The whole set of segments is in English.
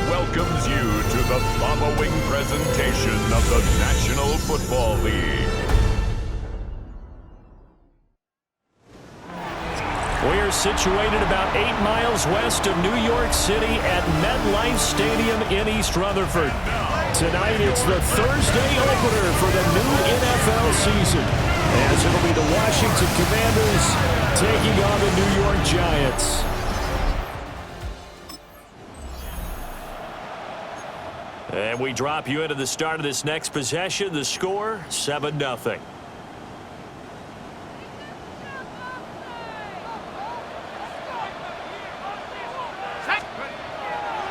Welcomes you to the following presentation of the National Football League. We're situated about 8 miles west of New York City at MetLife Stadium in East Rutherford. Tonight it's the Thursday opener for the new NFL season, as it'll be the Washington Commanders taking on the New York Giants. And we drop you into the start of this next possession. The score, 7-0.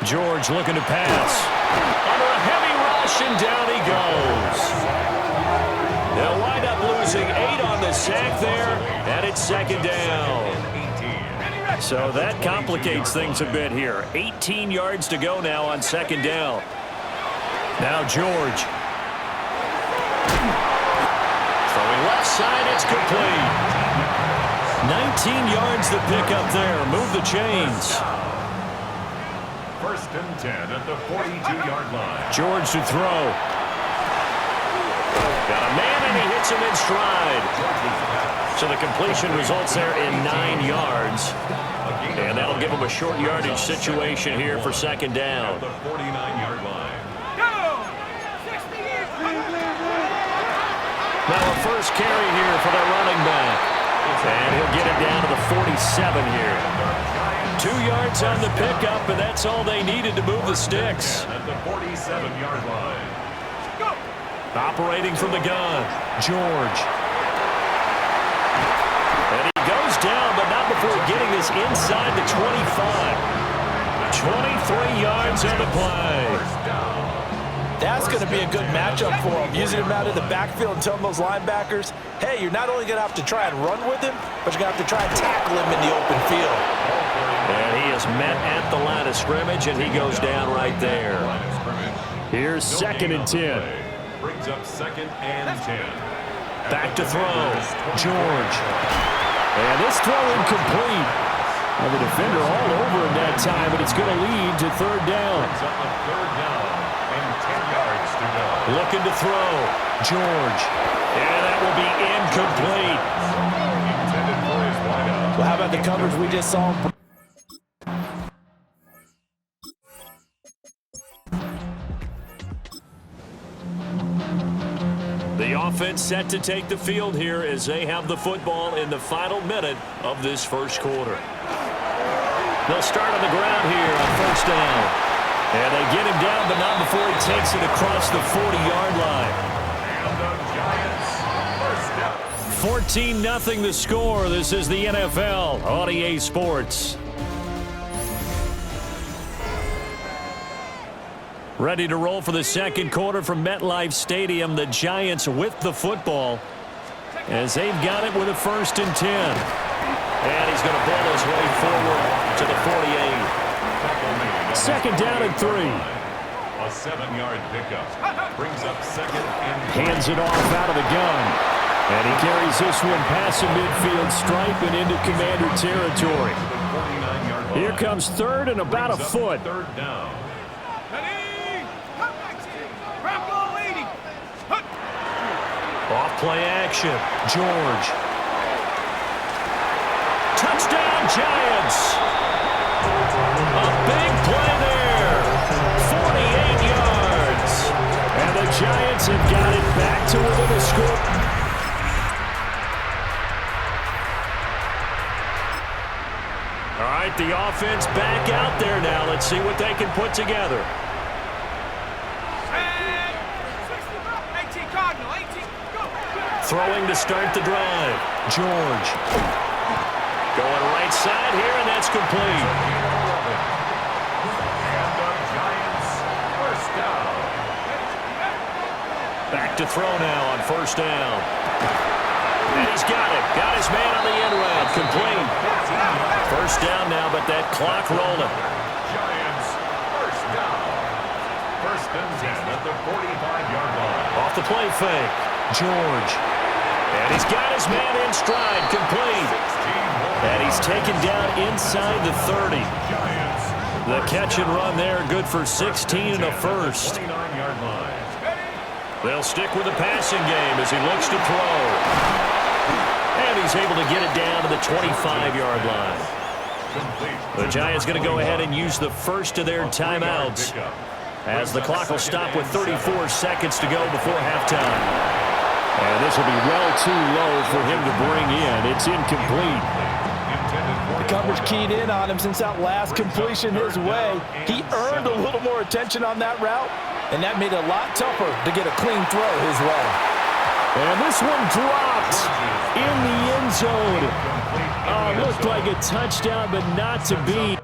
George looking to pass. Under a heavy rush, and down he goes. They'll wind up losing 8 on the sack there, and it's 2nd down. So that complicates things a bit here. 18 yards to go now on 2nd down. Now George. Throwing left side, it's complete. 19 yards the pickup there. Move the chains. 1st and 10 at the 42-yard line. George to throw. Got a man, and he hits him in stride. So the completion results there in 9 yards. And that'll give him a short yardage situation here for 2nd down. At the 49-yard line. Now a first carry here for the running back. And he'll get it down to the 47 here. 2 yards on the pickup, and that's all they needed to move the sticks. At the 47-yard line. Operating from the gun, George. And he is inside the 25. 23 yards on the play. That's going to be a good matchup for him. Using him out in the backfield and telling those linebackers, hey, you're not only going to have to try and run with him, but you're going to have to try and tackle him in the open field. And he is met at the line of scrimmage, and he goes down right there. Here's 2nd and 10. Brings up 2nd and 10. Back to throw. George. And this throw incomplete. And the defender all over him that time, but it's going to lead to 3rd down. Brings up a 3rd down and 10 yards to go. Looking to throw. George. And that will be incomplete. Intended for his wideout. Well, how about the coverage we just saw? The offense set to take the field here as they have the football in the final minute of this first quarter. They'll start on the ground here on 1st down. And they get him down, but not before he takes it across the 40-yard line. And the Giants' first down. 14-0 the score. This is the NFL on EA Sports. Ready to roll for the second quarter from MetLife Stadium. The Giants with the football as they've got it with a 1st and 10. And he's going to ball his way forward to the 48. 2nd down and 3. A 7-yard pickup. Brings up 2nd and 3. Hands it off out of the gun. And he carries this one past the midfield stripe and into Commander territory. Here comes 3rd and about a foot. 3rd down. Off play action. George. Touchdown Giants. A big play there. 48 yards. And the Giants have got it back to within a score. All right, the offense back out there now. Let's see what they can put together. Throwing to start the drive. George. Going right side here, and that's complete. And the Giants' first down. Back to throw now on 1st down. And he's got it. Got his man on the end route. Complete. 1st down now, but that clock rolling. Giants' first down. 1st and 10 at the 45-yard line. Off the play fake. George. And he's got his man in stride. Complete. And he's taken down inside the 30. The catch and run there, good for 16 and a first. 29-yard line. They'll stick with the passing game as he looks to throw. And he's able to get it down to the 25-yard line. The Giants going to go ahead and use the first of their timeouts as the clock will stop with 34 seconds to go before halftime. And this will be well too low for him to bring in. It's incomplete. The coverage keyed in on him since that last completion his way. He earned a little more attention on that route, and that made it a lot tougher to get a clean throw his way. And this one dropped in the end zone. Oh, looked like a touchdown, but not to be.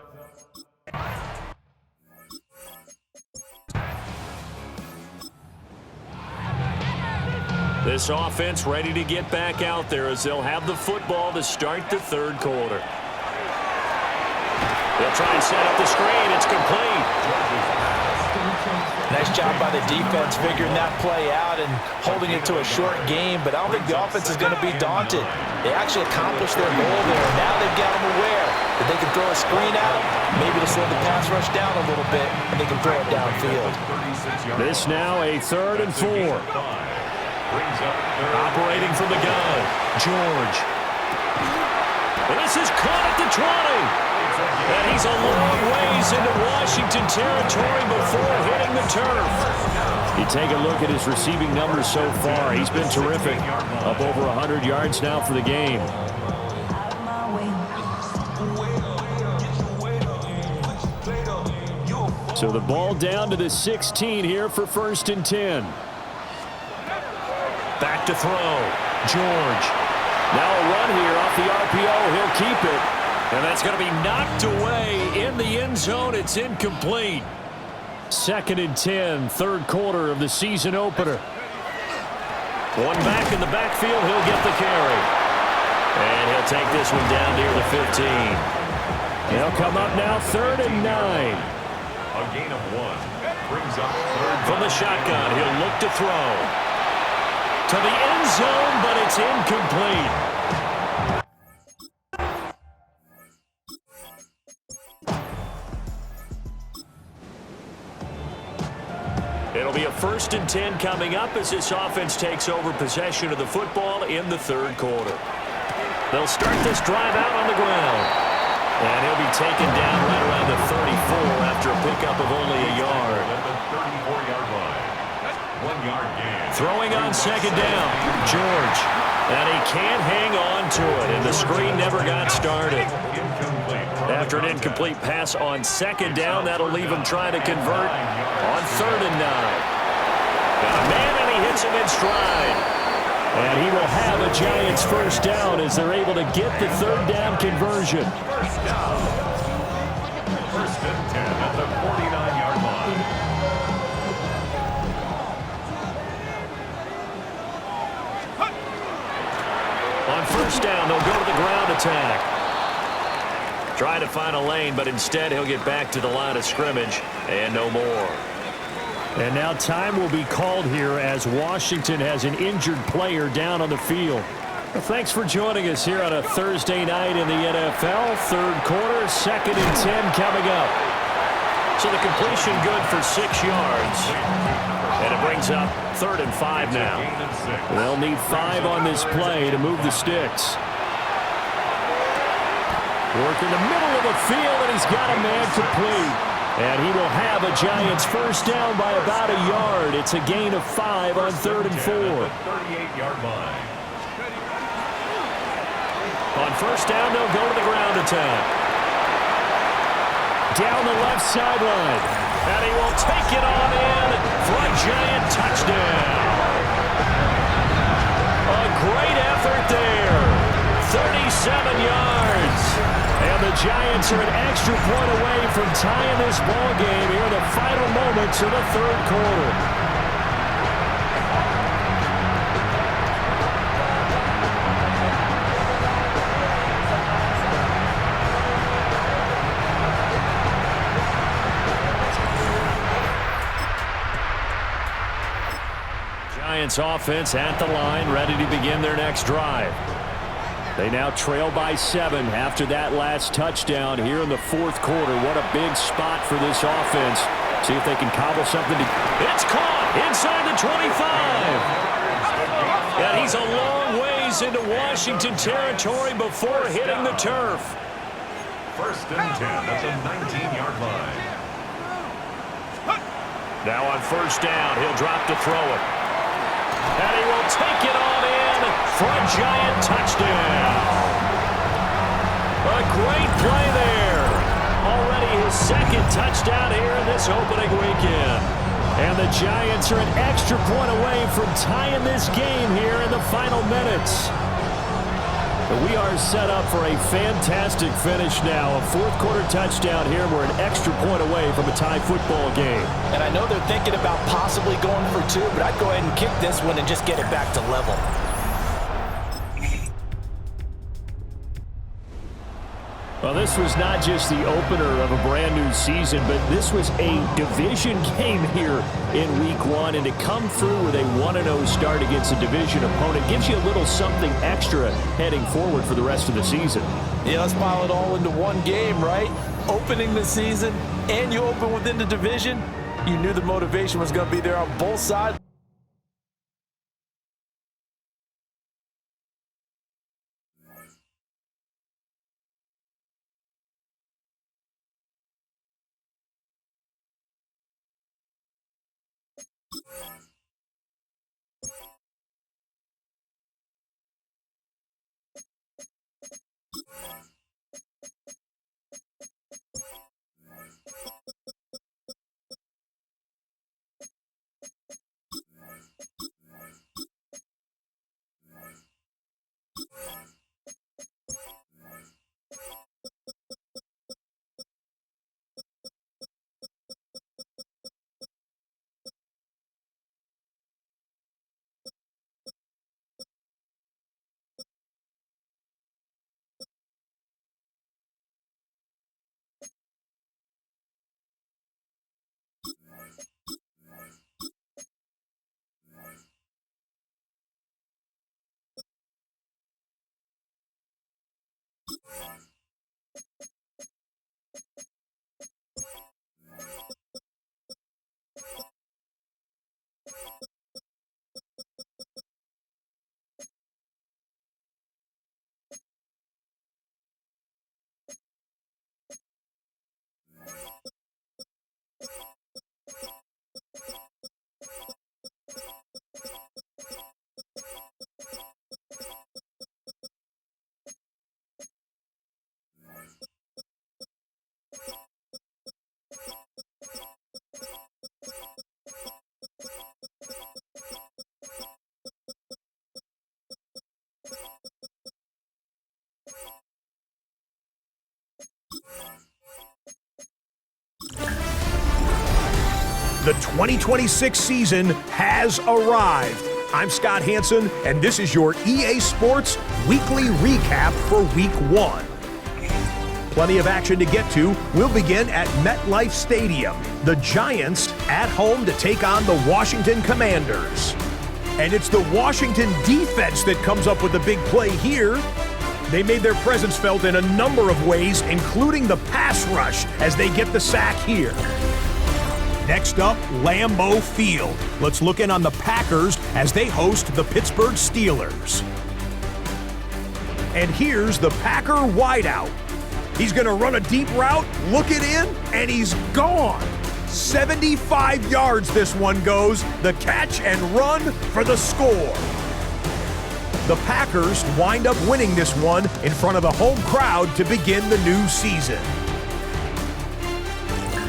This offense ready to get back out there as they'll have the football to start the 3rd quarter. They'll try and set up the screen. It's complete. Nice job by the defense figuring that play out and holding it to a short game, but I don't think the offense is going to be daunted. They actually accomplished their goal there. Now they've got them aware that they can throw a screen out, maybe to slow the pass rush down a little bit, and they can throw it downfield. This now a 3rd and 4. Operating from the gun, George. And this is caught at the 20. And he's a long ways into Washington territory before hitting the turf. You take a look at his receiving numbers so far. He's been terrific. Up over 100 yards now for the game. So the ball down to the 16 here for 1st and 10. Back to throw. George. Now a run here off the RPO. He'll keep it. And that's going to be knocked away in the end zone. It's incomplete. 2nd and 10, third quarter of the season opener. One back in the backfield. He'll get the carry. And he'll take this one down near the 15. They'll come up now 3rd and 9. A gain of 1. Brings up 3rd. From the shotgun, he'll look to throw. To the end zone, but it's incomplete. It'll be a 1st and 10 coming up as this offense takes over possession of the football in the 3rd quarter. They'll start this drive out on the ground. And he'll be taken down right around the 34 after a pickup of only a yard. At the 34-yard line. 1 yard gain. Throwing on 2nd down, George. And he can't hang on to it, and the screen never got started. After an incomplete pass on 2nd down, that'll leave him trying to convert on 3rd and 9. Got a man, and he hits him in stride. And he will have a Giants first down as they're able to get the 3rd down conversion. First down. 1st and 10 at the 49-yard line. On 1st down, they'll go to the ground attack. Try to find a lane, but instead he'll get back to the line of scrimmage and no more. And now time will be called here as Washington has an injured player down on the field. Well, thanks for joining us here on a Thursday night in the NFL. 3rd quarter, 2nd and 10 coming up. So the completion good for 6 yards. And it brings up 3rd and 5 now. They'll need 5 on this play to move the sticks. Work in the middle of the field, and he's got a man complete. And he will have a Giants first down by about a yard. It's a gain of 5 on 3rd and 4. 38-yard line. On 1st down, they'll go to the ground attack. Down the left sideline. And he will take it on in for a Giant touchdown. A great effort there. 37 yards. And the Giants are an extra point away from tying this ball game here in the final moments of the 3rd quarter. Giants offense at the line, ready to begin their next drive. They now trail by 7 after that last touchdown here in the 4th quarter. What a big spot for this offense. See if they can cobble something. It's caught inside the 25. And he's a long ways into Washington territory before hitting the turf. 1st and 10 at the 19-yard line. Now on 1st down, he'll drop to throw it. And he will take it on in for a Giant touchdown. A great play there. Already his 2nd touchdown here in this opening weekend. And the Giants are an extra point away from tying this game here in the final minutes. But we are set up for a fantastic finish now. A 4th quarter touchdown here. We're an extra point away from a tie football game. And I know they're thinking about possibly going for 2, but I'd go ahead and kick this one and just get it back to level. Well, this was not just the opener of a brand new season, but this was a division game here in Week 1. And to come through with a 1-0 start against a division opponent gives you a little something extra heading forward for the rest of the season. Yeah, let's pile it all into one game, right? Opening the season, and you open within the division. You knew the motivation was going to be there on both sides. 2026 season has arrived. I'm Scott Hansen, and this is your EA Sports Weekly Recap for Week 1. Plenty of action to get to. We'll begin at MetLife Stadium. The Giants at home to take on the Washington Commanders. And it's the Washington defense that comes up with the big play here. They made their presence felt in a number of ways, including the pass rush as they get the sack here. Next up, Lambeau Field. Let's look in on the Packers as they host the Pittsburgh Steelers. And here's the Packer wideout. He's going to run a deep route, look it in, and he's gone. 75 yards this one goes. The catch and run for the score. The Packers wind up winning this one in front of the home crowd to begin the new season.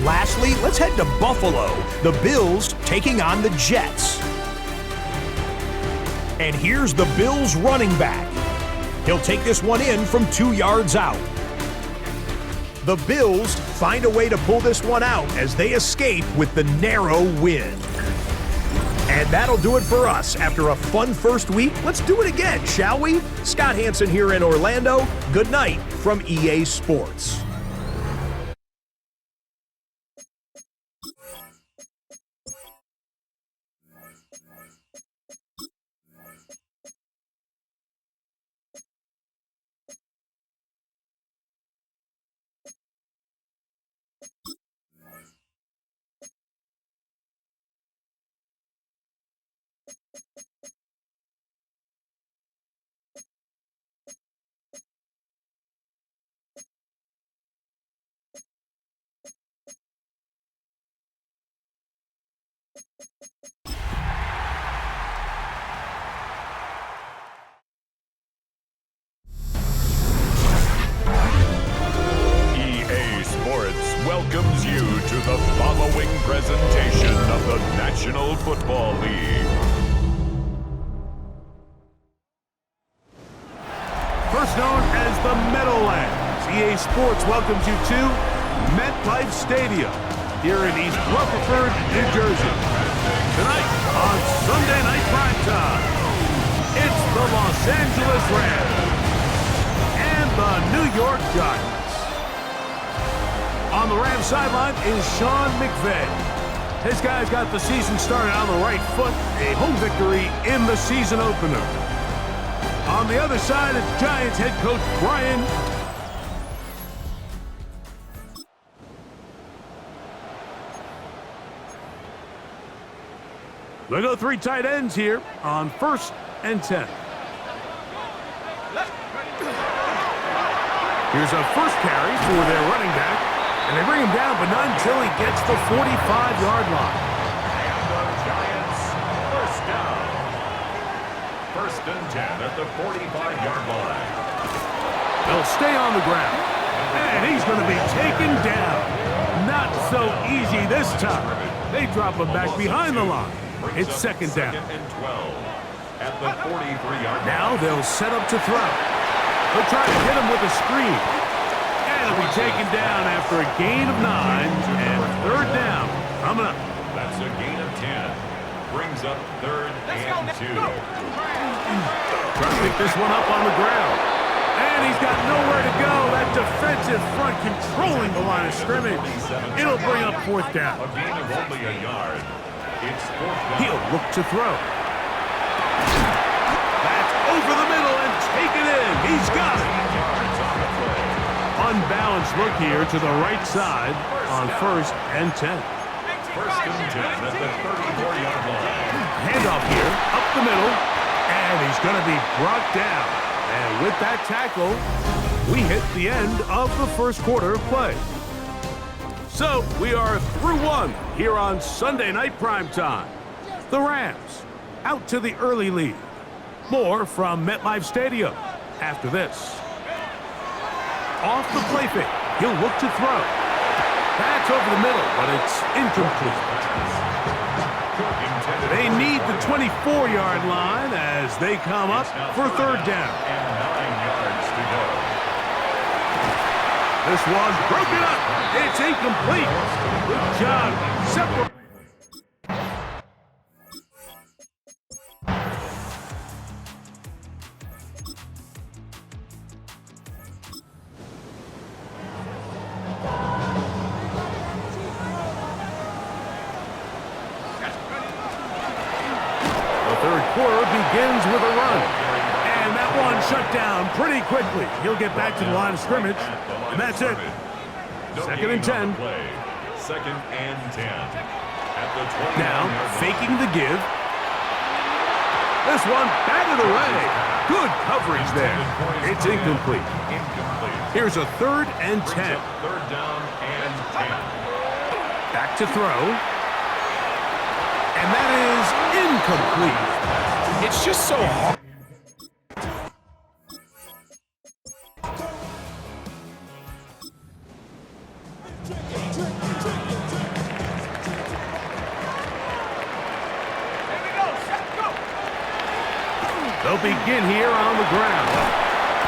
Lastly, let's head to Buffalo. The Bills taking on the Jets. And here's the Bills running back. He'll take this one in from 2 yards out. The Bills find a way to pull this one out as they escape with the narrow win. And that'll do it for us. After a fun first week, let's do it again, shall we? Scott Hansen here in Orlando. Good night from EA Sports. Welcomes you to the following presentation of the National Football League. First known as the Meadowlands, EA Sports welcomes you to MetLife Stadium here in East Rutherford, New Jersey. Tonight on Sunday Night Primetime, it's the Los Angeles Rams and the New York Giants. On the Rams sideline is Sean McVay. His guys got the season started on the right foot, a home victory in the season opener. On the other side is Giants head coach Brian. They go 3 tight ends here on 1st and 10. Here's a first carry for their running back. And they bring him down, but not until he gets the 45-yard line. And the Giants, first down. 1st and 10 at the 45-yard line. They'll stay on the ground. And he's going to be taken down. Not so easy this time. They drop him back behind the line. It's 2nd down. 2nd and 12 at the 43-yard line. Now they'll set up to throw. They'll try to hit him with a screen. He'll be taken down after a gain of 9 and 3rd down coming up. That's a gain of 10. Brings up 3rd and 2. Trying to pick this one up on the ground. And he's got nowhere to go. That defensive front controlling the line of scrimmage. It'll bring up 4th down. A gain of only a yard. It's 4th down. He'll look to throw. That's over the middle and take it in. He's got it. Unbalanced look here to the right side on 1st and 10. 1st and 10 at the 34-yard line. Handoff here, up the middle, and he's going to be brought down. And with that tackle, we hit the end of the 1st quarter of play. So we are through 1 here on Sunday Night Primetime. The Rams out to the early lead. More from MetLife Stadium after this. Off the play fake. He'll look to throw. That's over the middle, but it's incomplete. They need the 24-yard line as they come up for 3rd down. And 9 yards to go. This one's broken up. It's incomplete. Good job. third quarter begins with a run. And that one shut down pretty quickly. He'll get back to the line of scrimmage, and that's it. Second and 10. Second and 10. At the 20. Now, faking the give. This one batted away. Good coverage there. It's incomplete. Here's a third and 10. Third down and 10. Back to throw. And that is incomplete. It's just so hard. They'll begin here on the ground.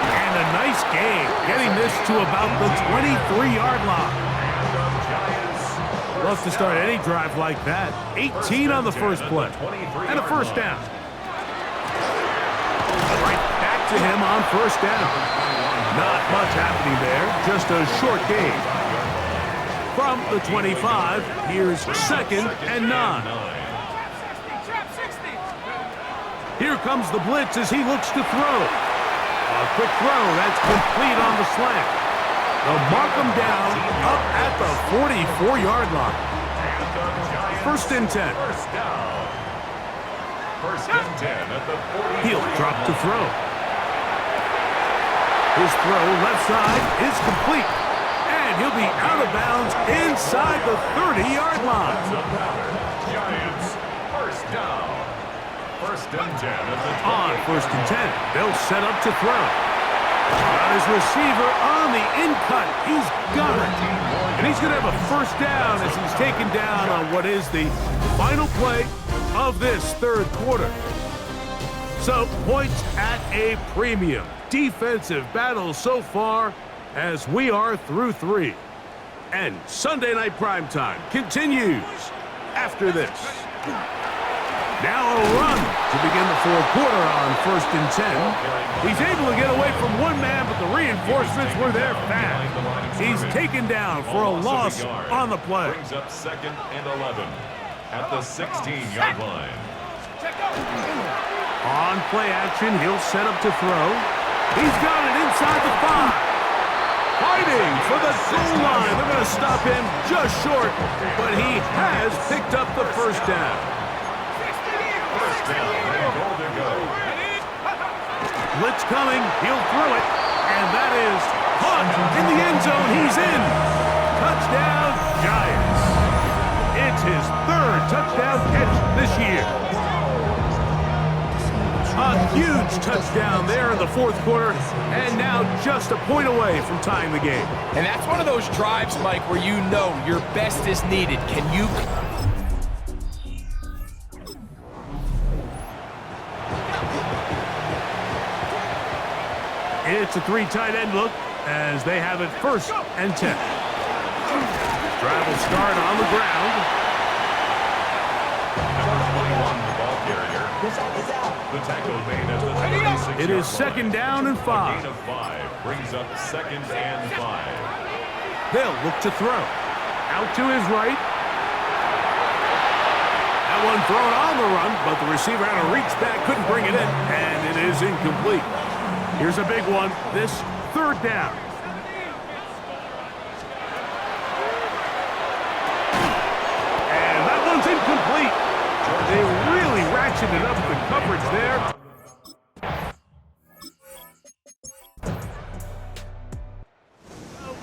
And a nice game, getting this to about the 23-yard line. Love to start any drive like that. 18 on the first play. And a first down. Right back to him on first down. Not much happening there, just a short gain. From the 25, here's second and 9. Here comes the blitz as he looks to throw. A quick throw, that's complete on the slant. They'll mark him down up at the 44-yard line. First and 10. First down. First and 10 at the 40. He'll drop to throw. His throw left side is complete. And he'll be out of bounds inside the 30-yard line. Giants. First down. First and 10 at the 20. On first and 10, they'll set up to throw. Got his receiver on the in-cut. He's got it. And he's going to have a first down as he's taken down on what is the final play of this third quarter. So, points at a premium. Defensive battle so far as we are through 3. And Sunday Night Primetime continues after this. Now a run to begin the fourth quarter on first and 10. He's able to get away from one man, but the reinforcements were there fast. He's taken down for a loss on the play. Brings up second and 11 at the 16-yard line. On play action, he'll set up to throw. He's got it inside the 5. Fighting for the goal line. They're going to stop him just short, but he has picked up the first down. Blitz coming, he'll throw it, and that is caught in the end zone. He's in. Touchdown, Giants. It's his third touchdown catch this year. A huge touchdown there in the fourth quarter, and now just a point away from tying the game. And that's one of those drives, Mike, where you know your best is needed. Can you... It's a 3 tight end look as they have it first and 10. Drive will start on the ground. The tackle made at the 36-yard It is second down and 5. Gain of 5 brings up second and 5. They'll look to throw. Out to his right. That one thrown on the run, but the receiver had to reach back, couldn't bring it in, and it is incomplete. Here's a big one, this third down. And that one's incomplete. They really ratcheted up the coverage there.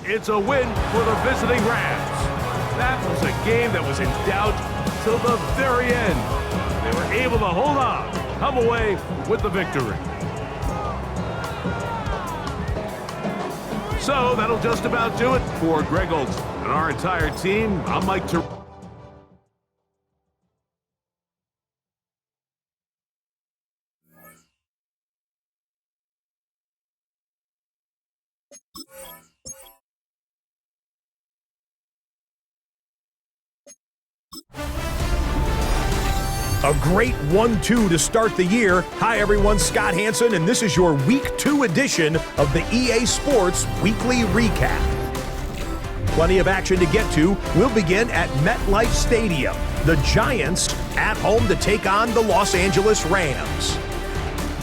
It's a win for the visiting Rams. That was a game that was in doubt till the very end. They were able to hold on, come away with the victory. So that'll just about do it for Greg Olson and our entire team. I'm Mike Ter. A great 1-2 to start the year. Hi everyone, Scott Hanson, and this is your Week 2 edition of the EA Sports Weekly Recap. Plenty of action to get to. We'll begin at MetLife Stadium. The Giants at home to take on the Los Angeles Rams.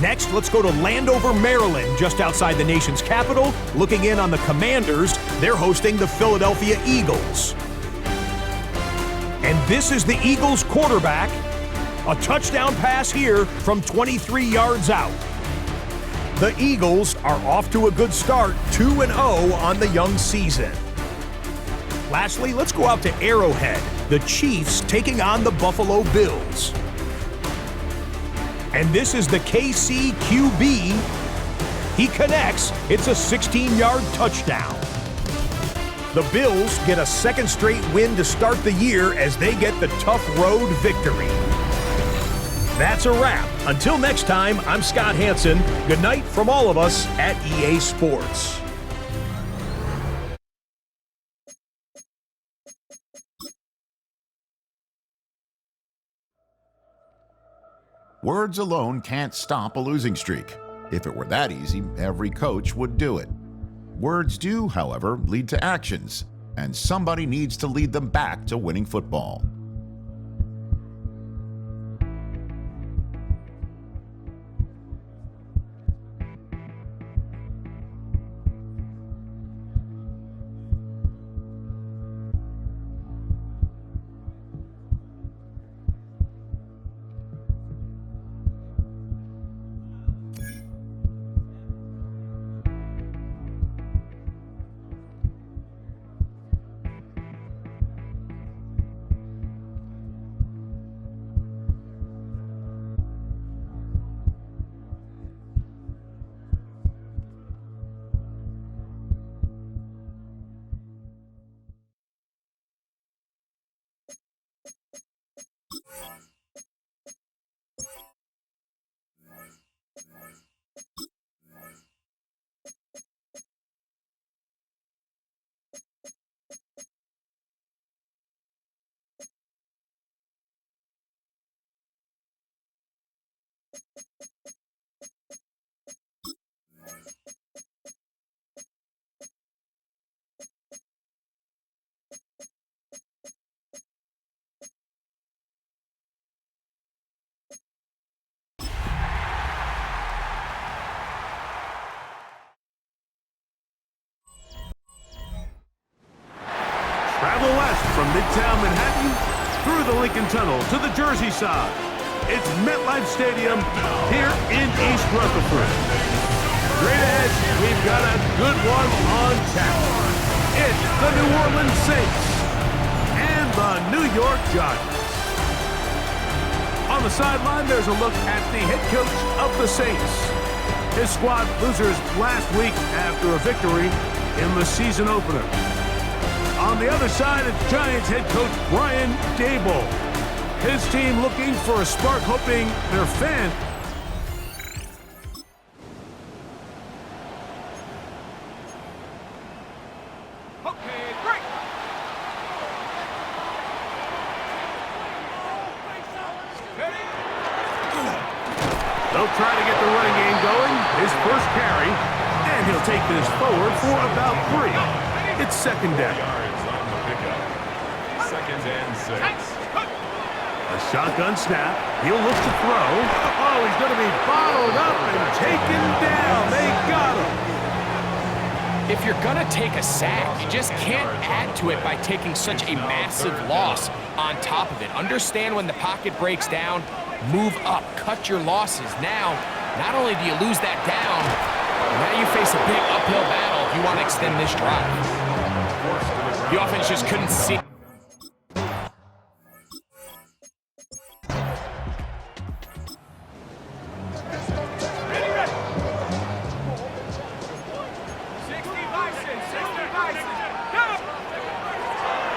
Next, let's go to Landover, Maryland, just outside the nation's capital. Looking in on the Commanders, they're hosting the Philadelphia Eagles. And this is the Eagles quarterback. A touchdown pass here from 23 yards out. The Eagles are off to a good start, 2-0 on the young season. Lastly, let's go out to Arrowhead. The Chiefs taking on the Buffalo Bills. And this is the KC QB. He connects. It's a 16-yard touchdown. The Bills get a second straight win to start the year as they get the tough road victory. That's a wrap. Until next time, I'm Scott Hanson. Good night from all of us at EA Sports. Words alone can't stop a losing streak. If it were that easy, every coach would do it. Words do, however, lead to actions, and somebody needs to lead them back to winning football. Travel west from Midtown Manhattan through the Lincoln Tunnel to the Jersey side. It's MetLife Stadium here in East Rutherford. Straight ahead, we've got a good one on tap. It's the New Orleans Saints and the New York Giants. On the sideline, there's a look at the head coach of the Saints. His squad losers last week after a victory in the season opener. On the other side, it's Giants head coach Brian Daboll. His team looking for a spark, hoping their fans. Okay, break. They'll try to get the running game going. His first carry, and he'll take this forward for about 3. It's second down. Second and 6. A shotgun snap. He'll look to throw. Oh, he's going to be bottled up and taken down. They got him. If you're going to take a sack, you just can't add to it by taking such a massive loss on top of it. Understand when the pocket breaks down, move up, cut your losses. Now, not only do you lose that down, now you face a big uphill battle if you want to extend this drive. The offense just couldn't see.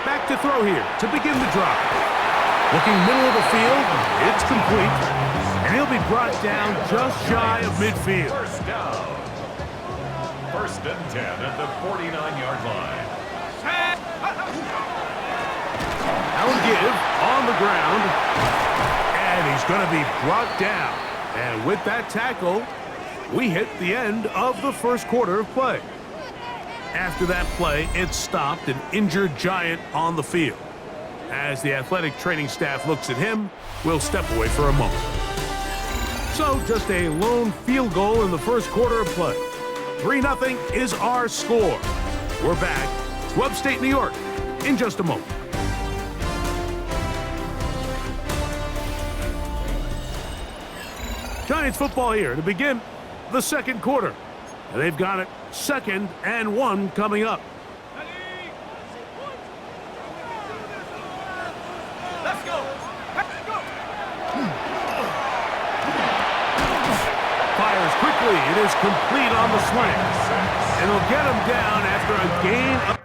Back to throw here to begin the drive. Looking middle of the field, it's complete. And he'll be brought down just shy of midfield. First down. First and 10 at the 49-yard line. Now give on the ground. And he's going to be brought down. And with that tackle, we hit the end of the first quarter of play. After that play, it stopped an injured Giant on the field. As the athletic training staff looks at him, we'll step away for a moment. So just a lone field goal in the first quarter of play. 3-0 is our score. We're back to upstate New York in just a moment. Giants football here to begin the second quarter. And they've got it 2nd and 1 coming up. Let's go. Fires quickly. It is complete on the slant. And they'll get him down after a gain of...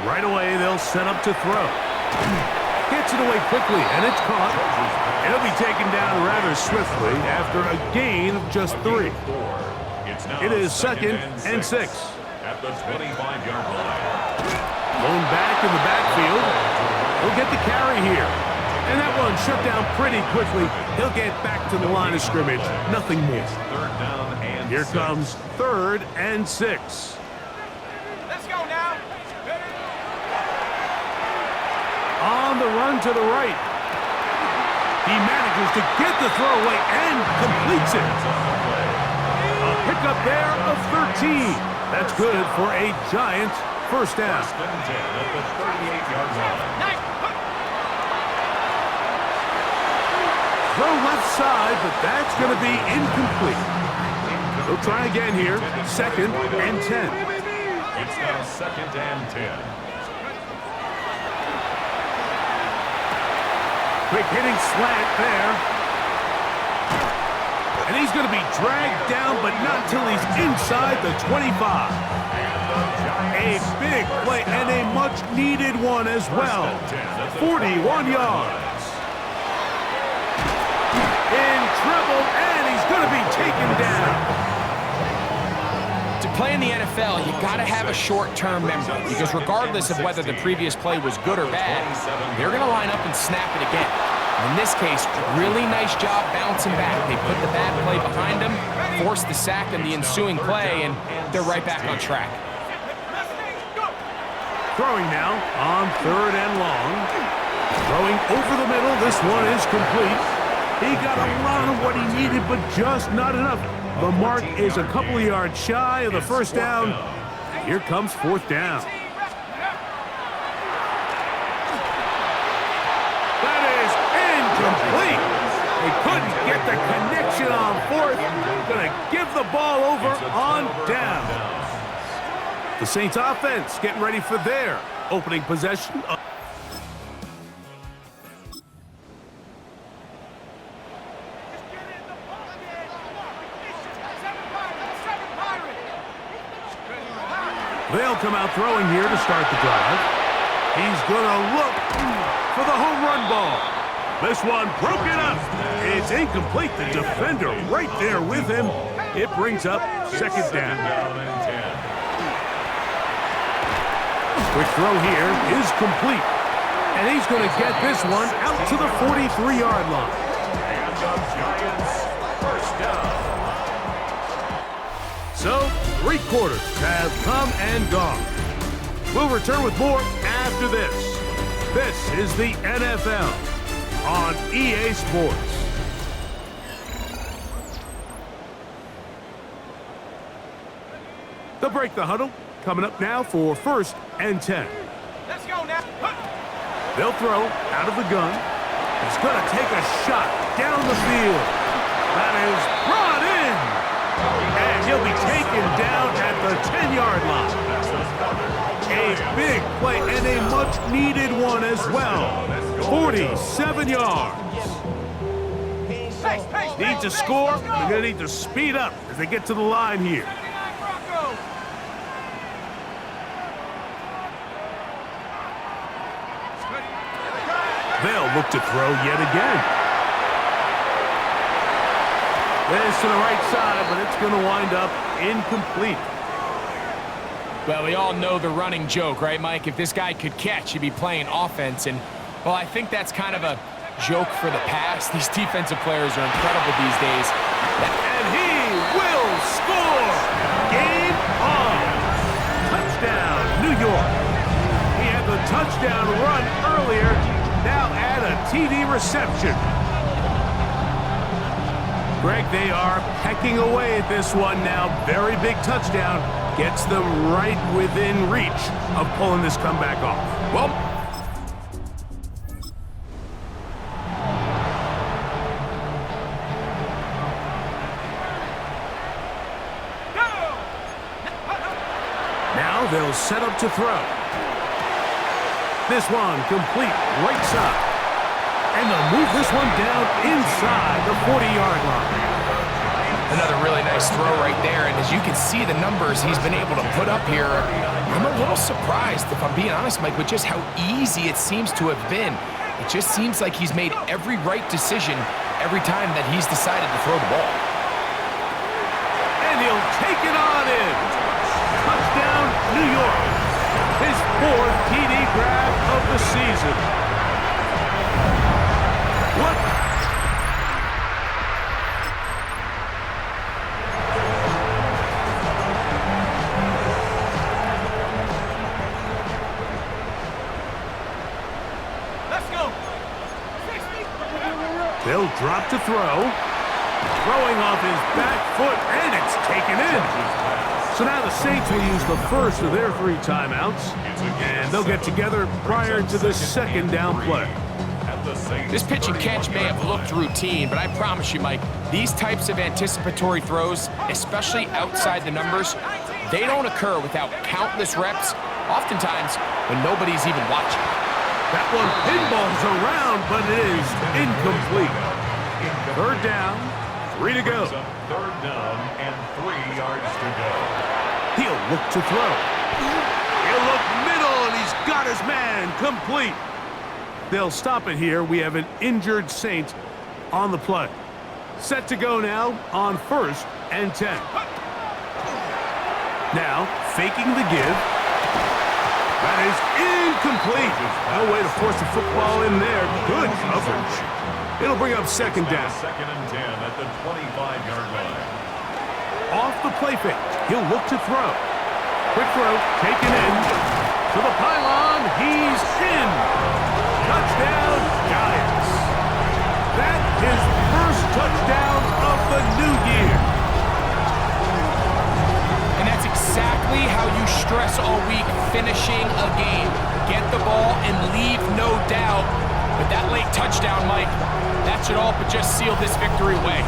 Right away, they'll set up to throw. Gets it away quickly, and it's caught. It'll be taken down rather swiftly after a gain of just 3. It is 2nd and 6. At the 25-yard line. Blown back in the backfield. He'll get the carry here. And that one shut down pretty quickly. He'll get back to the line of scrimmage. Nothing more. 3rd down and Here 6. comes 3rd and 6. Let's go now. On the run to the right. He manages to get the throw away and completes it. A pickup there of 13. That's good for a Giants first down. 1st and 10 at the 38-yard line. Throw left side, but that's going to be incomplete. They'll try again here. 2nd and 10. It's now 2nd and 10. Quick hitting slant there. And he's going to be dragged down, but not until he's inside the 25. A big play and a much-needed one as well. 41 yards. In trouble, and he's going to be taken down. To play in the NFL, you got to have a short-term memory because regardless of whether the previous play was good or bad, they're going to line up and snap it again. In this case, really nice job bouncing back. They put the bad play behind them, forced the sack in the ensuing play, and they're right back on track. Throwing now on 3rd and long. Throwing over the middle. This one is complete. He got a lot of what he needed, but just not enough. The mark is a couple of yards shy of the first down. Here comes 4th down. That is incomplete. He couldn't get the connection on 4th. Gonna give the ball over on down. The Saints offense getting ready for their opening possession. They'll come out throwing here to start the drive. He's going to look for the home run ball. This one broken up. It's incomplete. The defender right there with him. It brings up 2nd down. Quick throw here is complete. And he's going to get this one out to the 43-yard line. And the Giants first down. So, 3 quarters have come and gone. We'll return with more after this. This is the NFL on EA Sports. They'll break the huddle. Coming up now for 1st and 10. Let's go now. They'll throw out of the gun. He's going to take a shot down the field. That is brought in. And he'll be taken down at the 10-yard line. A big play and a much-needed one as well. 47 yards. Need to score. They're going to need to speed up as they get to the line here. They'll look to throw yet again. This to the right side, but it's going to wind up incomplete. Well, we all know the running joke, right, Mike? If this guy could catch, he'd be playing offense. And, well, I think that's kind of a joke for the past. These defensive players are incredible these days. And he will score! Game on! Touchdown, New York. He had the touchdown run earlier. Now add a TD reception. Greg, they are pecking away at this one now. Very big touchdown. Gets them right within reach of pulling this comeback off. Well, now they'll set up to throw. This one complete right side. And they'll move this one down inside the 40-yard line. another really nice throw right there. And as you can see the numbers he's been able to put up here, I'm a little surprised, if I'm being honest, Mike, with just how easy it seems to have been. It just seems like he's made every right decision every time that he's decided to throw the ball. And he'll take it on in. Touchdown, New York. His 4th TD grab of the season. What? Let's go. They'll drop to throw. Throwing off his back foot, and it's taken in. So now the Saints will use the first of their 3 timeouts, and they'll get together prior to the 2nd down play. This pitch and catch may have looked routine, but I promise you, Mike, these types of anticipatory throws, especially outside the numbers, they don't occur without countless reps, oftentimes when nobody's even watching. That one pinballs around, but it is incomplete. 3rd down, 3 to go. 3rd down and 3 yards to go. He'll look to throw. He'll look middle, and he's got his man complete. They'll stop it here. We have an injured Saint on the play. Set to go now on 1st and 10. Now, faking the give. That is incomplete. No way to force the football in there. Good coverage. It'll bring up 2nd down. 2nd and 10 at the 25-yard line. Off the play fake. He'll look to throw. Quick throw, taken in. To the pylon, he's in. Touchdown, Giants. That is first touchdown of the new year. And that's exactly how you stress all week finishing a game. Get the ball and leave no doubt. But that late touchdown, Mike, that should all but just seal this victory away.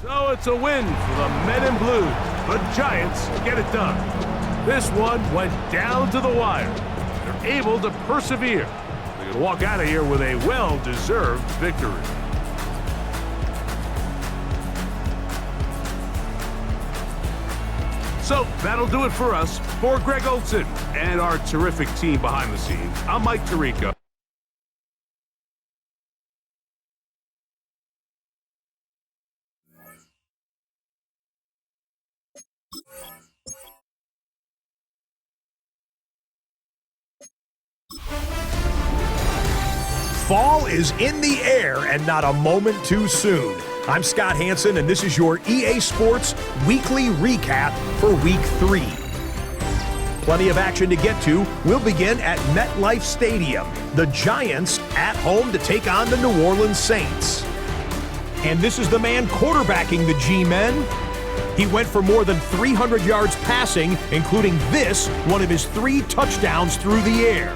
So it's a win for the Men in Blue. The Giants get it done. This one went down to the wire. They're able to persevere. They can walk out of here with a well-deserved victory. So that'll do it for us. For Greg Olson and our terrific team behind the scenes, I'm Mike Tirico. Fall is in the air and not a moment too soon. I'm Scott Hanson, and this is your EA Sports Weekly Recap for Week 3. Plenty of action to get to. We'll begin at MetLife Stadium. The Giants at home to take on the New Orleans Saints. And this is the man quarterbacking the G-Men. He went for more than 300 yards passing, including this, one of his 3 touchdowns through the air.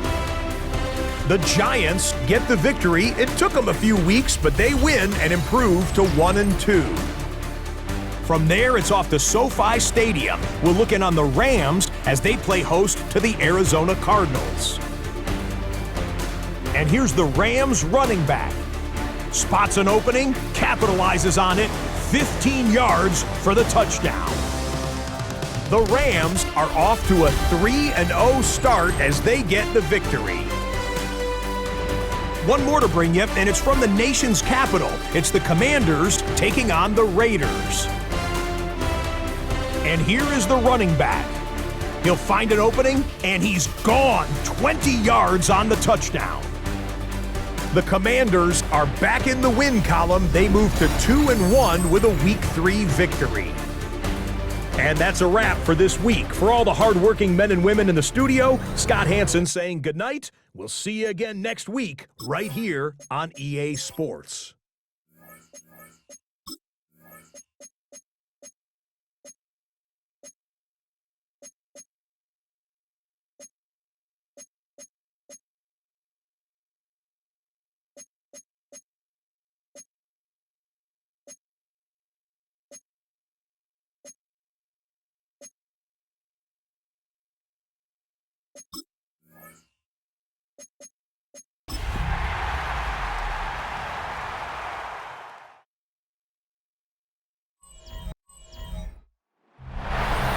The Giants get the victory. It took them a few weeks, but they win and improve to 1-2. From there, it's off to SoFi Stadium. We'll look in on the Rams as they play host to the Arizona Cardinals. And here's the Rams running back. Spots an opening, capitalizes on it, 15 yards for the touchdown. The Rams are off to a 3-0 start as they get the victory. One more to bring you, and it's from the nation's capital. It's the Commanders taking on the Raiders. And here is the running back. He'll find an opening, and he's gone 20 yards on the touchdown. The Commanders are back in the win column. They move to 2-1 with a Week 3 victory. And that's a wrap for this week. For all the hardworking men and women in the studio, Scott Hanson saying goodnight. We'll see you again next week right here on EA Sports.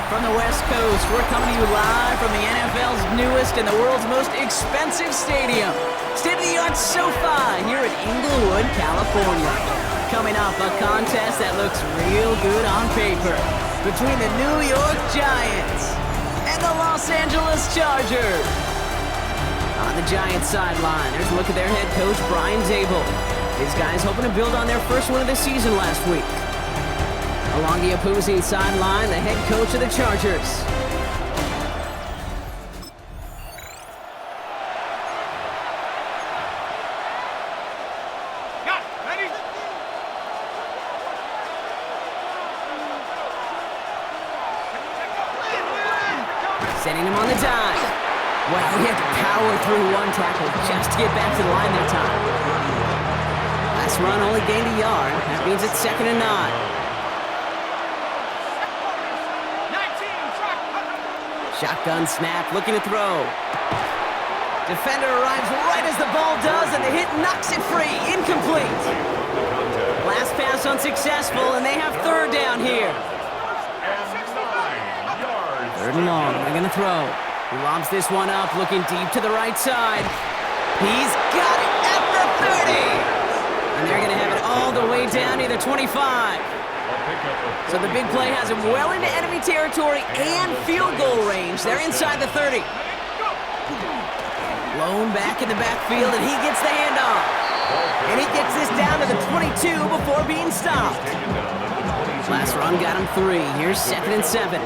From the West Coast, we're coming to you live from the NFL's newest and the world's most expensive stadium, state-of-the-art SoFi here in Inglewood, California. Coming up, a contest that looks real good on paper between the New York Giants and the Los Angeles Chargers. On the Giants sideline, there's a look at their head coach, Brian Dable. His guys hoping to build on their first win of the season last week. Along the opposing sideline, the head coach of the Chargers. Got it. Ready? Setting him on the dive. Wow, he had to power through one tackle just to get back to the line that time. Last run only gained a yard. That means it's 2nd and 9. Shotgun snap, looking to throw. Defender arrives right as the ball does, and the hit knocks it free. Incomplete. Last pass unsuccessful, and they have 3rd down here. 3rd and long, they're going to throw. He lobs this one up, looking deep to the right side. He's got it at the 30. And they're going to have it all the way down near the 25. So the big play has him well into enemy territory and field goal range. They're inside the 30. Blown back in the backfield, and he gets the handoff. And he gets this down to the 22 before being stopped. Last run got him 3. Here's 2nd and 7.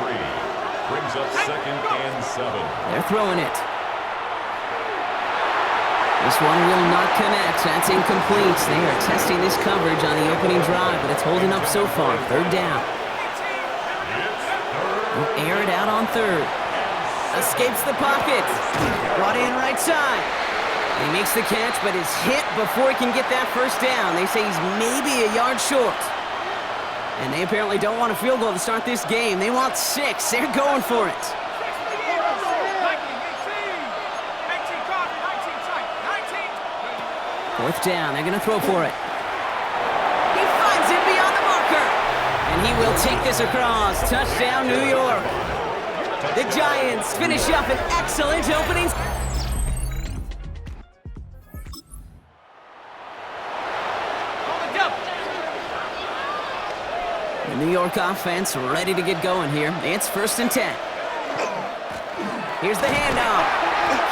Brings up 2nd and 7. They're throwing it. This one will not connect. That's incomplete. They are testing this coverage on the opening drive, but it's holding up so far. 3rd down. Will air it out on 3rd. Escapes the pocket. Brought in right side. He makes the catch, but is hit before he can get that 1st down. They say he's maybe a yard short. And they apparently don't want a field goal to start this game. They want 6. They're going for it. 4th down, they're going to throw for it. He finds it beyond the marker. And he will take this across. Touchdown, New York. The Giants finish up an excellent opening. The New York offense ready to get going here. It's 1st and 10. Here's the handoff.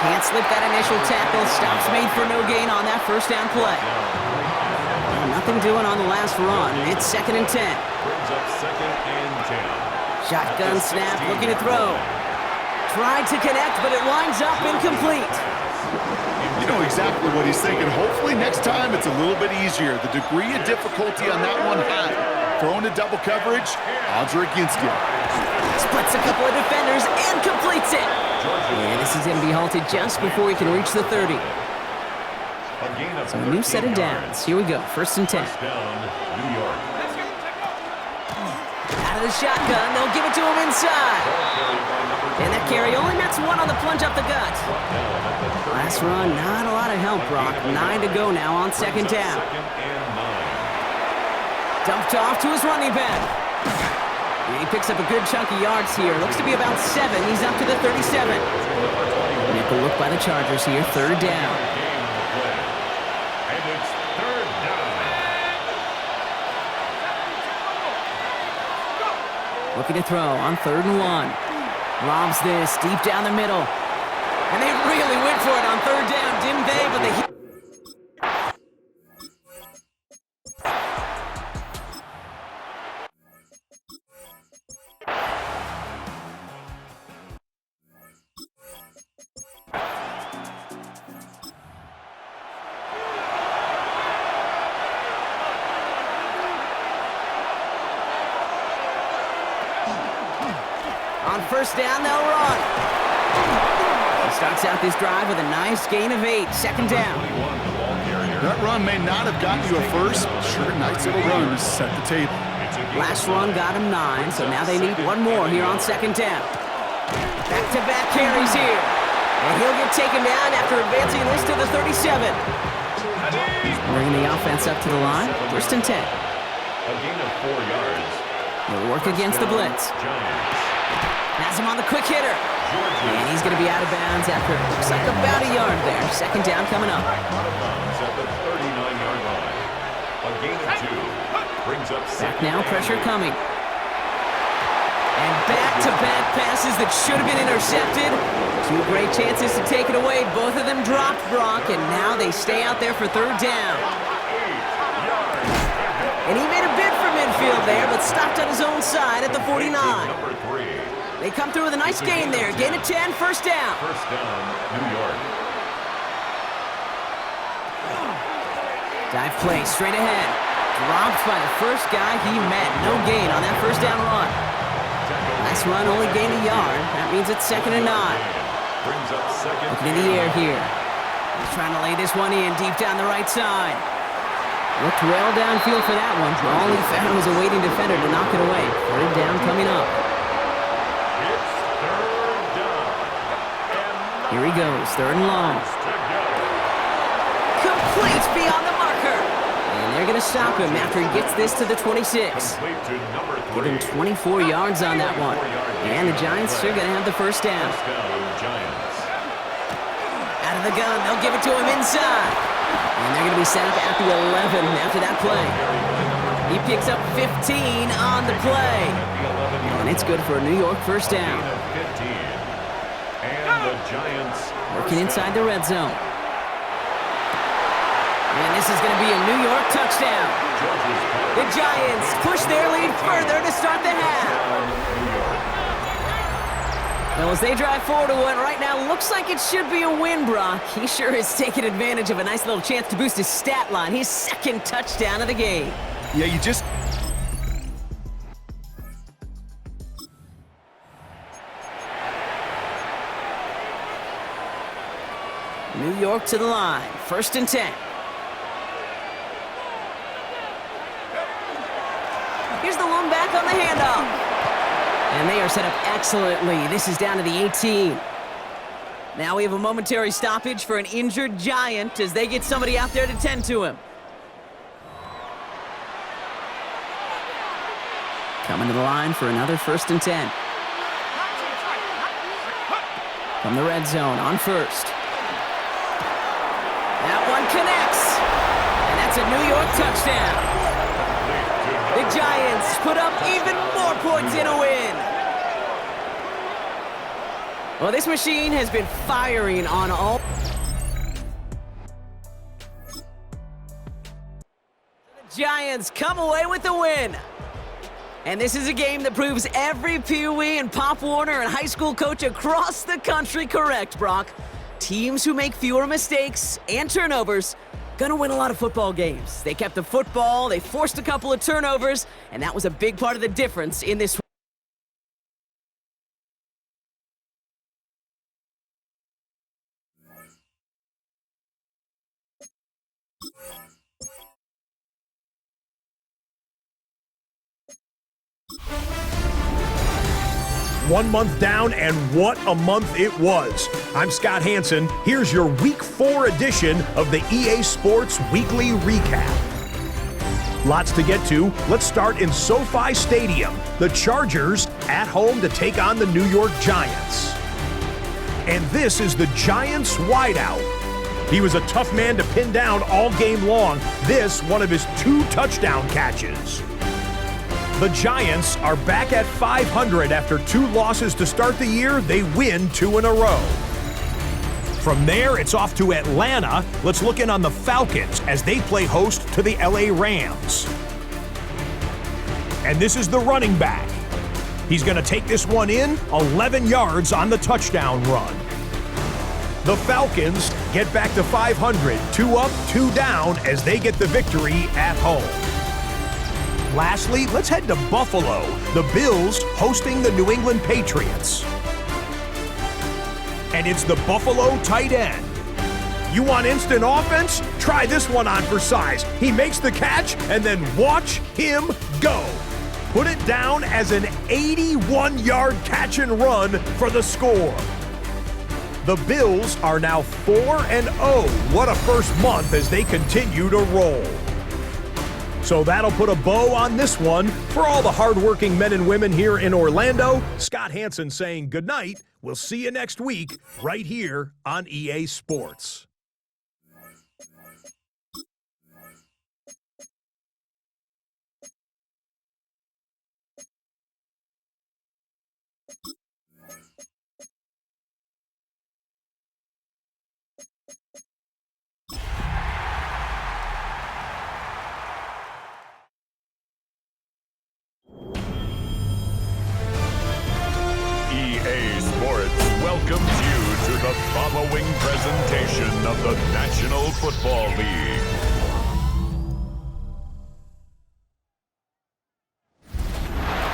Can't slip that initial tackle. Stops made for no gain on that 1st down play. Well, nothing doing on the last run. It's 2nd and 10. Brings up 2nd and 10. Shotgun snap, looking to throw. Tried to connect, but it winds up incomplete. You know exactly what he's thinking. Hopefully next time it's a little bit easier. The degree of difficulty on that one high. Throwing to double coverage, odds are against you. Splits a couple of defenders and completes it. And this is going to be halted just before he can reach the 30. So a new set of downs. Here we go, 1st and 10. New York. Out of the shotgun, they'll give it to him inside. And that carry only nets 1 on the plunge up the gut. Last run, not a lot of help, Brock. 9 to go now on 2nd down. Dumped off to his running back. He picks up a good chunk of yards here. Looks to be about 7. He's up to the 37. Make a look by the Chargers here. 3rd down. And it's 3rd down. Looking to throw on 3rd and 1. Lobs this deep down the middle. And they really went for it on 3rd down, didn't they? But they on 1st down, they'll run. He starts out this drive with a nice gain of 8. 2nd down. That run may not have gotten you a first, but sure, nice little run to set the table. Last run got him 9, so now they need one more here on 2nd down. Back-to-back carries here. And he'll get taken down after advancing this to the 37. Bringing the offense up to the line. 1st and 10. A gain of 4 yards. He'll work against the blitz. Has him on the quick hitter. And he's going to be out of bounds after it looks like about a yard there. 2nd down coming up. Out of bounds at the 39-yard line. A gain of 2 brings up Back now, pressure coming. And back-to-back passes that should have been intercepted. 2 great chances to take it away. Both of them dropped, Brock, and now they stay out there for 3rd down. And he made a bid for midfield there, but stopped on his own side at the 49. Number 3. They come through with a nice gain there. Gain of 10, 1st down. 1st down, New York. Dive play straight ahead. Dropped by the first guy he met. No gain on that 1st down run. Last run only gained a yard. That means it's 2nd and 9. Brings up 2nd. Looking in the air here. He's trying to lay this one in deep down the right side. Looked well downfield for that one. All he found was a waiting defender to knock it away. 3rd down coming up. It's 3rd down. Here he goes, 3rd and long. Complete beyond the marker. And they're going to stop him after he gets this to the 26. Complete to number 3. Give him 24 yards on that one. And the Giants are going to have the 1st down. 1st down, Giants. Out of the gun, they'll give it to him inside. And they're going to be set up at the 11 after that play. He picks up 15 on the play. And it's good for a New York 1st down. 15. And the Giants Working inside the red zone. And this is going to be a New York touchdown. The Giants push their lead further to start the half. Well, as they drive forward to what right now looks like it should be a win, Brock. He sure is taking advantage of a nice little chance to boost his stat line. His 2nd touchdown of the game. Yeah, you just... New York to the line. 1st and 10. Here's the lone back on the handoff. And they are set up excellently. This is down to the 18. Now we have a momentary stoppage for an injured Giant as they get somebody out there to tend to him. Coming to the line for another 1st and 10. From the red zone on 1st. That one connects. And that's a New York touchdown. The Giants put up even more points in a win. Well, this machine has been firing on all. The Giants come away with the win. And this is a game that proves every Pee Wee and Pop Warner and high school coach across the country correct, Brock. Teams who make fewer mistakes and turnovers gonna win a lot of football games. They kept the football, they forced a couple of turnovers, and that was a big part of the difference in this. One month down, and what a month it was. I'm Scott Hanson. Here's your Week 4 edition of the EA Sports Weekly Recap. Lots to get to. Let's start in SoFi Stadium. The Chargers at home to take on the New York Giants. And this is the Giants wideout. He was a tough man to pin down all game long. This, one of his 2 touchdown catches. The Giants are back at 500 after 2 losses to start the year. They win 2 in a row. From there, it's off to Atlanta. Let's look in on the Falcons as they play host to the LA Rams. And this is the running back. He's going to take this one in, 11 yards on the touchdown run. The Falcons get back to 500, 2 up, 2 down as they get the victory at home. Lastly, let's head to Buffalo. The Bills hosting the New England Patriots. And it's the Buffalo tight end. You want instant offense? Try this one on for size. He makes the catch, and then watch him go. Put it down as an 81-yard catch and run for the score. The Bills are now 4-0. What a first month as they continue to roll. So that'll put a bow on this one. For all the hardworking men and women here in Orlando, Scott Hanson saying goodnight. We'll see you next week right here on EA Sports. EA Sports welcomes you to the following presentation of the National Football League.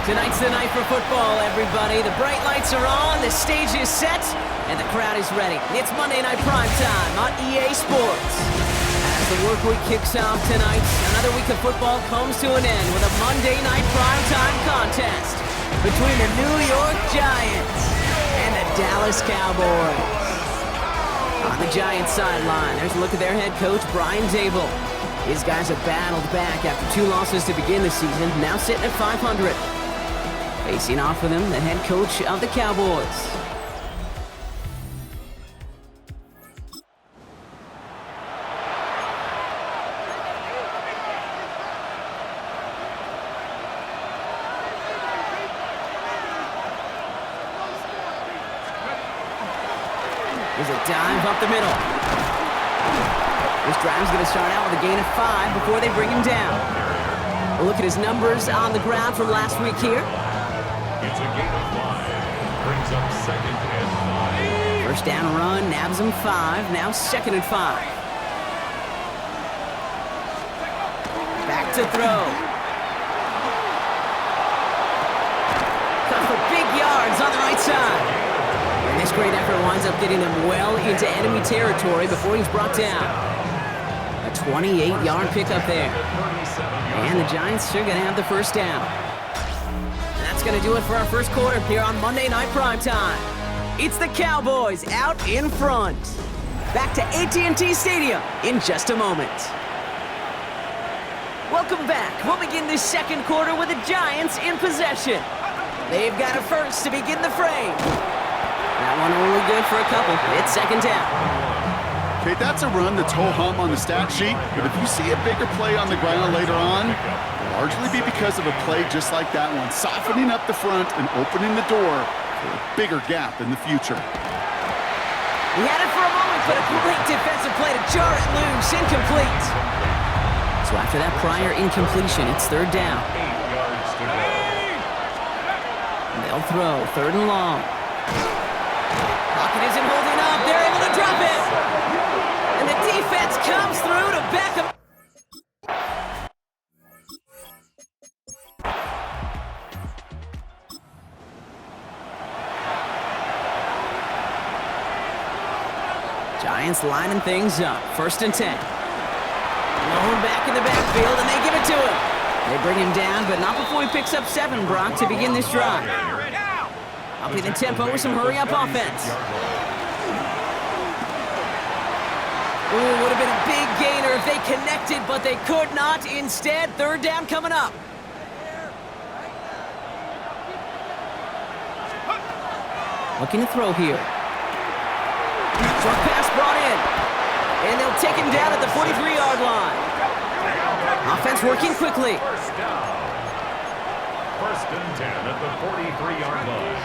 Tonight's the night for football, everybody. The bright lights are on, the stage is set, and the crowd is ready. It's Monday Night Primetime on EA Sports. As the work week kicks off tonight, another week of football comes to an end with a Monday Night Primetime contest between the New York Giants and the Dallas Cowboys. On the Giants sideline, there's a look at their head coach, Brian Dable. His guys have battled back after 2 losses to begin the season, now sitting at 500. Facing off for them, the head coach of the Cowboys. There's a dive up the middle. This drive's going to start out with a gain of 5 before they bring him down. A look at his numbers on the ground from last week here. It's a gain of 5. Brings up 2nd and 5. First down run, nabs him 5. Now 2nd and 5. Back to throw. Cut for big yards on the right side. And this great effort winds up getting them well into enemy territory before he's brought down. A 28-yard pickup there. And the Giants are going to have the first down. And that's going to do it for our first quarter here on Monday Night Primetime. It's the Cowboys out in front. Back to AT&T Stadium in just a moment. Welcome back. We'll begin this second quarter with the Giants in possession. They've got a first to begin the frame. That one only good for a couple. It's 2nd down. Okay, that's a run that's ho-hum on the stat sheet, but if you see a bigger play on the ground later on, it'll largely be because of a play just like that one, softening up the front and opening the door for a bigger gap in the future. He had it for a moment, but a great defensive play to jar it loose, incomplete. So after that prior incompletion, it's 3rd down. 8 yards to go. They'll throw 3rd and long. Pocket isn't holding up. They're able to drop it. And the defense comes through to back him. Giants lining things up. 1st and 10. Blown back in the backfield, and they give it to him. They bring him down, but not before he picks up 7, Brock, to begin this drive. Upping the tempo with some hurry-up offense. Ooh, would have been a big gainer if they connected, but they could not. Instead, third down coming up. Looking to throw here. Short pass brought in. And they'll take him down at the 43-yard line. Offense working quickly. First and 10 at the 43-yard line.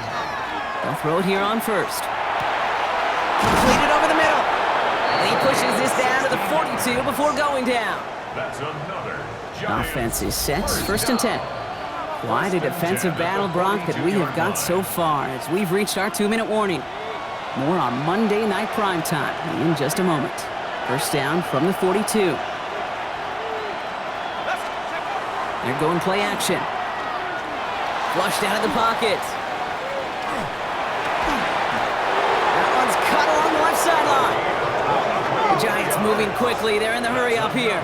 They'll throw it here on first. Completed over the middle. And he pushes this down to the 42 before going down. That's another Offense is set. First and 10. Quite a defensive battle, Brock, that we have got so far as we've reached our 2-minute warning. More on Monday Night Primetime in just a moment. First down from the 42. They're going play action. Flushed out of the pocket. That one's cut along the left sideline. The Giants moving quickly. They're in the hurry up here.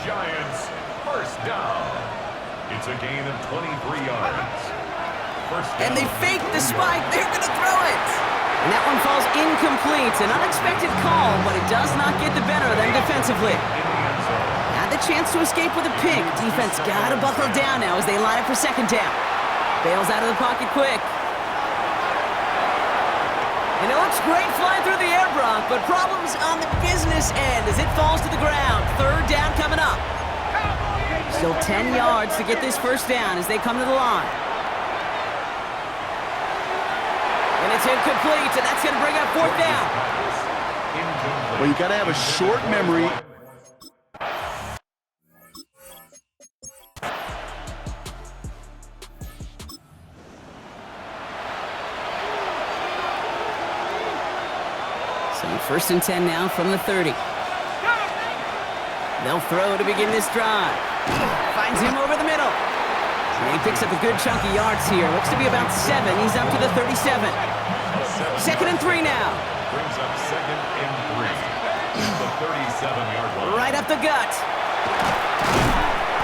Giants first down. It's a gain of 23 yards. First down. And they fake the spike. They're going to throw it. And that one falls incomplete. An unexpected call, but it does not get the better of them defensively. Had the chance to escape with a pick. Defense got to buckle down now as they line up for second down. Bails out of the pocket quick. And it looks great flying through the air, Brock, but problems on the business end as it falls to the ground. Third down coming up. Still 10 yards to get this first down as they come to the line. And it's incomplete, and that's going to bring up fourth down. Well, you got to have a short memory. So first and 10 now from the 30. They'll throw to begin this drive. Finds him over the middle. And he picks up a good chunk of yards here. Looks to be about 7. He's up to the 37. Second and 3 now. Brings up second and 3. The 37-yard line. Right up the gut.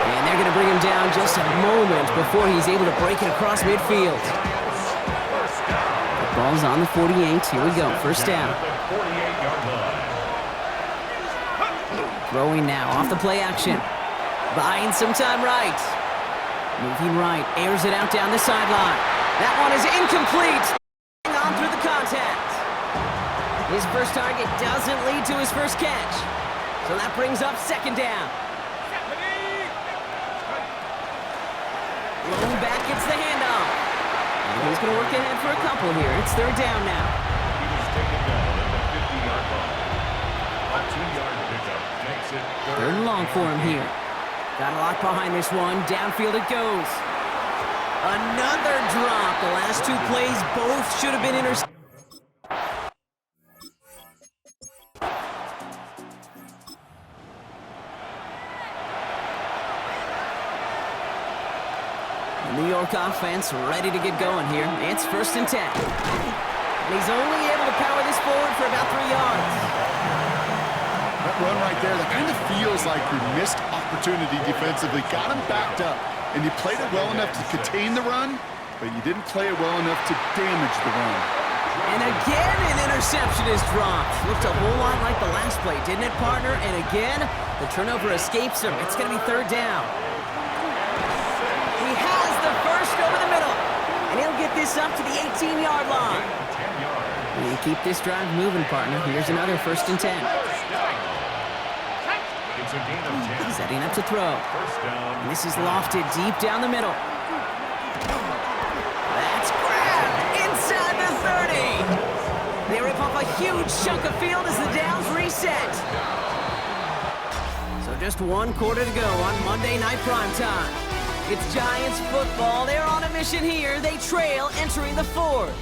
And they're going to bring him down just a moment before he's able to break it across midfield. The ball's on the 48. Here we go. First down. 48-yard line. Throwing now off the play action. Buying some time right. Moving right. Airs it out down the sideline. That one is incomplete. On through the contact. His first target doesn't lead to his first catch. So that brings up second down. Lone back gets the handoff. And he's going to work ahead for a couple here. It's third down now. He was taken down at the 50-yard line. A 2-yard pickup makes it Third and long for him here. Got a lot behind this one. Downfield it goes. Another drop. The last two plays both should have been intercepted. The New York offense ready to get going here. It's first and 10. And he's only able to power this forward for about 3 yards. That run right there, that kind of feels like the missed opportunity defensively. Got him backed up, and you played it well enough to contain the run, but you didn't play it well enough to damage the run. And again, an interception is dropped. Looked a whole lot like the last play, didn't it, partner? And again, the turnover escapes him. It's going to be third down. He has the first over the middle, and he'll get this up to the 18-yard line. And keep this drive moving, partner. Here's another first and 10. It's a gain of 10. Setting up to throw. First down. And this is lofted deep down the middle. That's grabbed inside the 30. They rip off a huge chunk of field as the downs reset. So just 1 quarter to go on Monday Night Primetime. It's Giants football. They're on a mission here. They trail entering the fourth.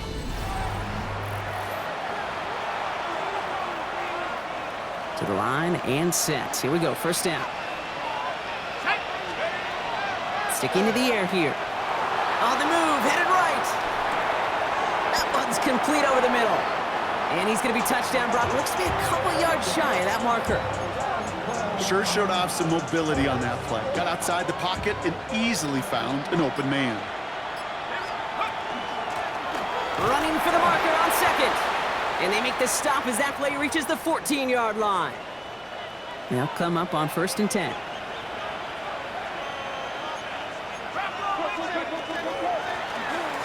To the line and set. Here we go. First down. Sticking to the air here. On the move. Headed right. That one's complete over the middle. And he's going to be touchdown. Brock looks to be a couple yards shy of that marker. Sure showed off some mobility on that play. Got outside the pocket and easily found an open man. Running for the marker on second. And they make the stop as that play reaches the 14-yard line. They'll come up on 1st and 10.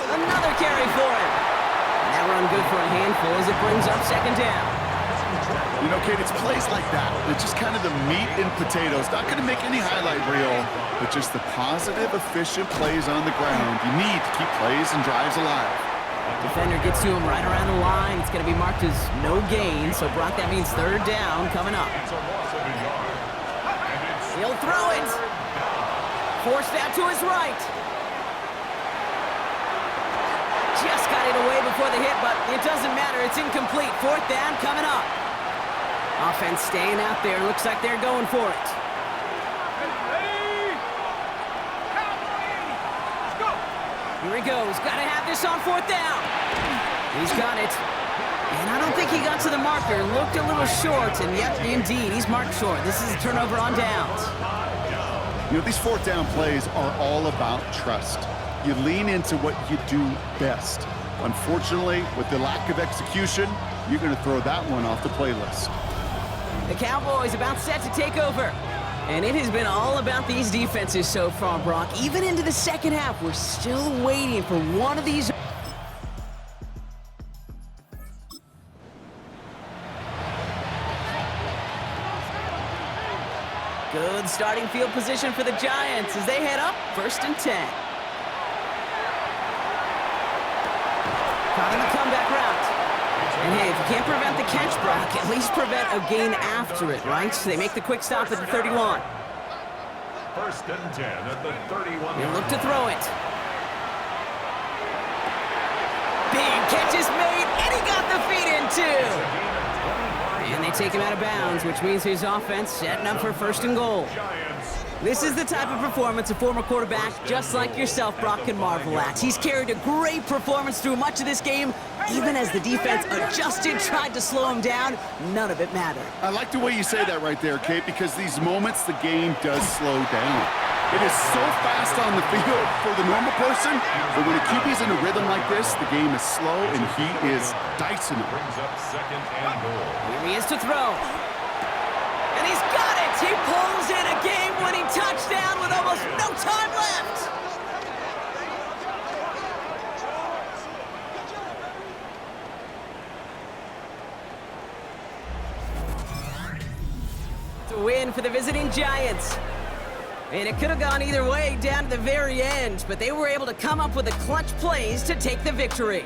Another carry for him. And that run good for a handful as it brings up 2nd down. You know, Kate, it's plays like that. It's just kind of the meat and potatoes. Not going to make any highlight reel, but just the positive, efficient plays on the ground. You need to keep plays and drives alive. Defender gets to him right around the line. It's going to be marked as no gain, so Brock, that means 3rd down coming up. He'll throw it. Forced out to his right. Just got it away before the hit, but it doesn't matter. It's incomplete. 4th down coming up. Offense staying out there. Looks like they're going for it. Here he goes. Got to have this on 4th down. He's got it. And I don't think he got to the marker. Looked a little short, and yep, indeed, he's marked short. This is a turnover on downs. You know, these 4th down plays are all about trust. You lean into what you do best. Unfortunately, with the lack of execution, you're going to throw that one off the playlist. The Cowboys about set to take over. And it has been all about these defenses so far, Brock. Even into the 2nd half, we're still waiting for one of these. Good starting field position for the Giants as they head up 1st and 10. Caught in the comeback route. And hey, if you can't prevent the catch, Brock, at least prevent a gain after it, right? So they make the quick stop at the 31. 1st and 10 at the 31. He'll look to throw it. Big catch is made, and he got the feet in too. And they take him out of bounds, which means his offense setting up for 1st and goal. This is the type of performance a former quarterback just like yourself, Brock, can marvel at. He's carried a great performance through much of this game. Even as the defense adjusted, tried to slow him down, none of it mattered. I like the way you say that right there, Kate, because these moments the game does slow down. It is so fast on the field for the normal person, but when a QB's in a rhythm like this, the game is slow and he is dicing it. Brings up 2nd and goal. Here he is to throw. And he's got it! He pulls in a game-winning touchdown with almost no time left! It's a win for the visiting Giants. And it could have gone either way down to the very end, but they were able to come up with the clutch plays to take the victory.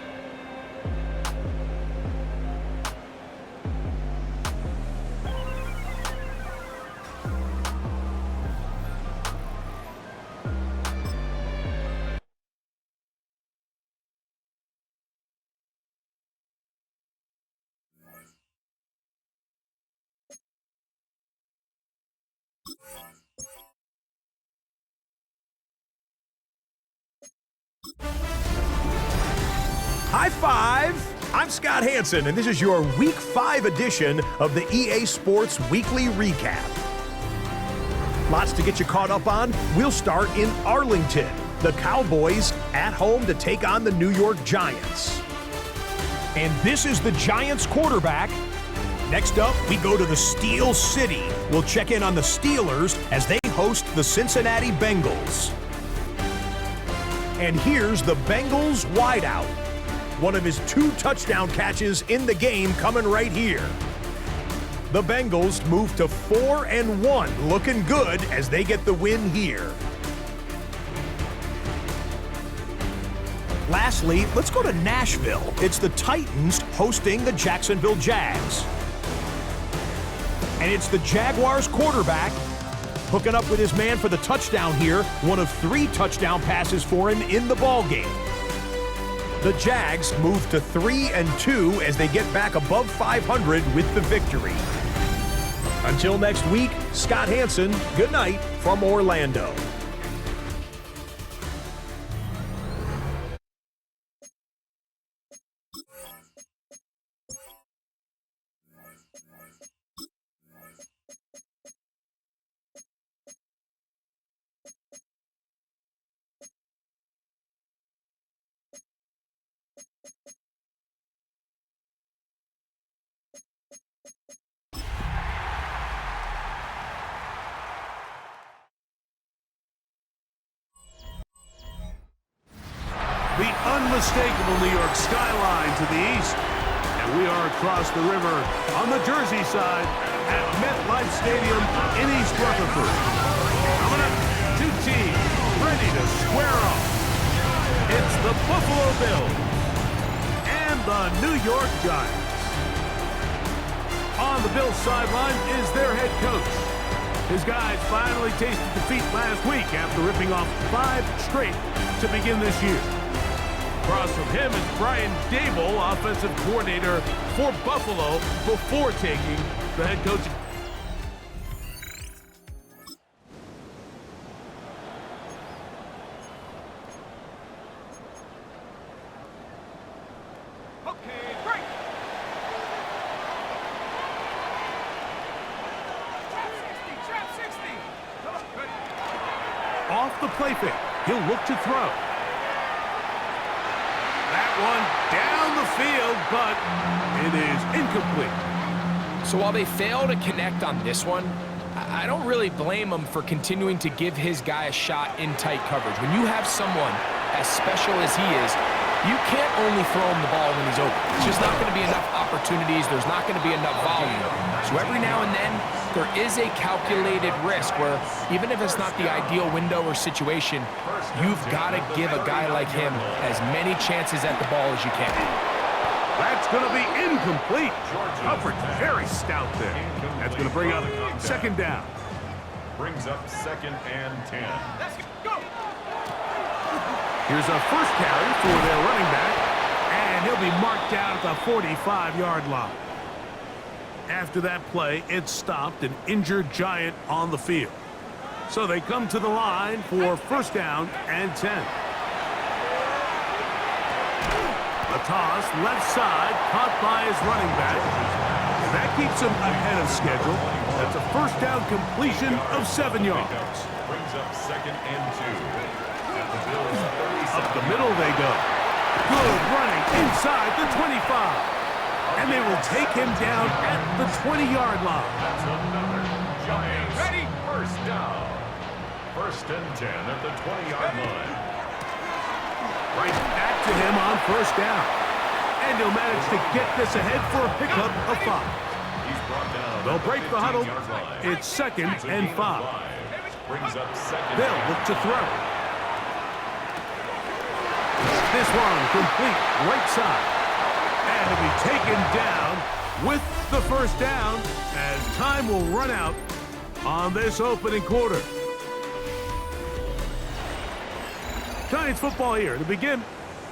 High five! I'm Scott Hanson, and this is your Week 5 edition of the EA Sports Weekly Recap. Lots to get you caught up on. We'll start in Arlington. The Cowboys at home to take on the New York Giants. And this is the Giants quarterback. Next up, we go to the Steel City. We'll check in on the Steelers as they host the Cincinnati Bengals. And here's the Bengals wideout. One of his 2 touchdown catches in the game coming right here. The Bengals move to 4-1, looking good as they get the win here. Lastly, let's go to Nashville. It's the Titans hosting the Jacksonville Jags. And it's the Jaguars quarterback hooking up with his man for the touchdown here. One of 3 touchdown passes for him in the ballgame. The Jags move to 3-2 as they get back above 500 with the victory. Until next week, Scott Hanson, good night from Orlando. unmistakable New York skyline to the east. And we are across the river on the Jersey side at MetLife Stadium in East Rutherford. Coming up, two teams ready to square off. It's the Buffalo Bills and the New York Giants. On the Bills sideline is their head coach. His guys finally tasted defeat last week after ripping off 5 straight to begin this year. Across from him is Brian Dable, offensive coordinator for Buffalo, before taking the head coach. Okay, break. Trap 60. Off the play fake, he'll look to throw. That one down the field, but it is incomplete. So while they fail to connect on this one, I don't really blame him for continuing to give his guy a shot in tight coverage. When you have someone as special as he is, you can't only throw him the ball when he's open. It's just not going to be enough opportunities. There's not going to be enough volume. So every now and then, there is a calculated risk where even if it's not the ideal window or situation, you've got to give a guy like him as many chances at the ball as you can. That's going to be incomplete. Coverage very stout there. That's going to bring up second down. Brings up 2nd and 10. Let's go. Here's a first carry for their running back, and he'll be marked down at the 45-yard line. After that play, it stopped an injured Giant on the field. So they come to the line for first down and 10. A toss, left side, caught by his running back. And that keeps him ahead of schedule. That's a first down completion of 7 yards. Brings up 2nd and 2. At the Bills' 37. Up the middle they go. Good running inside the 25. And they will take him down at the 20-yard line. That's another Giants. Ready? First down. 1st and 10 at the 20-yard line. Right back to him on first down. And he'll manage to get this ahead for a pickup of 5. He's brought down. They'll break the huddle. 15-yard line. It's 2nd and 5. Brings up 2nd. They'll look to throw. This one complete right side. And he'll be taken down with the first down as time will run out on this opening quarter. Giants football here to begin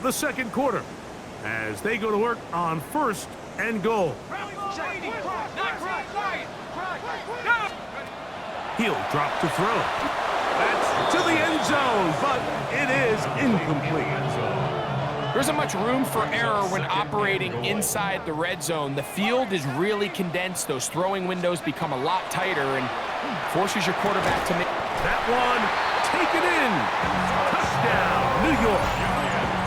the second quarter as they go to work on 1st and goal. He'll drop to throw. That's to the end zone, but it is incomplete. There isn't much room for error when operating inside the red zone. The field is really condensed. Those throwing windows become a lot tighter and forces your quarterback to make. That one taken in. Touchdown, New York.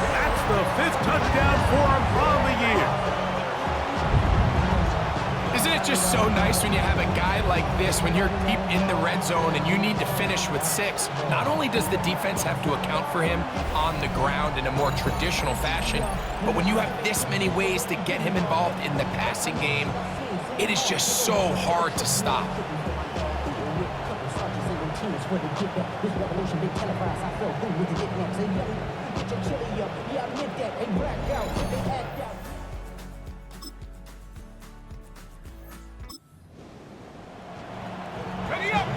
That's the 5th touchdown for him on the year. Isn't it just so nice when you have a guy like this, when you're deep in the red zone and you need to finish with 6? Not only does the defense have to account for him on the ground in a more traditional fashion, but when you have this many ways to get him involved in the passing game, it is just so hard to stop. Ready up.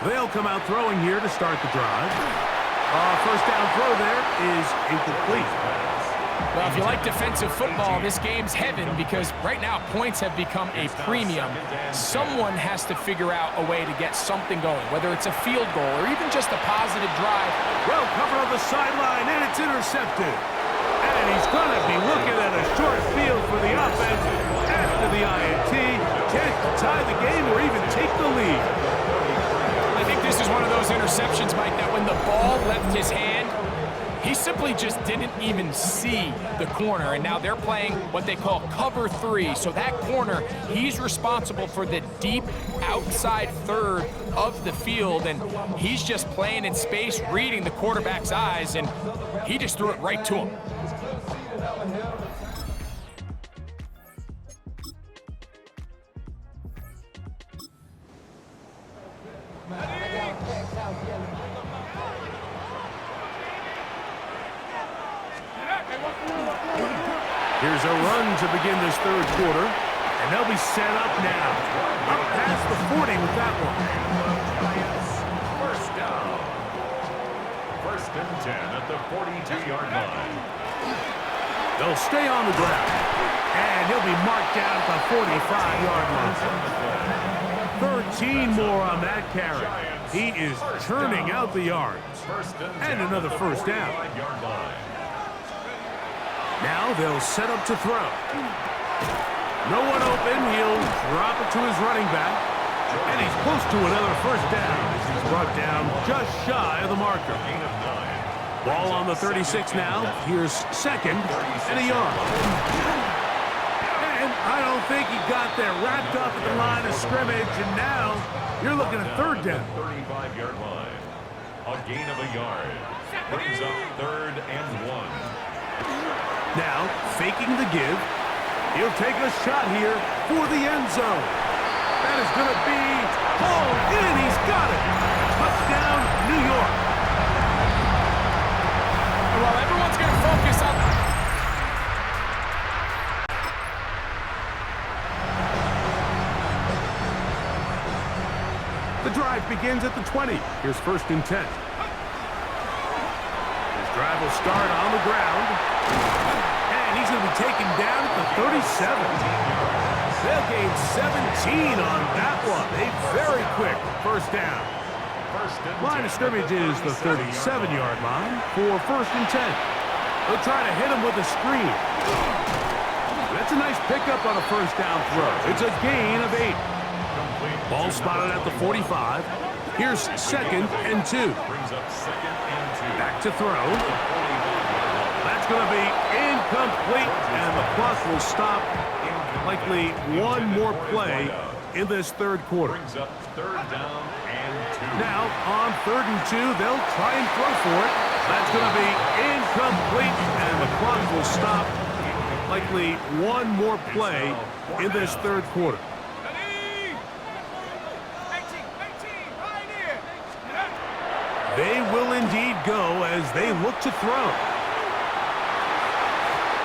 They'll come out throwing here to start the drive. First down throw there is incomplete. Well, if you like defensive football, this game's heaven because right now points have become a premium. Someone has to figure out a way to get something going, whether it's a field goal or even just a positive drive. Well covered on the sideline, and it's intercepted. And he's going to be looking at a short field for the offense after the INT. Chance to tie the game or even take the lead. I think this is one of those interceptions, Mike, that when the ball left his hand, he He simply just didn't even see the corner, and now they're playing what they call cover 3. So that corner, he's responsible for the deep outside third of the field, and he's just playing in space, reading the quarterback's eyes, and he just threw it right to him. Here's a run to begin this third quarter, and they'll be set up now. Up past the 40 with that one. First down. First and 10 at the 42-yard line. They'll stay on the ground, and he'll be marked down at the 45-yard line. 13 more on that carry. He is churning out the yards. And another first down. Now they'll set up to throw. No one open. He'll drop it to his running back. And he's close to another first down as he's brought down just shy of the marker. Ball on the 36 now. Here's second and a yard. And I don't think he got there. Wrapped up at the line of scrimmage, and now you're looking at third down. 35-yard line. A gain of a yard. Brings up third and 1. Now, faking the give. He'll take a shot here for the end zone. That is going to be hauled in. He's got it. Touchdown, New York. Well, everyone's going to focus on... The drive begins at the 20. Here's first and 10. His drive will start on the ground. And he's going to be taken down at the 37. They'll gain 17 on that one. A very quick first down. Line of scrimmage is the 37-yard line for first and 10. They'll try to hit him with a screen. That's a nice pickup on a first down throw. It's a gain of 8. Ball spotted at the 45. Here's second and 2. Back to throw. That's going to be incomplete, and the clock will stop. Likely one more play in this third quarter. Now, on third and 2, they'll try and throw for it. That's going to be incomplete, and the clock will stop. Likely one more play in this third quarter. They will indeed go as they look to throw.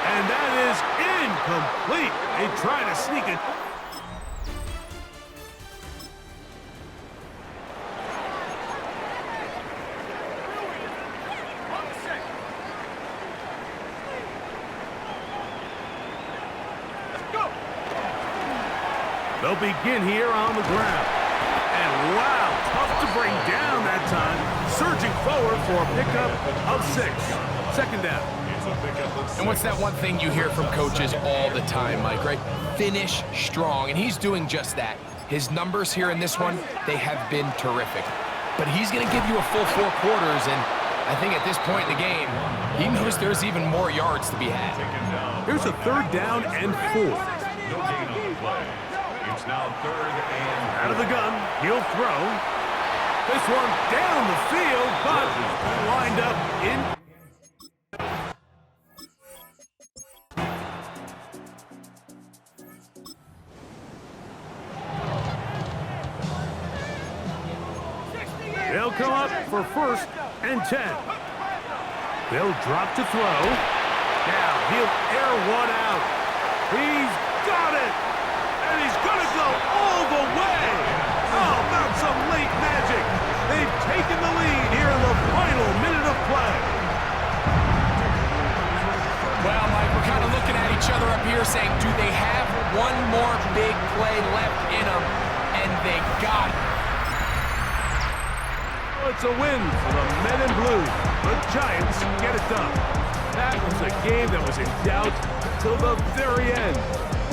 And that is incomplete. They try to sneak it. They'll begin here on the ground. And wow, tough to bring down that time. Surging forward for a pickup of 6. Second down. And what's that one thing you hear from coaches all the time, Mike, right? Finish strong, and he's doing just that. His numbers here in this one, they have been terrific. But he's going to give you a full 4 quarters, and I think at this point in the game, he knows there's even more yards to be had. Here's a third down and 4. No gain on the play. It's now third and... Out of the gun, he'll throw. This one down the field, but lined up in... They'll come up for first and 10. They'll drop to throw. Now he'll air one out. He's got it! And he's going to go all the way! Oh, about some late magic. They've taken the lead here in the final minute of play. Well, Mike, we're kind of looking at each other up here saying, do they have one more big play left in them? And they got it. It's a win for the men in blue. The Giants get it done. That was a game that was in doubt till the very end.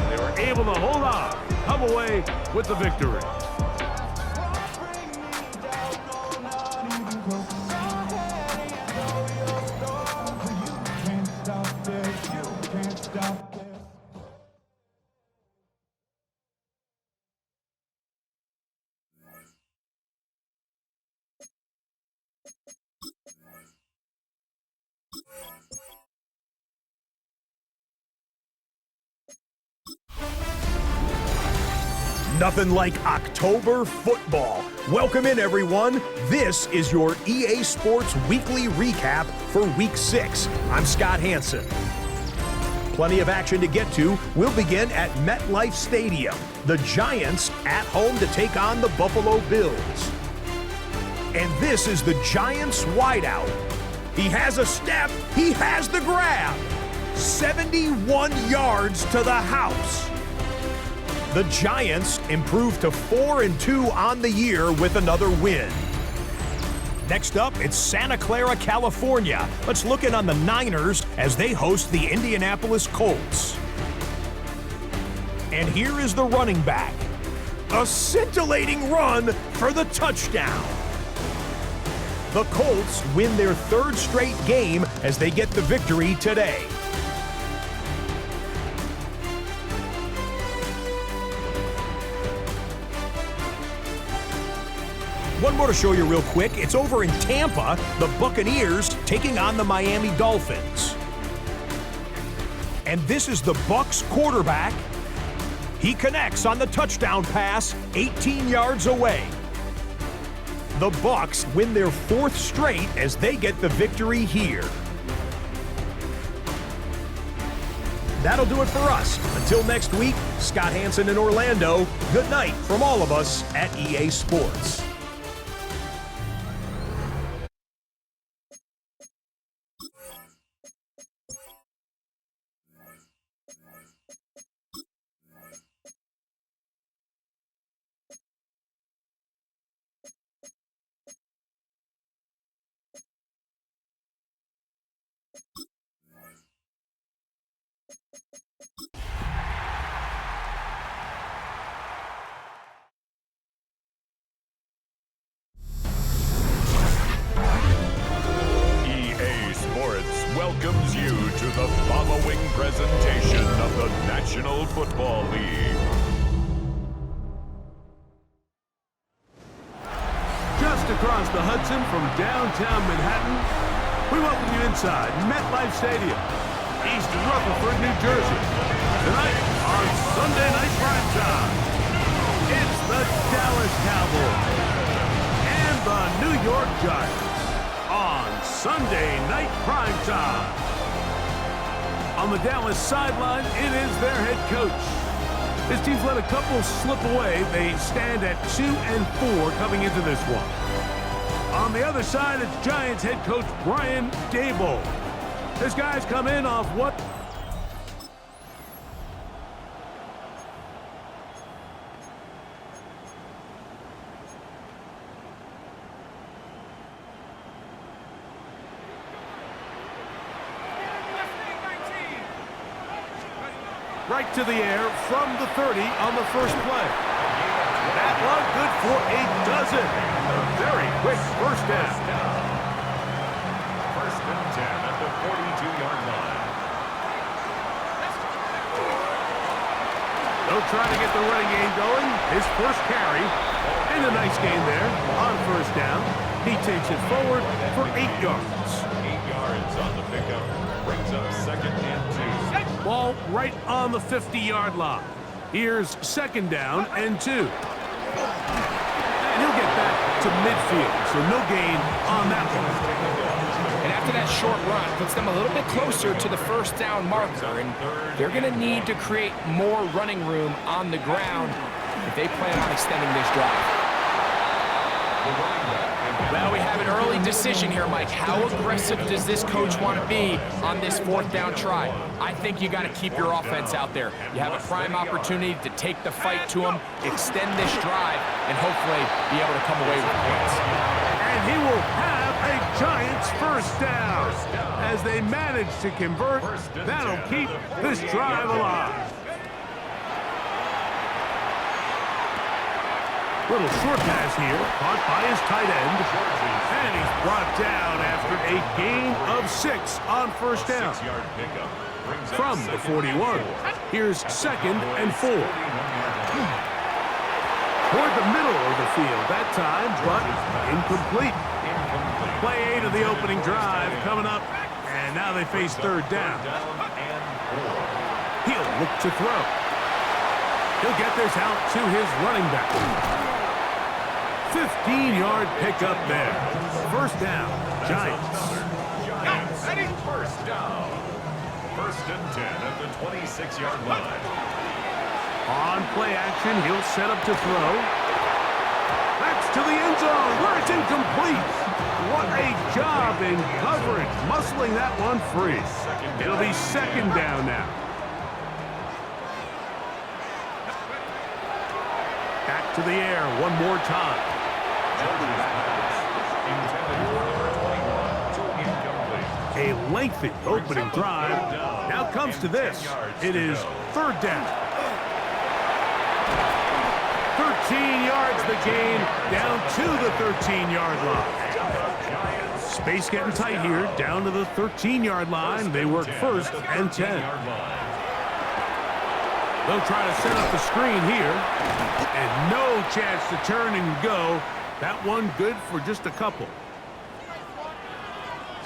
They were able to hold on, come away with the victory. Nothing like October football. Welcome in, everyone. This is your EA Sports Weekly Recap for Week 6. I'm Scott Hanson. Plenty of action to get to. We'll begin at MetLife Stadium. The Giants at home to take on the Buffalo Bills. And this is the Giants wideout. He has a step. He has the grab. 71 yards to the house. The Giants improved to 4-2 on the year with another win. Next up, it's Santa Clara, California. Let's look in on the Niners as they host the Indianapolis Colts. And here is the running back. A scintillating run for the touchdown. The Colts win their third straight game as they get the victory today. One more to show you real quick. It's over in Tampa, the Buccaneers taking on the Miami Dolphins. And this is the Bucs quarterback. He connects on the touchdown pass 18 yards away. The Bucs win their fourth straight as they get the victory here. That'll do it for us. Until next week, Scott Hanson in Orlando. Good night from all of us at EA Sports. Welcomes you to the following presentation of the National Football League. Just across the Hudson from downtown Manhattan, we welcome you inside MetLife Stadium, East Rutherford, New Jersey. Tonight on Sunday Night Primetime, it's the Dallas Cowboys and the New York Giants. On Sunday Night Primetime. On the Dallas sideline, it is their head coach. His team's let a couple slip away. They stand at 2-4 coming into this one. On the other side, it's Giants head coach Brian Daboll. This guy's come in off what? Right to the air from the 30 on the first play. That one good for a dozen. A very quick first down. First and 10 at the 42-yard line. They'll try to get the running game going. His first carry. And a nice gain there on first down. He takes it forward for 8 yards. 8 yards on the pickup. Brings up second and 2. Ball right on the 50-yard line. Here's second down and 2. And he'll get back to midfield, so no gain on that one. And after that short run, puts them a little bit closer to the first down marker, and they're going to need to create more running room on the ground if they plan on extending this drive. Well, we have an early decision here, Mike. How aggressive does this coach want to be on this fourth down try? I think you got to keep your offense out there. You have a prime opportunity to take the fight to him, extend this drive, and hopefully be able to come away with points. And he will have a Giants first down. As they manage to convert, that'll keep this drive alive. Little short pass here, caught by his tight end. And he's brought down after a gain of 6 on first down. From the 41, here's second and 4. Toward the middle of the field that time, but incomplete. Play 8 of the opening drive coming up, and now they face third down. He'll look to throw. He'll get this out to his running back. 15-yard pickup there. First down, Giants. First down. First and 10 at the 26-yard line. On play action, he'll set up to throw. That's to the end zone where it's incomplete. What a job in coverage, muscling that one free. It'll be second down now. Back to the air one more time. A lengthy opening drive. Now comes to this. It is third down. 13 yards the gain, down to the 13-yard line. Space getting tight here, down to the 13-yard line. They work first and 10. They'll try to set up the screen here, and no chance to turn and go. That one good for just a couple.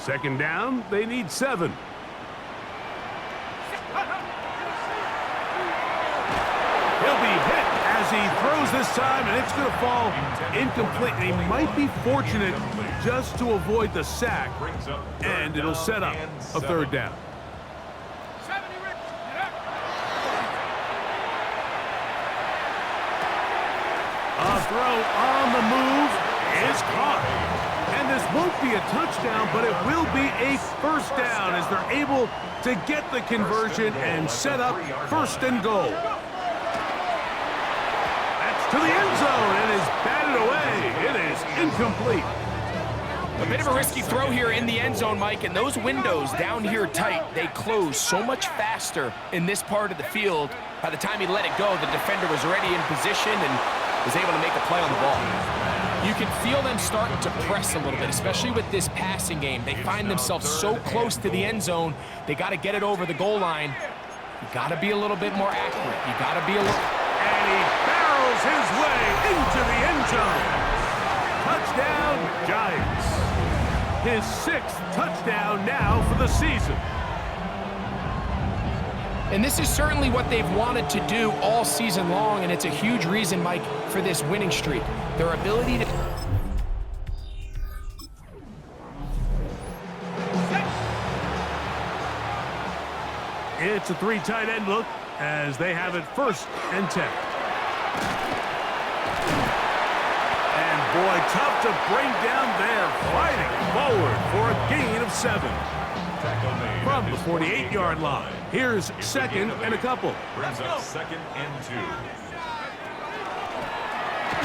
Second down, they need 7. He'll be hit as he throws this time, and it's going to fall incomplete. And he might be fortunate just to avoid the sack, and it'll set up a third down. A throw on the move is caught. And this won't be a touchdown, but it will be a first down as they're able to get the conversion and set up first and goal. That's to the end zone and is batted away. It is incomplete. A bit of a risky throw here in the end zone, Mike, and those windows down here tight, they close so much faster in this part of the field. By the time he let it go, the defender was already in position and was able to make a play on the ball. You can feel them starting to press a little bit, especially with this passing game. They find themselves so close to the end zone, they got to get it over the goal line. You got to be a little bit more accurate. You got to be a little... And he barrels his way into the end zone. Touchdown, Giants. His 6th touchdown now for the season. And this is certainly what they've wanted to do all season long, and it's a huge reason, Mike, for this winning streak. Their ability to... It's a 3 tight end look as they have it first and 10. And boy, tough to bring down there, fighting forward for a gain of 7. From the 48-yard line, here's second and a couple. Brings up second and 2.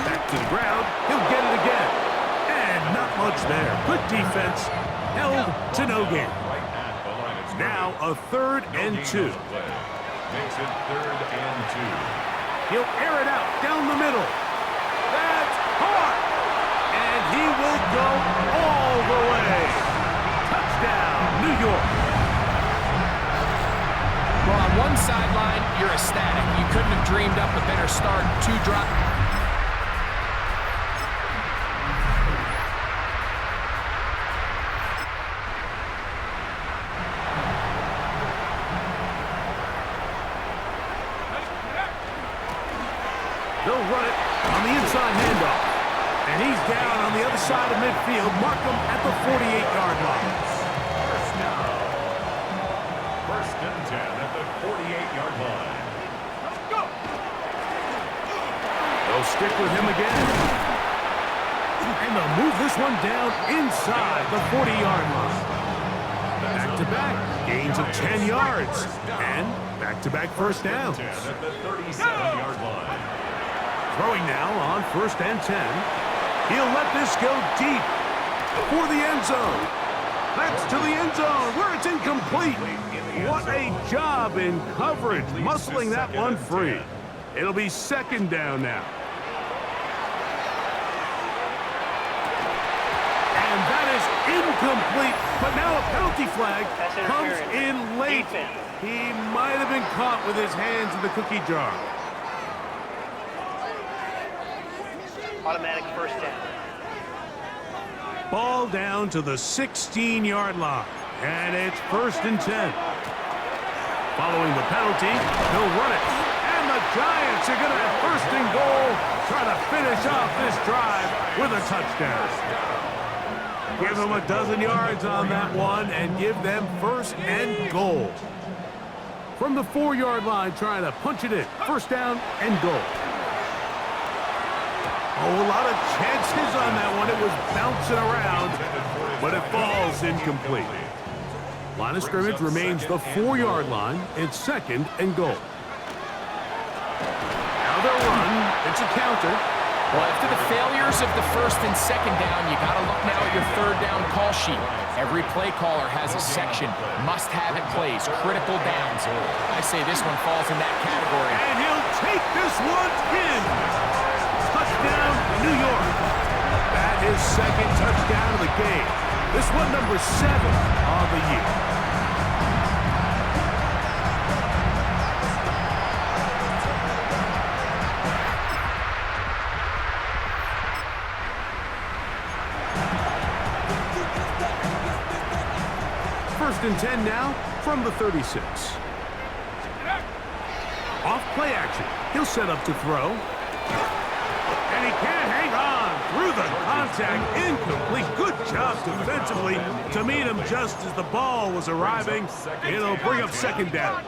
Back to the ground, he'll get it again. And not much there. Good defense, held to no gain. Now a third and 2. Makes it third and 2. He'll air it out down the middle. That's hard. And he will go all the way. Touchdown, New York. Well, on one sideline, you're ecstatic. You couldn't have dreamed up a better start. 2 drop. They'll run it on the inside handoff. And he's down on the other side of midfield. Mark him at the 48-yard line. First down. First and 10 at the 48-yard line. Let's go. They'll stick with him again. And they'll move this one down inside the 40-yard line. Back-to-back gains of 10 yards. And back-to-back first downs. At the 37-yard line. Throwing now on first and 10. He'll let this go deep for the end zone. That's to the end zone where it's incomplete. What a job in coverage, muscling that one free. It'll be second down now. And that is incomplete, but now a penalty flag comes in late. He might have been caught with his hands in the cookie jar. Automatic first down. Ball down to the 16-yard line, and it's first and 10. Following the penalty, he'll run it, and the Giants are going to have first and goal, try to finish off this drive with a touchdown. Give them a dozen yards on that one and give them first and goal. From the 4-yard line, trying to punch it in. First down and goal. Oh, a lot of chances on that one. It was bouncing around, but it falls incomplete. Line of scrimmage remains the 4-yard line. It's second and goal. Now they'll run. It's a counter. Well, after the failures of the first and second down, you got to look now at your third down call sheet. Every play caller has a section, must-have it plays, critical downs. I say this one falls in that category. And he'll take this one in. Touchdown, New York. That is second touchdown of the game. This one number 7 of the year. First and 10 now from the 36. Off play action. He'll set up to throw. And he can't hang on through the contact. Incomplete. Good job defensively to meet him just as the ball was arriving. It'll bring up second down.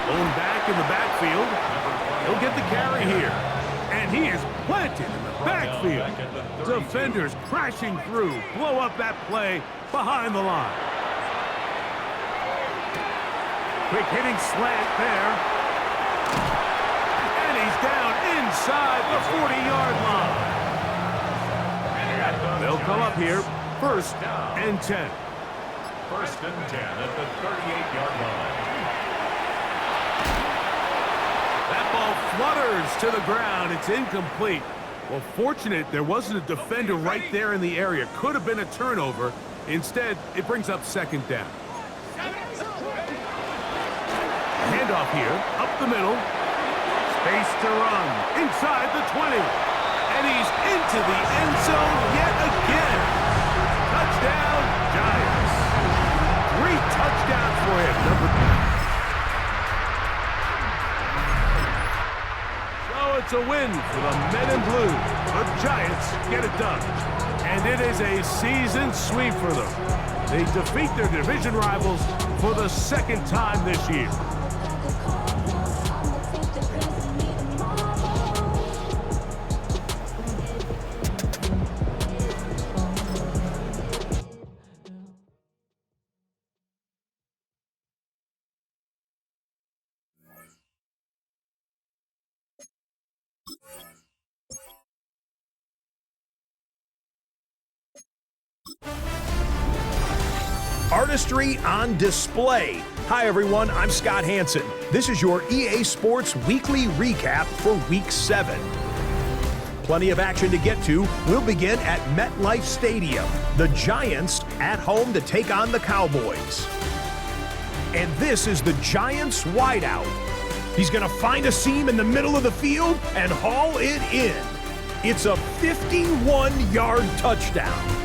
Going back in the backfield. He'll get the carry here. And he is planted in the backfield. Defenders crashing through. Blow up that play behind the line. Quick hitting slant there. And he's down inside the 40-yard line. They'll come up here. First and 10. First and 10 at the 38-yard line. That ball flutters to the ground. It's incomplete. Well, fortunate there wasn't a defender right there in the area. Could have been a turnover. Instead, it brings up second down. Handoff here, up the middle. Space to run. Inside the 20. And he's into the end zone yet again. Touchdown, Giants. 3 touchdowns for him. It's a win for the Men in Blue. The Giants get it done. And it is a season sweep for them. They defeat their division rivals for the second time this year. Artistry on display. Hi everyone, I'm Scott Hanson. This is your EA Sports Weekly Recap for Week 7. Plenty of action to get to. We'll begin at MetLife Stadium. The Giants at home to take on the Cowboys. And this is the Giants wideout. He's going to find a seam in the middle of the field and haul it in. It's a 51-yard touchdown.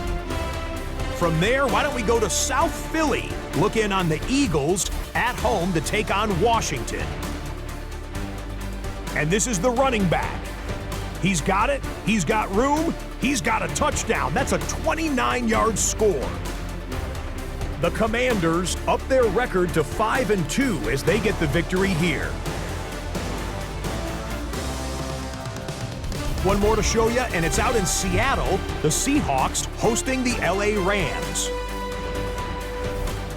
From there, why don't we go to South Philly, look in on the Eagles at home to take on Washington. And this is the running back. He's got it, he's got room, he's got a touchdown. That's a 29-yard score. The Commanders up their record to 5-2 as they get the victory here. One more to show you, and it's out in Seattle, the Seahawks hosting the LA Rams.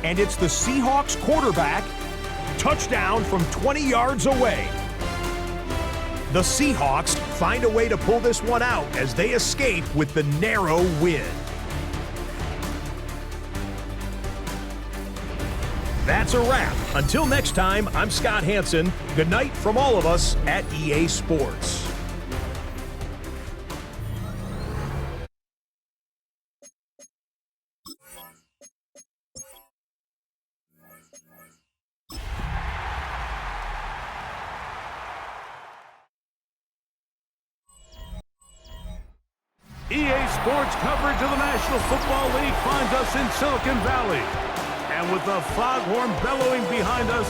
And it's the Seahawks quarterback, touchdown from 20 yards away. The Seahawks find a way to pull this one out as they escape with the narrow win. That's a wrap. Until next time, I'm Scott Hanson. Good night from all of us at EA Sports. EA Sports coverage of the National Football League finds us in Silicon Valley. And with the foghorn bellowing behind us,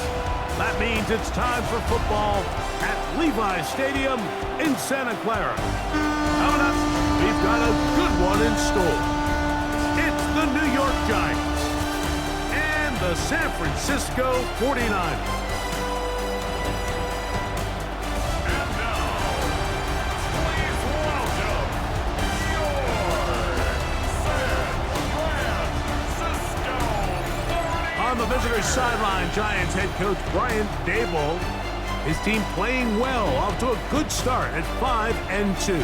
that means it's time for football at Levi Stadium in Santa Clara. Coming up, we've got a good one in store. It's the New York Giants and the San Francisco 49ers. And now, please welcome your San Francisco 49ers. On the visitor's sideline, Giants head coach Brian Daboll. His team playing well, off to a good start at 5-2.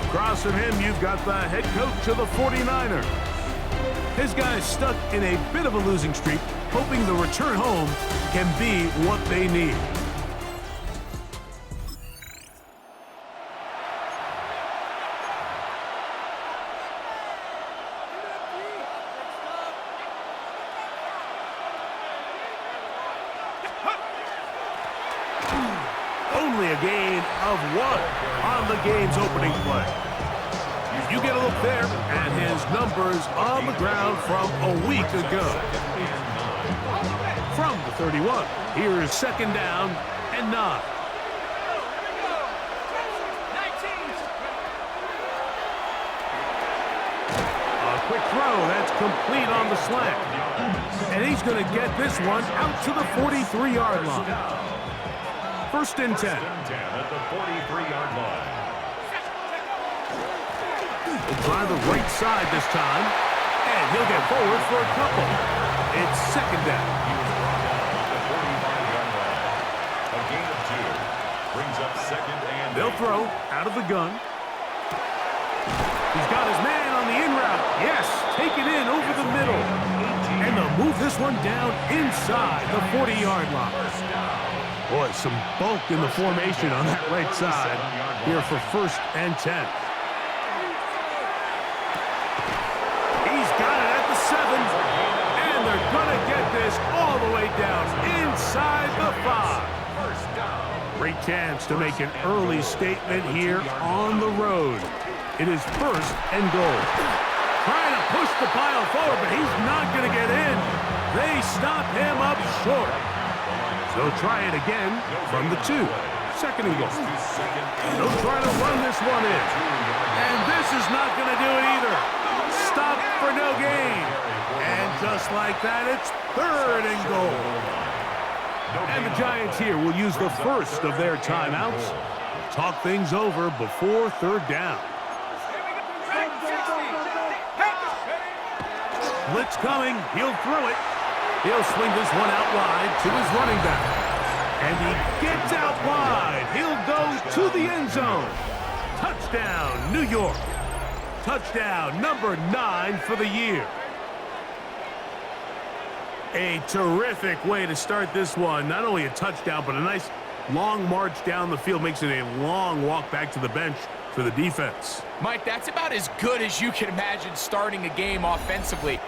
Across from him, you've got the head coach of the 49ers. His guys stuck in a bit of a losing streak, hoping the return home can be what they need. Only a gain of 1 on the game's opening play. You get a look there at his numbers on the ground from a week ago. From the 31, here's second down and 9. A quick throw, that's complete on the slant. And he's going to get this one out to the 43-yard line. First and 10. At the 43-yard line. He'll try the right side this time, and he'll get forward for a couple. It's second down. He was brought down at the 45-yard line. A gain of 2 brings up second and They'll 8. throw out of the gun. He's got his man on the in route. Yes, take it in over the middle. And they'll move this one down inside the 40-yard line. Boy, some bulk in the formation on that right side here for first and 10. He's got it at the 7, and they're going to get this all the way down inside the 5. Great chance to make an early statement here on the road. It is first and goal. Trying to push the pile forward, but he's not going to get in. They stop him up short. So try it again from the 2. Second and goal. They'll try to run this one in. And this is not going to do it either. Stop for no gain. And just like that, it's third and goal. And the Giants here will use the first of their timeouts. Talk things over before third down. Blitz coming. He'll throw it. He'll swing this one out wide to his running back. And he gets out wide. He'll go to the end zone. Touchdown, New York. Touchdown number 9 for the year. A terrific way to start this one. Not only a touchdown, but a nice long march down the field. Makes it a long walk back to the bench for the defense. Mike, that's about as good as you can imagine starting a game offensively.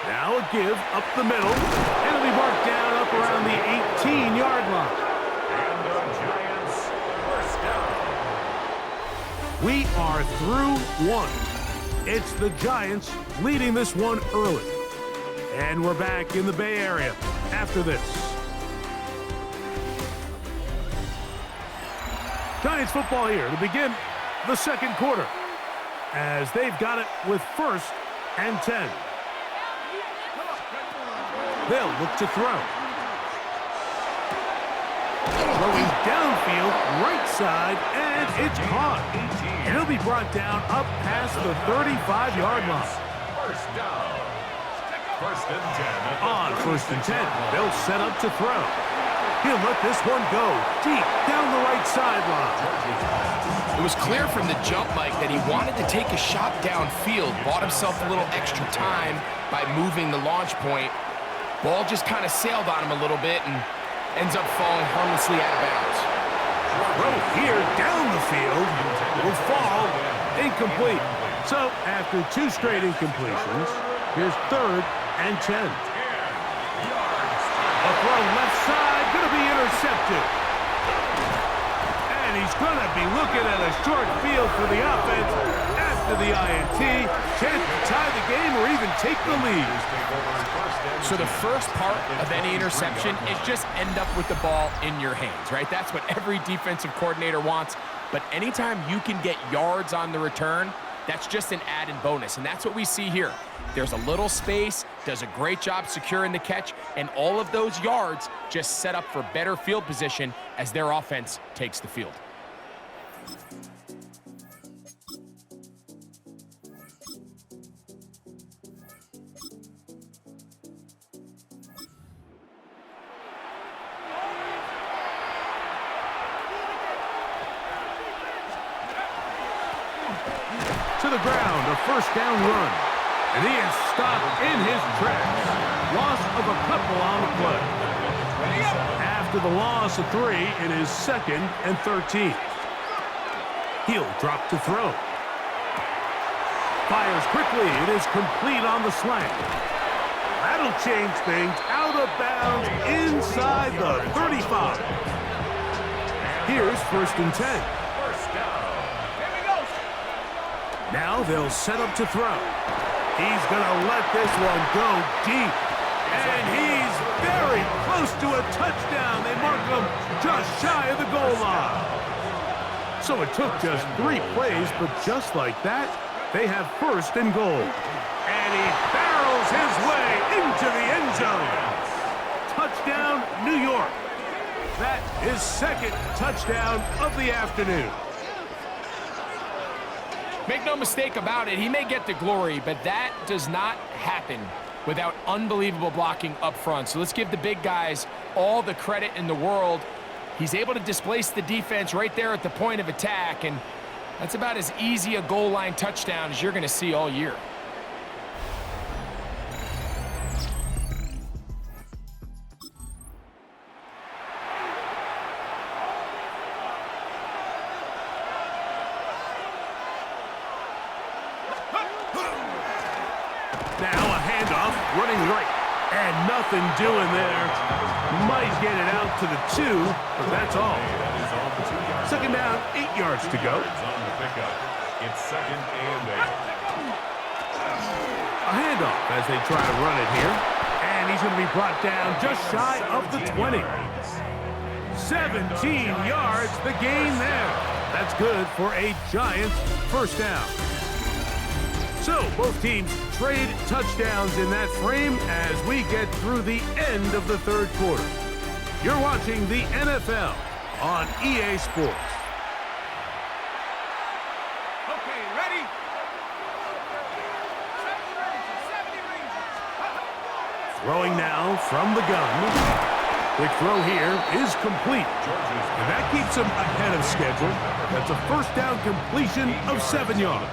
Now a give up the middle. And it'll be marked down up around the 18-yard line. And the Giants first down. We are through 1. It's the Giants leading this one early. And we're back in the Bay Area after this. Giants football here to begin the second quarter, as they've got it with first and 10. They'll look to throw. Throwing downfield, right side, and it's caught. And he'll be brought down up past the 35-yard line. First down. First and 10. On first and 10, they'll set up to throw. He'll let this one go deep down the right sideline. It was clear from the jump, Mike, that he wanted to take a shot downfield, bought himself a little extra time by moving the launch point. Ball just kind of sailed on him a little bit and ends up falling harmlessly out of bounds. Throw here down the field will fall incomplete. So after 2 straight incompletions, here's third and 10. throw left side, going to be intercepted. And he's going to be looking at a short field for the offense after the INT. Chance to tie the game or even take the lead. So the first part of any interception is just end up with the ball in your hands, right? That's what every defensive coordinator wants. But anytime you can get yards on the return, that's just an added bonus, and that's what we see here. There's a little space, does a great job securing the catch, and all of those yards just set up for better field position as their offense takes the field. To the ground, a first down run. And he is stopped in his tracks. Loss of a couple on the play. After the loss of 3, it is 2nd and 13. He'll drop to throw. Fires quickly. It is complete on the slant. That'll change things. Out of bounds inside the 35. Here's 1st and 10. Now they'll set up to throw. He's going to let this one go deep. And he's very close to a touchdown. They mark him just shy of the goal line. So it took just 3 plays, but just like that, they have 1st and goal. And he barrels his way into the end zone. Touchdown, New York. That is 2nd touchdown of the afternoon. Make no mistake about it, he may get the glory, but that does not happen without unbelievable blocking up front. So let's give the big guys all the credit in the world. He's able to displace the defense right there at the point of attack, and that's about as easy a goal line touchdown as you're going to see all year. Now a handoff, running right. And nothing doing there. Might get it out to the 2, but that's all. 2nd down, 8 yards to go. It's 2nd and 8. A handoff as they try to run it here. And he's going to be brought down just shy of the 20. 17 yards, the gain there. That's good for a Giants 1st down. So both teams trade touchdowns in that frame as we get through the end of the 3rd quarter. You're watching the NFL on EA Sports. Okay, ready? 70 Rangers. Throwing now from the gun. Quick throw here is complete. And that keeps him ahead of schedule. That's a 1st down completion of 7 yards.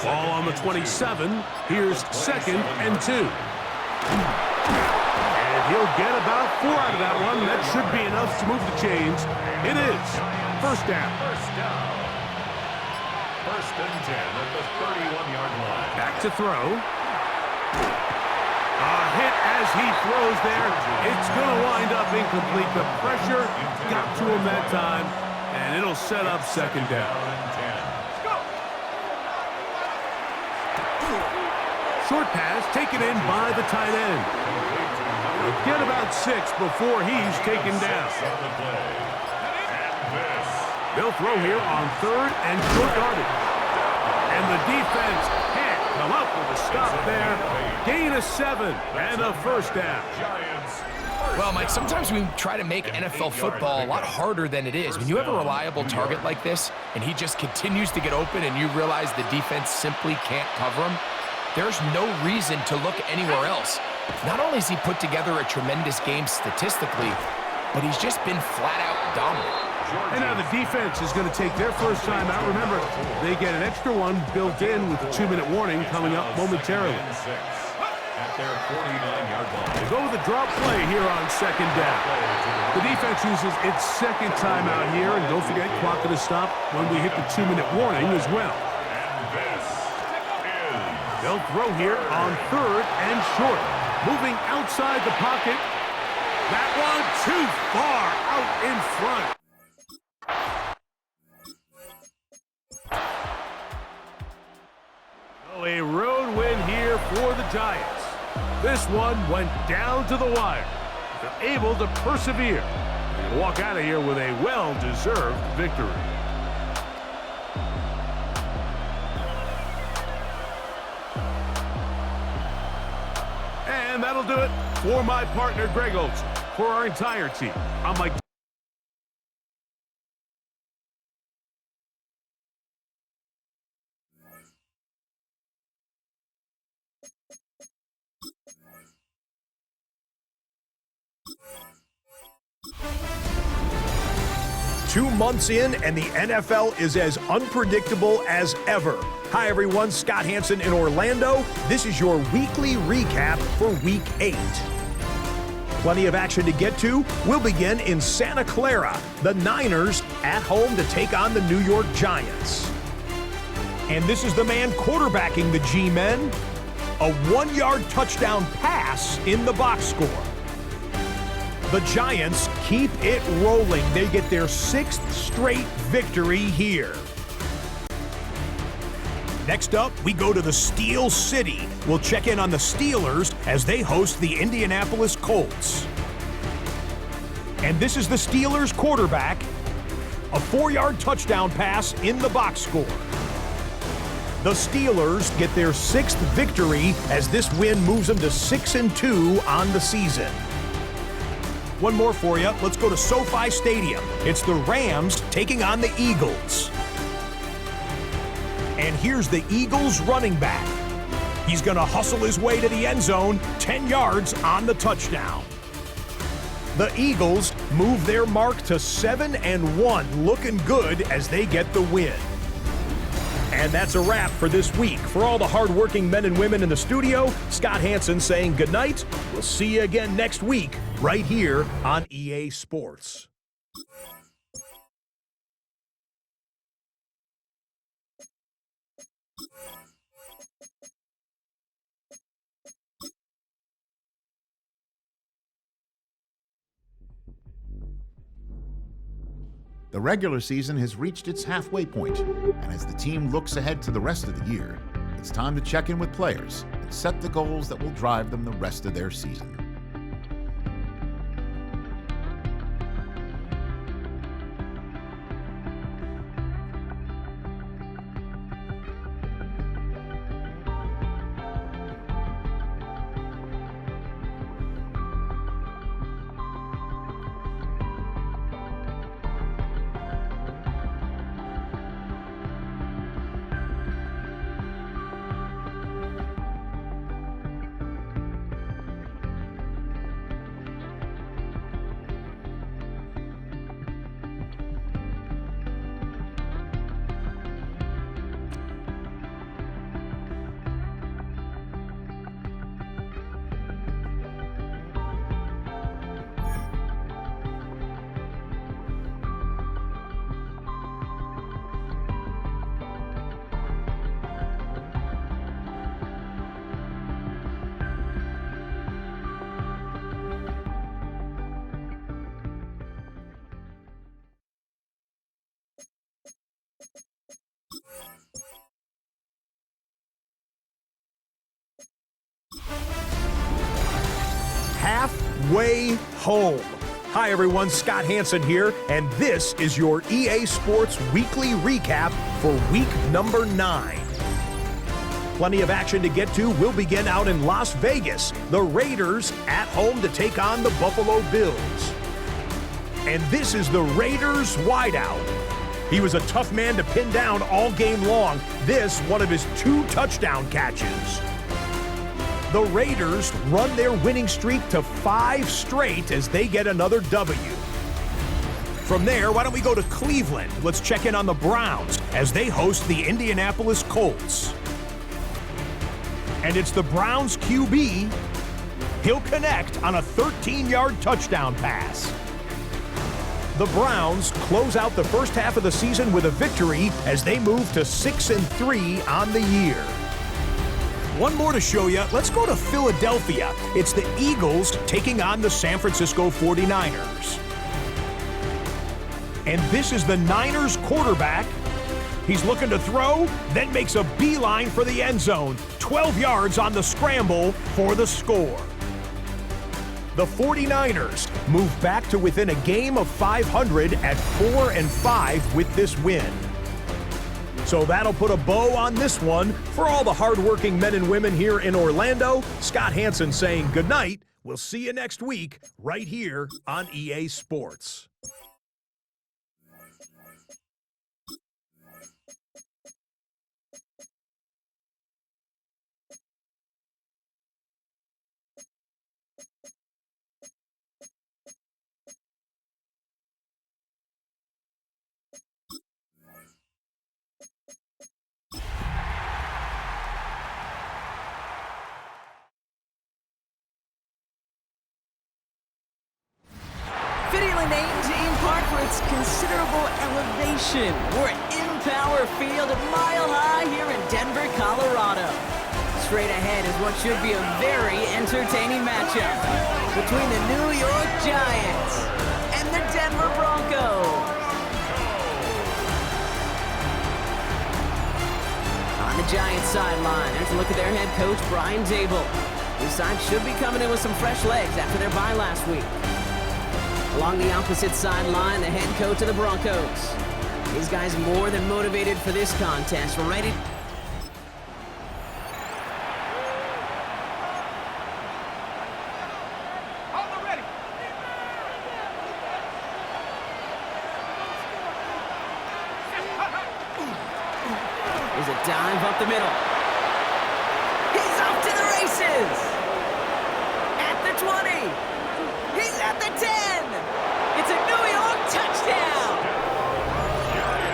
Ball on the 27. Here's 2nd and 2. And he'll get about 4 out of that one. That should be enough to move the chains. It is 1st down. 1st and 10 at the 31-yard line. Back to throw. A hit as he throws there. It's going to wind up incomplete. The pressure got to him that time, and it'll set up 2nd down. Short pass taken in by the tight end. He'll get about 6 before he's taken down. They'll throw here on 3rd and short yardage. And the defense can't come up with a stop there. Gain of 7 and a 1st down. Well, Mike, sometimes we try to make NFL football a lot harder than it is. When you have a reliable target like this, and he just continues to get open and you realize the defense simply can't cover him, there's no reason to look anywhere else. Not only has he put together a tremendous game statistically, but he's just been flat-out dominant. And now the defense is going to take their first time out. Remember, they get an extra one built in with the 2-minute warning coming up momentarily. At their 49-yard line. They go with a drop play here on 2nd down. The defense uses its 2nd time out here, and don't forget, clock to stop when we hit the 2-minute warning as well. They'll throw here on 3rd and short. Moving outside the pocket, That one too far out in front. So a road win here for the Giants. This one went down to the wire. They're able to persevere and walk out of here with a well-deserved victory. And that'll do it for my partner, Greg Olson. For our entire team, I'm Mike. Two months in, and the NFL is as unpredictable as ever. Hi, everyone. Scott Hanson in Orlando. This is your weekly recap for Week 8. Plenty of action to get to. We'll begin in Santa Clara. The Niners at home to take on the New York Giants. And this is the man quarterbacking the G-Men. A 1-yard touchdown pass in the box score. The Giants keep it rolling. They get their 6th straight victory here. Next up, we go to the Steel City. We'll check in on the Steelers as they host the Indianapolis Colts. And this is the Steelers quarterback. A 4-yard touchdown pass in the box score. The Steelers get their 6th victory as this win moves them to 6-2 on the season. One more for you. Let's go to SoFi Stadium. It's the Rams taking on the Eagles. And here's the Eagles running back. He's going to hustle his way to the end zone, 10 yards on the touchdown. The Eagles move their mark to 7-1, looking good as they get the win. And that's a wrap for this week. For all the hardworking men and women in the studio, Scott Hanson saying goodnight. We'll see you again next week right here on EA Sports. The regular season has reached its halfway point, and as the team looks ahead to the rest of the year, it's time to check in with players and set the goals that will drive them the rest of their season. Halfway home. Hi, everyone. Scott Hanson here, and this is your EA Sports Weekly Recap for week number 9. Plenty of action to get to. We'll begin out in Las Vegas. The Raiders at home to take on the Buffalo Bills. And this is the Raiders wideout. He was a tough man to pin down all game long. This, one of his 2 touchdown catches. The Raiders run their winning streak to 5 straight as they get another W. From there, why don't we go to Cleveland? Let's check in on the Browns as they host the Indianapolis Colts. And it's the Browns QB. He'll connect on a 13-yard touchdown pass. The Browns close out the first half of the season with a victory as they move to 6-3 on the year. one more to show you. Let's go to Philadelphia. It's the Eagles taking on the San Francisco 49ers. And this is the Niners quarterback. He's looking to throw, then makes a beeline for the end zone. 12 yards on the scramble for the score. The 49ers move back to within a game of 500 at 4-5 with this win. So that'll put a bow on this one. For all the hardworking men and women here in Orlando, Scott Hansen saying goodnight. We'll see you next week right here on EA Sports. Fittingly named in part for its considerable elevation. We're in Power Field at Mile High here in Denver, Colorado. Straight ahead is what should be a very entertaining matchup between the New York Giants and the Denver Broncos. On the Giants sideline, there's a look at their head coach, Brian Dable. This side should be coming in with some fresh legs after their bye last week. Along the opposite sideline, the head coach of the Broncos. These guys more than motivated for this contest. Ready? Hold the ready. There's a dive up the middle. He's off to the races! At the 20! He's at the 10! It's a New York touchdown!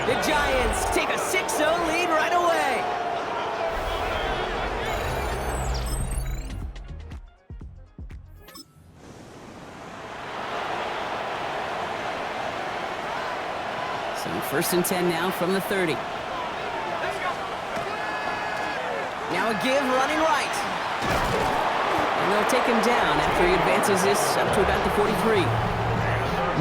The Giants take a 6-0 lead right away. So 1st and 10 now from the 30. Now a give running right. And they'll take him down after he advances this up to about the 43.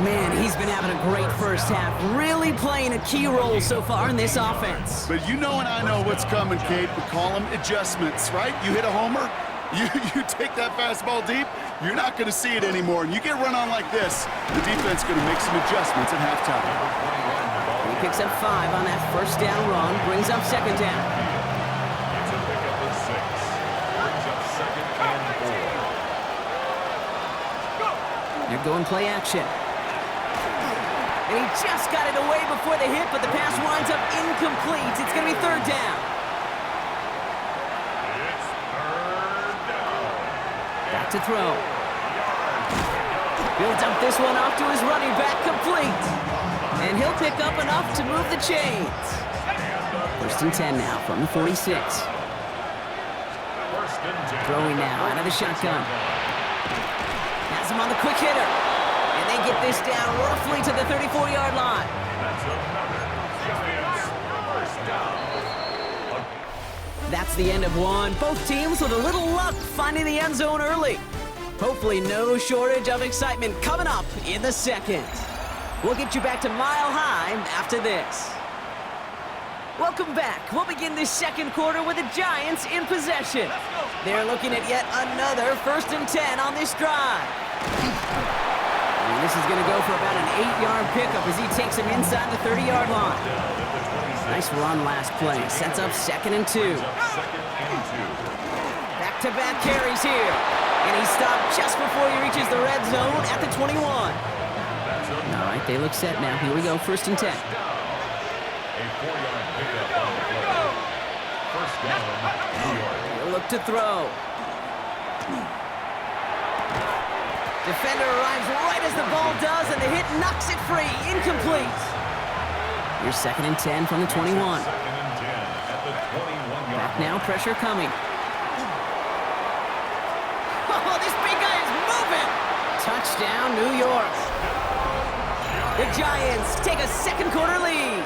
Man, he's been having a great first half, really playing a key role so far in this offense. But you know and I know what's coming, Kate. We call them adjustments, right? You hit a homer, you take that fastball deep, you're not going to see it anymore. And you get run on like this, the defense is going to make some adjustments at halftime. He picks up 5 on that first down run, brings up 2nd down. They're going play action. And he just got it away before the hit, but the pass winds up incomplete. It's going to be 3rd down. Back to throw. Builds up this one off to his running back, complete. And he'll pick up enough to move the chains. 1st and 10 now from the 46. Throwing now out of the shotgun. Has him on the quick hitter. And they get this down roughly to the 34-yard line. That's the end of one. Both teams with a little luck finding the end zone early. Hopefully no shortage of excitement coming up in the second. We'll get you back to Mile High after this. Welcome back. We'll begin this second quarter with the Giants in possession. They're looking at yet another 1st and 10 on this drive. And this is going to go for about an 8-yard pickup as he takes him inside the 30-yard line. Nice run last play. Sets up 2nd and 2. Back-to-back carries here. And he stopped just before he reaches the red zone at the 21. All right, they look set now. Here we go, 1st and 10. He'll look to throw. Defender arrives right as the ball does, and the hit knocks it free. Incomplete. Here's 2nd and 10 from the 21. Back now, pressure coming. Oh, this big guy is moving. Touchdown, New York. The Giants take a second quarter lead.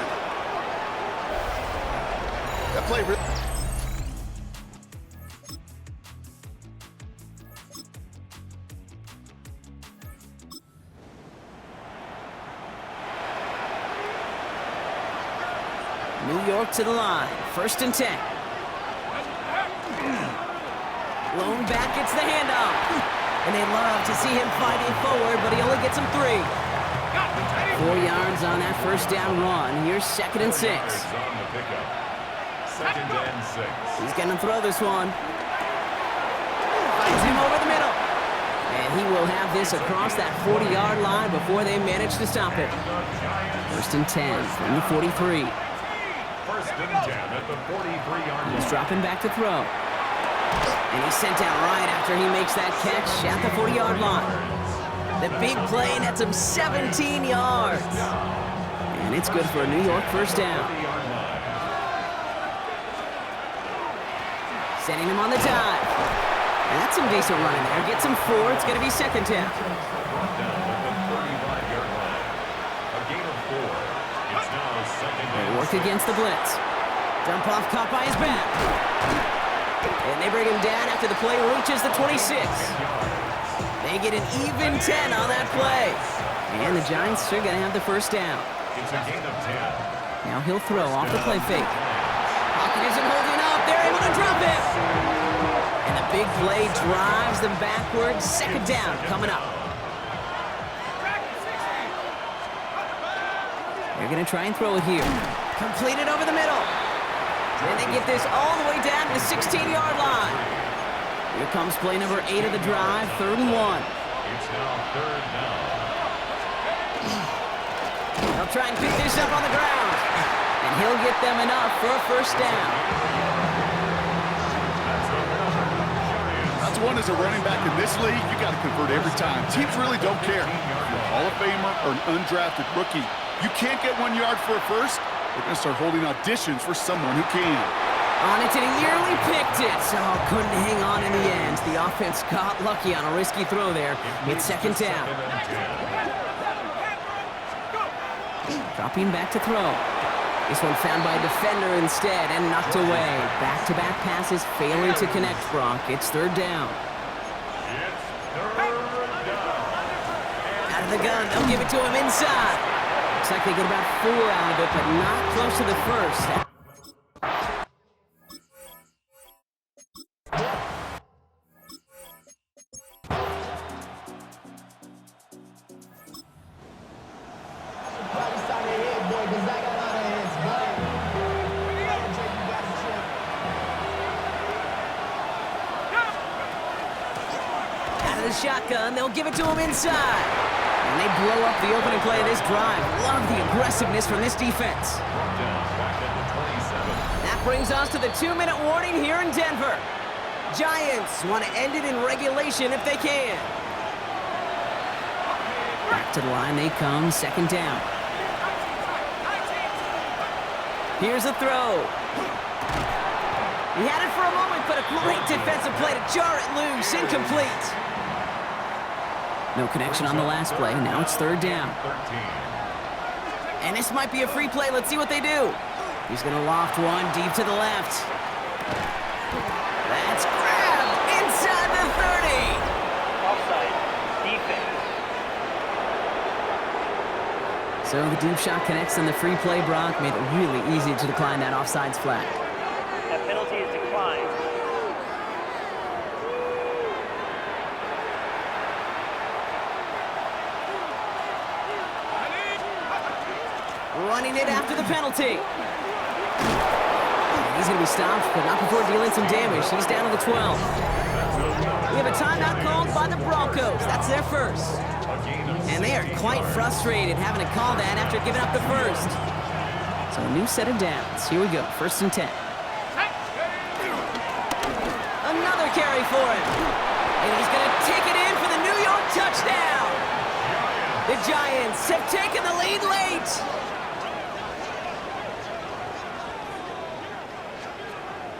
That play New York to the line. 1st and 10. Lone back gets the handoff. And they love to see him fighting forward, but he only gets him 3. 4 yards on that 1st down run. Here's 2nd and 6. He's going to throw this one. Finds him over the middle. And he will have this across that 40-yard line before they manage to stop it. 1st and 10 from the 43. 1st and 10 at the 43-yard line. He's dropping back to throw. And he's sent down right after he makes that catch at the 40-yard line. The big play nets him 17 yards. And it's good for a New York 1st down. Sending him on the dive. And that's some decent running there. Gets him 4. It's going to be 2nd down. They work against the blitz. Dump off caught by his back. And they bring him down after the play reaches the 26. They get an even 10 on that play. And the Giants are going to have the 1st down. It's a gain of 10. Now he'll throw off the play fake. Pocket isn't holding up. They're able to drop it. And the big play drives them backwards. 2nd down coming up. They're going to try and throw it here. Completed over the middle. And they get this all the way down to the 16-yard line. Here comes play number 8 of the drive, 3rd and 1. It's now 3rd down. They'll try and pick this up on the ground. And he'll get them enough for a 1st down. That's one as a running back in this league, you got to convert every time. Teams really don't care. If you're a Hall of Famer or an undrafted rookie, you can't get 1 yard for a 1st. They're going to start holding auditions for someone who can. On it, and he nearly picked it. So couldn't hang on in the end. The offense got lucky on a risky throw there. It's 2nd down. Dropping back to throw. This one found by a defender instead and knocked away. Back-to-back passes failing to connect, Brock. It's 3rd down. Out of the gun, they'll give it to him inside. Looks like they get about 4 out of it, but not close to the 1st. Out of the shotgun, they'll give it to him inside. And they blow up the opening play of this drive. Love the aggressiveness from this defense. That brings us to the 2-minute warning here in Denver. Giants want to end it in regulation if they can. Back to the line they come, 2nd down. Here's a throw. He had it for a moment, but a great defensive play to jar it loose. Incomplete. No connection on the last play. Now it's 3rd down. And this might be a free play. Let's see what they do. He's going to loft one deep to the left. That's grabbed inside the 30. Offside. Defense. So the deep shot connects on the free play. Brock made it really easy to decline that offsides flag. That penalty is declined. Running it after the penalty. He's going to be stopped, but not before dealing some damage. He's down to the 12. We have a timeout called by the Broncos. That's their 1st. And they are quite frustrated having to call that after giving up the 1st. So a new set of downs. Here we go, 1st and 10. Another carry for him. And he's going to take it in for the New York touchdown. The Giants have taken the lead late.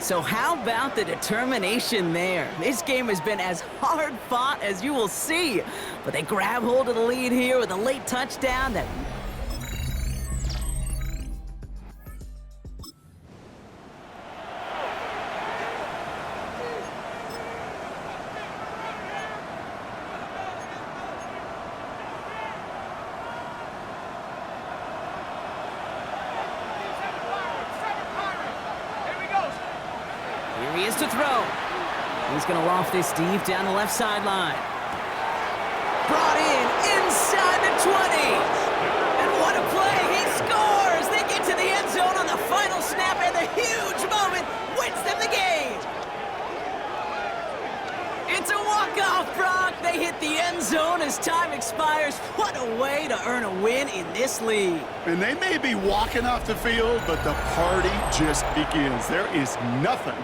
So how about the determination there? This game has been as hard fought as you will see. But they grab hold of the lead here with a late touchdown that Here he is to throw. He's going to loft this deep down the left sideline. Brought in inside the 20. And what a play. He scores. They get to the end zone on the final snap, and the huge moment wins them the game. It's a walk-off, Brock. They hit the end zone as time expires. What a way to earn a win in this league. And they may be walking off the field, but the party just begins. There is nothing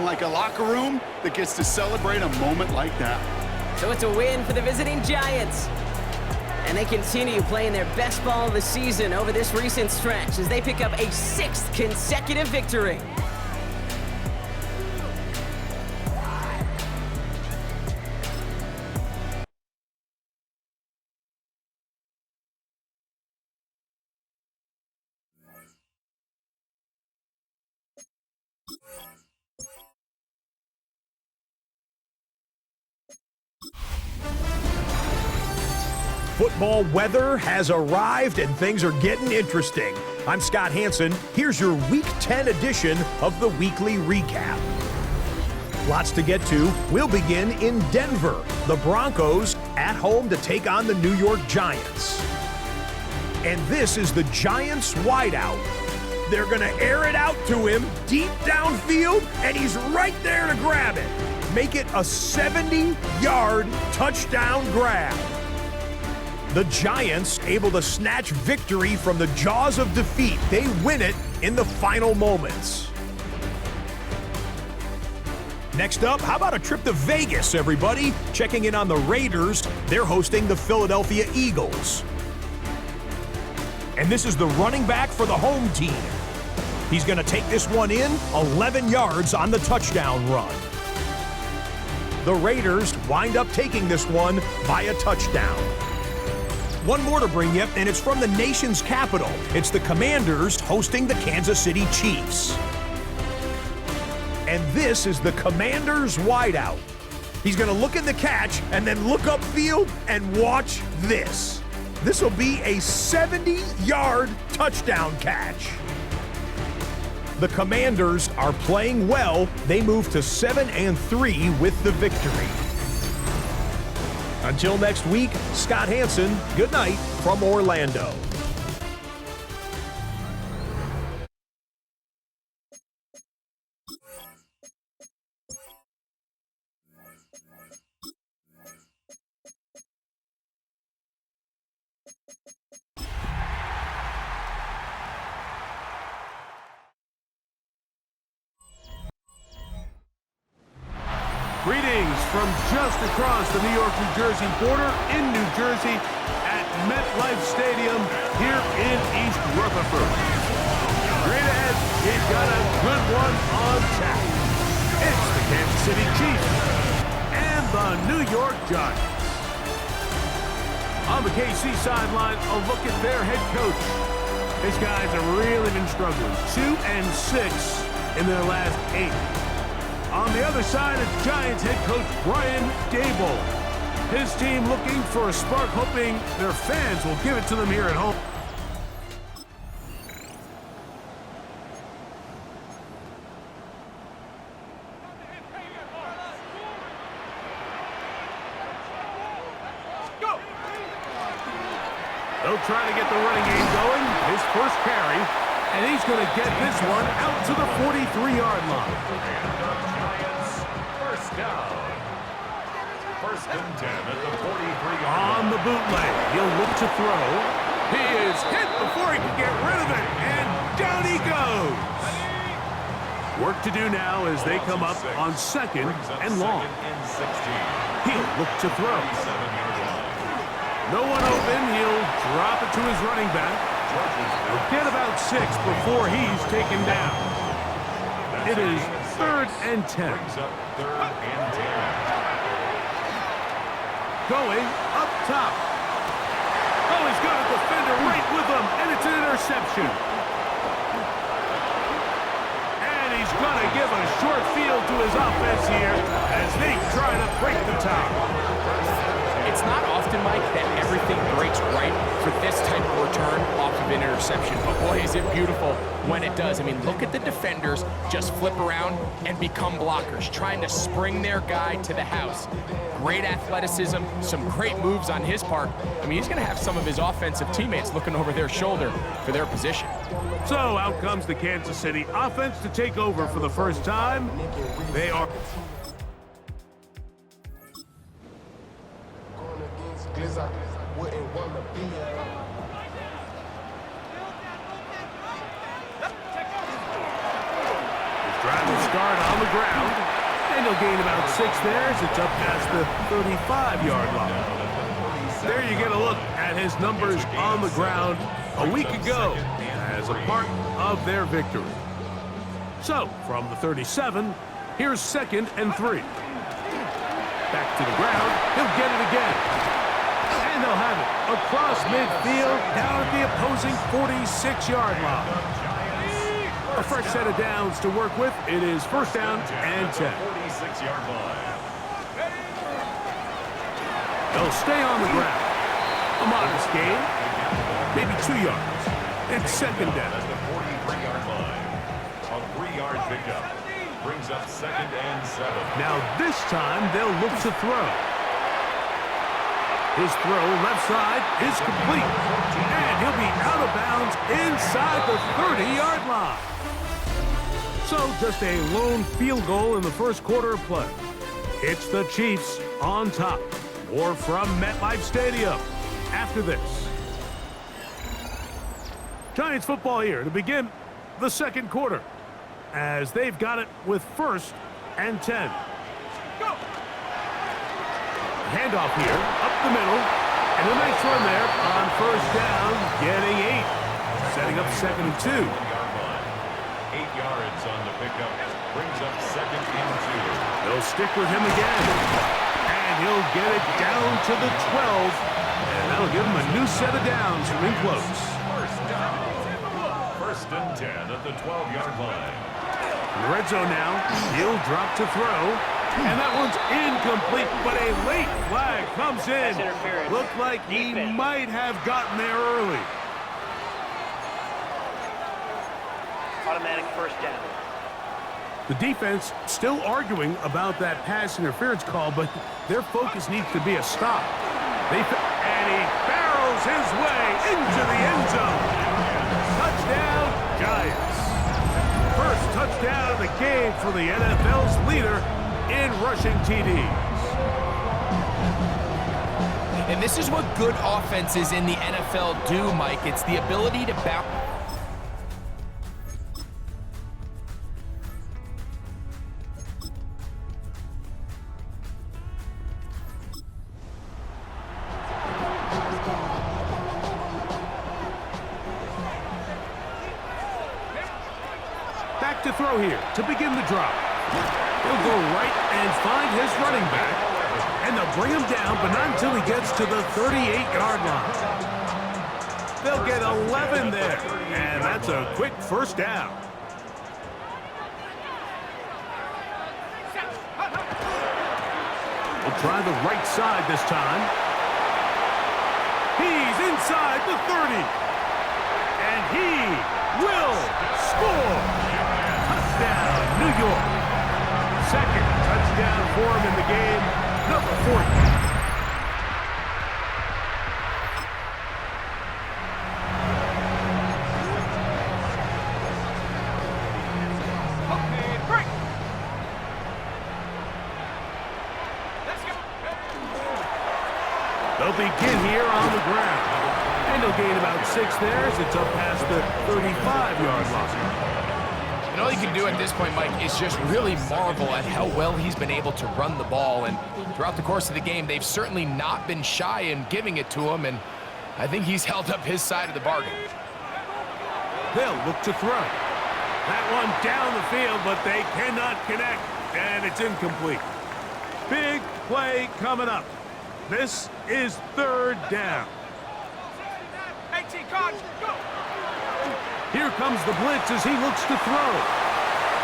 like a locker room that gets to celebrate a moment like that. So it's a win for the visiting Giants. And they continue playing their best ball of the season over this recent stretch as they pick up a 6th consecutive victory. Football weather has arrived and things are getting interesting. I'm Scott Hanson. Here's your Week 10 edition of the Weekly Recap. Lots to get to. We'll begin in Denver. The Broncos at home to take on the New York Giants. And this is the Giants wideout. They're going to air it out to him deep downfield, and he's right there to grab it. Make it a 70-yard touchdown grab. The Giants able to snatch victory from the jaws of defeat. They win it in the final moments. Next up, how about a trip to Vegas, everybody? Checking in on the Raiders. They're hosting the Philadelphia Eagles. And this is the running back for the home team. He's going to take this one in 11 yards on the touchdown run. The Raiders wind up taking this one by a touchdown. One more to bring you, and it's from the nation's capital. It's the Commanders hosting the Kansas City Chiefs. And this is the Commanders wideout. He's going to look in the catch and then look upfield and watch this. This will be a 70-yard touchdown catch. The Commanders are playing well. They move to 7-3 with the victory. Until next week, Scott Hanson, good night from Orlando. Greetings from just across the New York-New Jersey border in New Jersey at MetLife Stadium here in East Rutherford. Straight ahead, we've got a good one on tap. It's the Kansas City Chiefs and the New York Giants. On the KC sideline, a look at their head coach. These guys have really been struggling. 2-6 in their last 8. On the other side, it's Giants head coach Brian Daboll. His team looking for a spark, hoping their fans will give it to them here at home. They'll try to get the running game going. His first carry, and he's going to get this one out to the 43-yard line. First down. First and 10 at the 43-yard line. On the bootleg, he'll look to throw. He is hit before he can get rid of it, and down he goes. Work to do now as they come up on 2nd and long. He'll look to throw. No one open, he'll drop it to his running back. He'll get about 6 before he's taken down. It is 3rd and 10. Going up top. Oh, he's got a defender right with him, and it's an interception. And he's going to give a short field to his offense here as they try to break the top. It's not often Mike, that everything breaks right for this type of return off of an interception. But boy, is it beautiful when it does. I mean, look at the defenders just flip around and become blockers, trying to spring their guy to the house. Great athleticism, some great moves on his part. I mean, he's going to have some of his offensive teammates looking over their shoulder for their position. So out comes the Kansas City offense to take over for the first time. They are... Drive will start on the ground, and he'll gain about 6 there as it's up past the 35-yard line. There you get a look at his numbers on the ground a week ago as a part of their victory. So, from the 37, here's 2nd and 3. Back to the ground, he'll get it again. And they'll have it across midfield, down at the opposing 46-yard line. A fresh set of downs to work with. It is 1st down and 10. 46-yard line. They'll stay on the ground. A modest gain, maybe 2 yards. It's 2nd down. That's the 43-yard line. A 3-yard pickup brings up 2nd and 7. Now this time they'll look to throw. His throw left side is complete. And he'll be out of bounds inside the 30-yard line. So just a lone field goal in the first quarter of play. It's the Chiefs on top. More from MetLife Stadium after this. Giants football here to begin the second quarter as they've got it with 1st and 10. Handoff here, up the middle, and a nice run there on 1st down, getting 8. Setting up 2nd and 2. 8 yards on the pickup brings up 2nd and 2. They'll stick with him again, and he'll get it down to the 12, and that'll give him a new set of downs from in close. 1st and 10 at the 12-yard line. In the red zone now, he'll drop to throw, and that one's incomplete, but a late flag comes in. Looked like he might have gotten there early. Automatic 1st down. The defense still arguing about that pass interference call, but their focus needs to be a stop. And he barrels his way into the end zone. Touchdown, Giants. First touchdown of the game for the NFL's leader in rushing TDs. And this is what good offenses in the NFL do, Mike. It's the ability to bounce. Back to throw here to begin the drive. He'll go right and find his running back. And they'll bring him down, but not until he gets to the 38-yard line. They'll get 11 there, and that's a quick 1st down. We'll try the right side this time. He's inside the 30. And he will score. Touchdown, New York. 2nd touchdown for him in the game, number 40. Okay, break. Let's go. They'll begin here on the ground. And they'll gain about 6 there as it's up past the 35-yard line. And all you can do at this point, Mike, is just really marvel at how well he's been able to run the ball. And throughout the course of the game, they've certainly not been shy in giving it to him. And I think he's held up his side of the bargain. They'll look to throw. That one down the field, but they cannot connect. And it's incomplete. Big play coming up. This is 3rd down. 18 cards, go. Here comes the blitz as he looks to throw.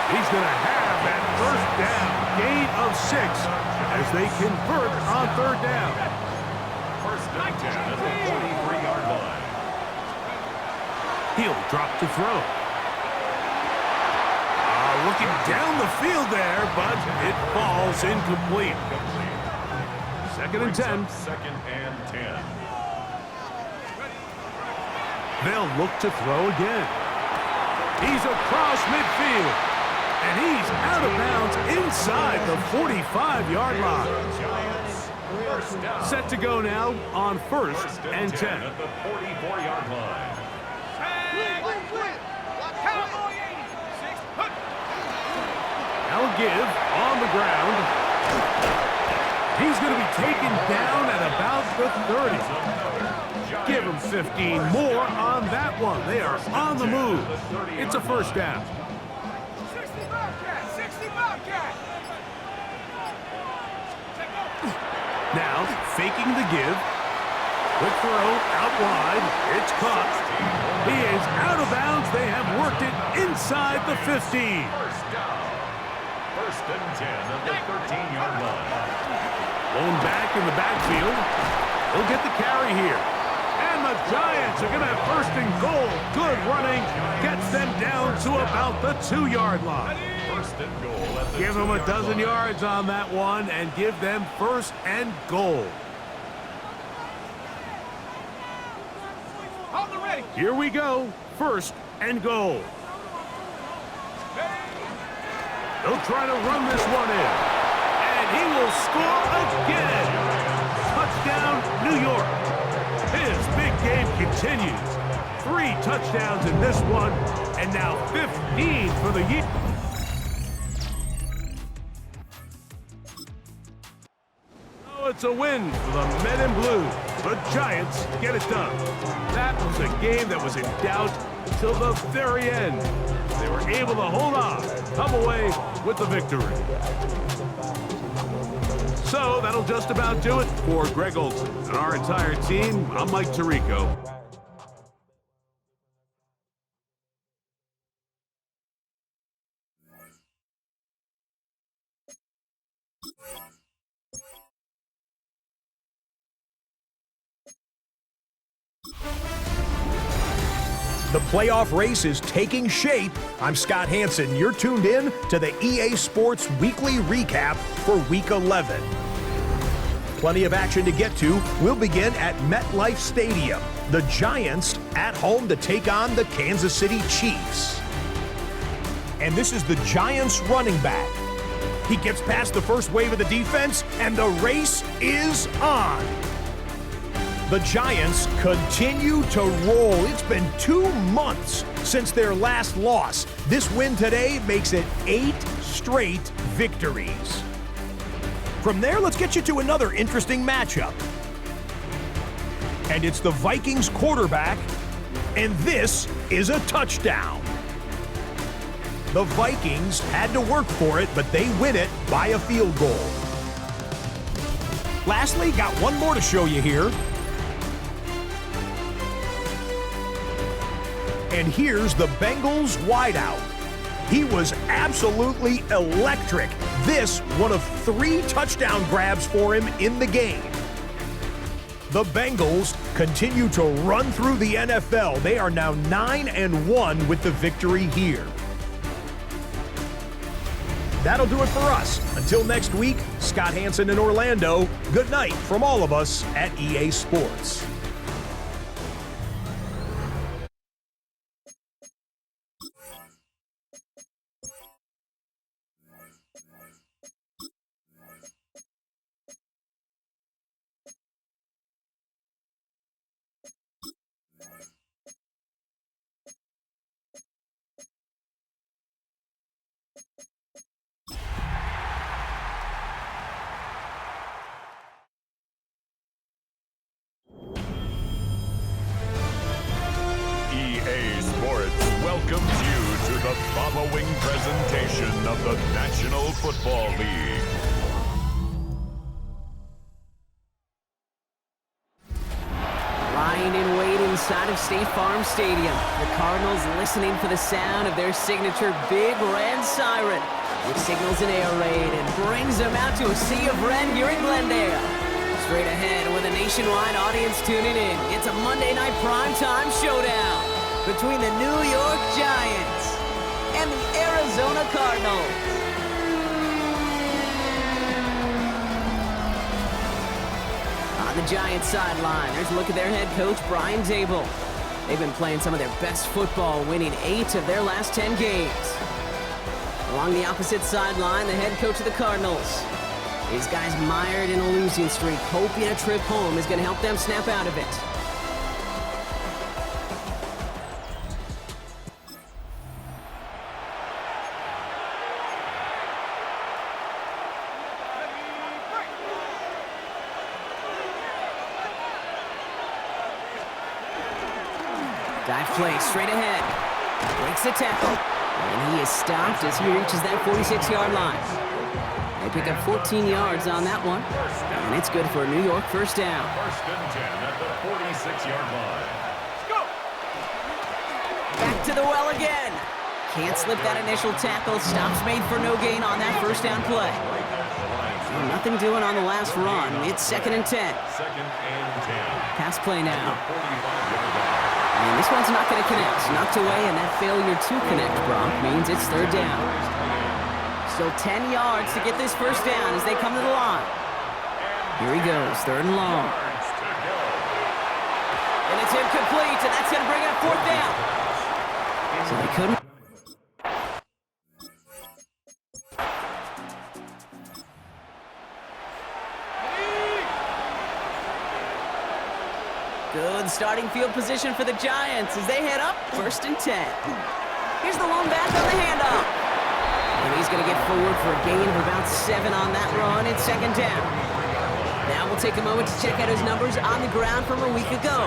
He's going to have that 1st down, gain of 6 as they convert on 3rd down. First and 10 at the 43-yard line. He'll drop to throw. Looking down the field there, but it falls incomplete. Second and 10. Second and 10. They'll look to throw again. He's across midfield, and he's out of bounds inside the 45-yard line. Set to go now on first and 10. At the 44-yard line. Now give on the ground. He's going to be taken down at about the 30. Give him 15 more on that one. They are on the move. It's a first down. 60 Bobcat! 60 Bobcat! Now faking the give. Quick throw out wide. It's caught. He is out of bounds. They have worked it inside the 15. First and 10 at the 13-yard line. Blown back in the backfield. He'll get the carry here. And the Giants are going to have first and goal. Good running. Gets them down to about the 2-yard line. First and goal at the Give them a 2-yard dozen line. yards on that one and give them first and goal. Hold the ready! Here we go. First and goal. They'll try to run this one in. And he will score again. Touchdown, New York. His big game continues. 3 touchdowns in this one, and now 15 for the year. Oh, it's a win for the Men in Blue. The Giants get it done. That was a game that was in doubt until the very end. They were able to hold on, come away with the victory. So that'll just about do it for Greg Olson and our entire team. I'm Mike Tirico. The playoff race is taking shape. I'm Scott Hanson. You're tuned in to the EA Sports Weekly Recap for Week 11. Plenty of action to get to. We'll begin at MetLife Stadium. The Giants at home to take on the Kansas City Chiefs. And this is the Giants running back. He gets past the first wave of the defense, and the race is on. The Giants continue to roll. It's been 2 months since their last loss. This win today makes it 8 straight victories. From there, let's get you to another interesting matchup. And it's the Vikings quarterback, and this is a touchdown. The Vikings had to work for it, but they win it by a field goal. Lastly, got one more to show you here. And here's the Bengals wideout. He was absolutely electric. This one of 3 touchdown grabs for him in the game. The Bengals continue to run through the NFL. They are now 9-1 with the victory here. That'll do it for us. Until next week, Scott Hanson in Orlando. Good night from all of us at EA Sports. EA Sports welcomes you to the following presentation of the National Football League. Lying in wait inside of State Farm Stadium, the Cardinals listening for the sound of their signature Big Red Siren, which signals an air raid and brings them out to a sea of red here in Glendale. Straight ahead with a nationwide audience tuning in. It's a Monday night primetime showdown between the New York Giants and the Arizona Cardinals. On the Giants sideline, there's a look at their head coach, Brian Dable. They've been playing some of their best football, winning 8 of their last 10 games. Along the opposite sideline, the head coach of the Cardinals. These guys mired in a losing streak, hoping a trip home is going to help them snap out of it. Dive play straight ahead. Breaks the tackle. And he is stopped as he reaches that 46-yard line. They pick up 14 yards on that one. And it's good for a New York first down. First and 10 at the 46-yard line. Go! Back to the well again. Can't slip that initial tackle. Stops made for no gain on that first down play. Nothing doing on the last run. It's 2nd and 10. Second and 10. Pass play now. 45-yard line. And this one's not going to connect. Knocked away, and that failure to connect, Brock, means it's 3rd down. Still 10 yards to get this first down as they come to the line. Here he goes, 3rd and long. And it's incomplete, and that's going to bring up 4th down. So they couldn't. Good starting field position for the Giants as they head up 1st and 10. Here's the lone back on the handoff. And he's going to get forward for a gain of about 7 on that run. It's 2nd down. Now we'll take a moment to check out his numbers on the ground from a week ago.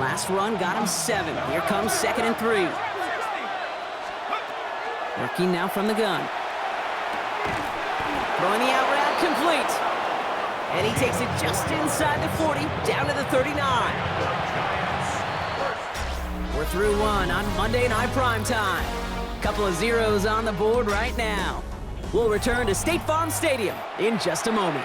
Last run got him 7. Here comes 2nd and 3. Working now from the gun. Throwing the out route complete. And he takes it just inside the 40, down to the 39. We're through one on Monday Night Primetime. Couple of zeros on the board right now. We'll return to State Farm Stadium in just a moment.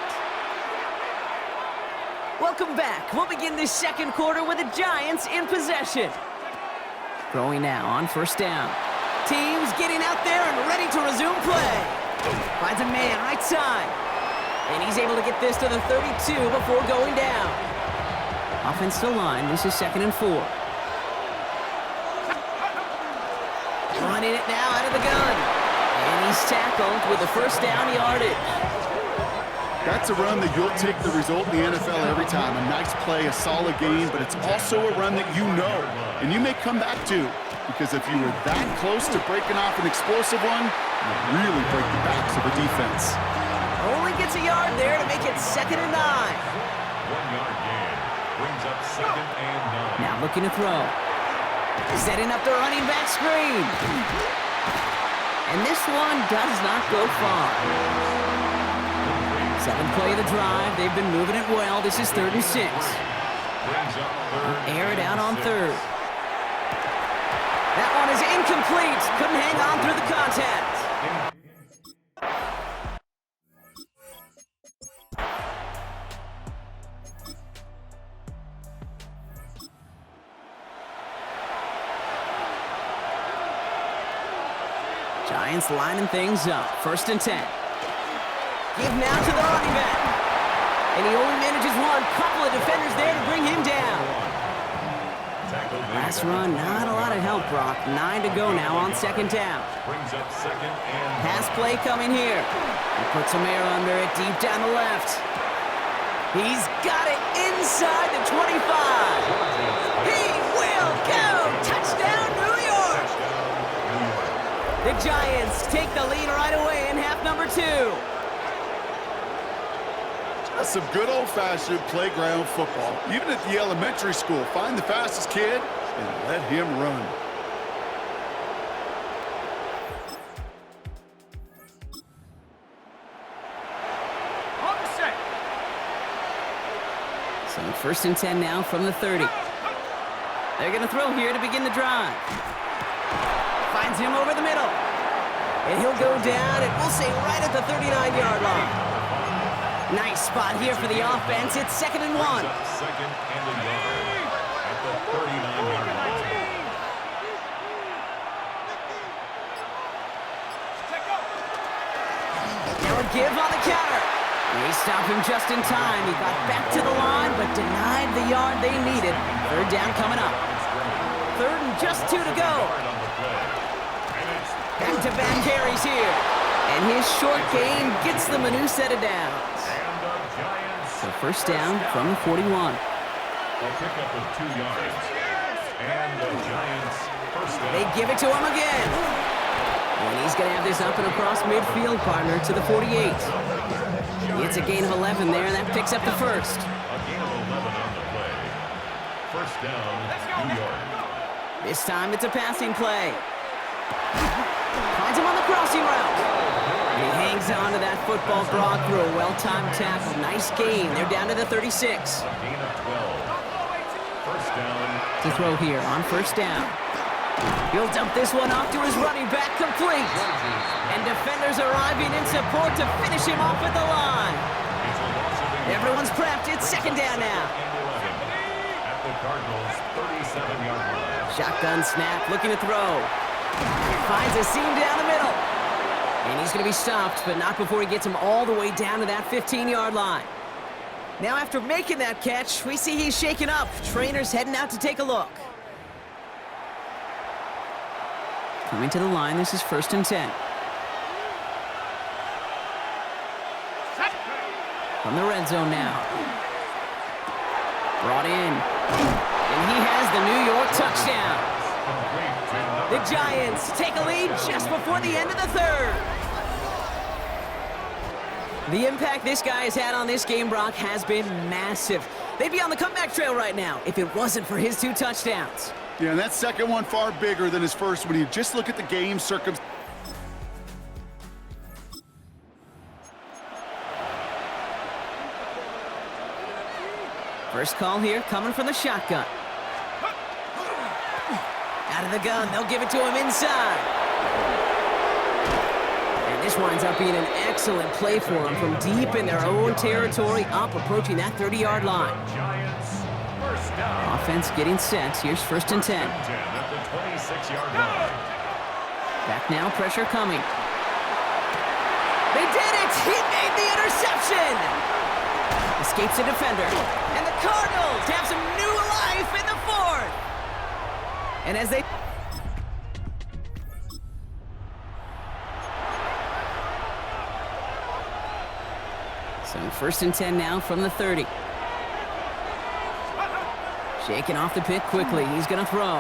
Welcome back. We'll begin this second quarter with the Giants in possession. Throwing now on 1st down. Teams getting out there and ready to resume play. Finds a man right side. And he's able to get this to the 32 before going down. Offensive line, this is 2nd and 4. Running it now out of the gun. And he's tackled with the first down yardage. That's a run that you'll take the result in the NFL every time. A nice play, a solid game, but it's also a run that you know and you may come back to, because if you were that close to breaking off an explosive one, you really break the backs of the defense. Only gets a yard there to make it 2nd and 9. 1-yard gain brings up 2nd and 9. Now looking to throw. Setting up the running back screen. And this one does not go far. 7th play of the drive. They've been moving it well. This is 3rd and 6. Air it out on 3rd. That one is incomplete. Couldn't hang on through the contact. Giants lining things up. 1st and 10. Give now to the running back. And he only manages one. Couple of defenders there to bring him down. Last run, not a lot of help, Brock. 9 to go now on 2nd down. Brings up 2nd and 9. Pass play coming here. He puts some air under it deep down the left. He's got it inside the 25. He will go. Touchdown, New York. The Giants take the lead right away in half number 2. That's some good old-fashioned playground football. Even at the elementary school, find the fastest kid and let him run. So 1st and 10 now from the 30. They're going to throw here to begin the drive. Finds him over the middle. And he'll go down, and we'll say right at the 39-yard line. Nice spot here for the offense. It's 2nd and 1. Second and a yard at the 39-yard line. They'll give on the counter. They stop him just in time. He got back to the line, but denied the yard they needed. 3rd down coming up. 3rd and just 2 to go. Back-to-back carries here. And his short gain gets them a new set of downs. So 1st down from the 41. A pickup of 2 yards. And the Giants' 1st down. They give it to him again. And he's going to have this up and across midfield, partner, to the 48. It's a gain of 11 there, and that picks up the 1st. A gain of 11 on the play. 1st down, New York. This time it's a passing play. Finds him on the crossing route. And he hangs on to that football Brock through a well-timed tackle. Nice gain. They're down to the 36. A gain of 12. 1st down. To throw here on 1st down. He'll dump this one off to his running back, complete. And defenders arriving in support to finish him off at the line. Everyone's prepped. It's 2nd down now. At the Cardinals' 37-yard line. Shotgun snap, looking to throw. Finds a seam down the middle. And he's going to be stopped, but not before he gets him all the way down to that 15-yard line. Now, after making that catch, we see he's shaken up. Trainer's heading out to take a look. Coming to the line, this is 1st and 10. From the red zone now. Brought in. And he has the New York touchdown. The Giants take a lead just before the end of the 3rd. The impact this guy has had on this game, Brock, has been massive. They'd be on the comeback trail right now if it wasn't for his 2 touchdowns. Yeah, and that second one far bigger than his first when you just look at the game circumstances. First call here coming from the shotgun. Out of the gun, they'll give it to him inside. And this winds up being an excellent play for them from deep in their own territory, up approaching that 30-yard line. Giants' 1st down. Offense getting set. Here's 1st and 10. 10 at the 26-yard line. Back now, pressure coming. They did it! He made the interception! Escapes a defender. And the Cardinals have some new life in the 4th! And as they... So 1st and 10 now from the 30. Shaking off the pick quickly. He's going to throw.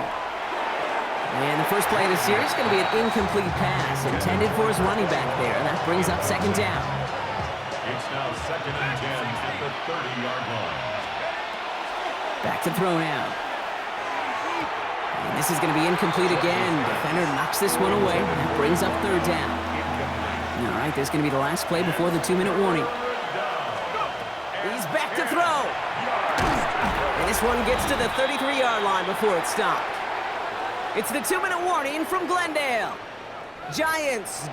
And the first play of the series is going to be an incomplete pass intended for his running back there. And that brings up 2nd down. It's now 2nd and 10 at the 30-yard line. Back to throw now. And this is going to be incomplete again. Defender knocks this one away. That brings up 3rd down. All right, this is going to be the last play before the 2-minute warning. He's back to throw. And this one gets to the 33-yard line before it's stopped. It's the 2-minute warning from Glendale. Giants.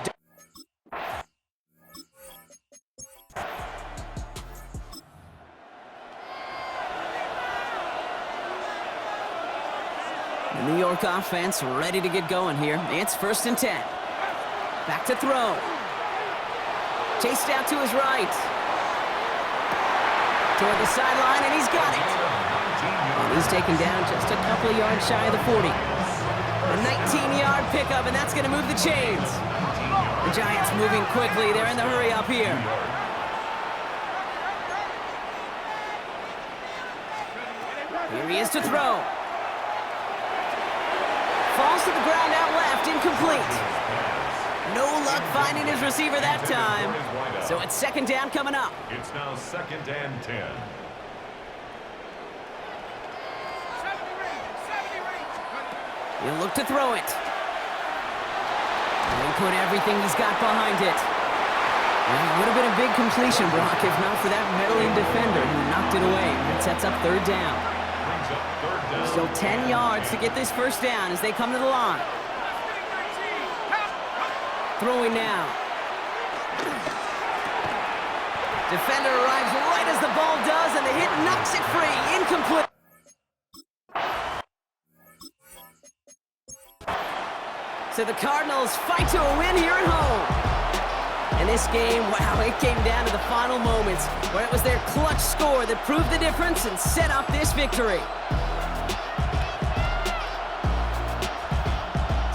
The New York offense ready to get going here. It's 1st and 10. Back to throw. Chased out to his right. Toward the sideline, and he's got it. And he's taken down just a couple of yards shy of the 40. A 19-yard pickup, and that's going to move the chains. The Giants moving quickly. They're in the hurry up here. Here he is to throw. Falls to the ground out left, incomplete. No luck finding his receiver that time. So it's 2nd down coming up. It's now 2nd and 10. He'll look to throw it. He'll put everything he's got behind it. Well, it would have been a big completion, Brock, if not for that meddling defender who knocked it away. It sets up 3rd down. Brings up 3rd down. Still 10 yards to get this 1st down as they come to the line. Throwing now. Defender arrives right as the ball does, and the hit knocks it free. Incomplete. So the Cardinals fight to a win here at home. And this game, wow, it came down to the final moments where it was their clutch score that proved the difference and set up this victory.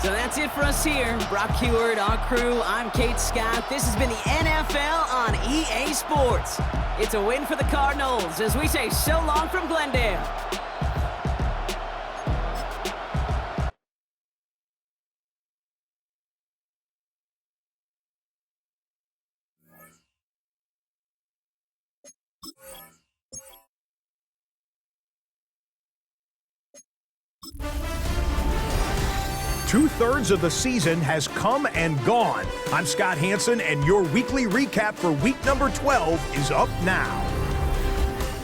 So that's it for us here. Brock Heward, our crew, I'm Kate Scott. This has been the NFL on EA Sports. It's a win for the Cardinals as we say so long from Glendale. Two-thirds of the season has come and gone. I'm Scott Hanson, and your weekly recap for week number 12 is up now.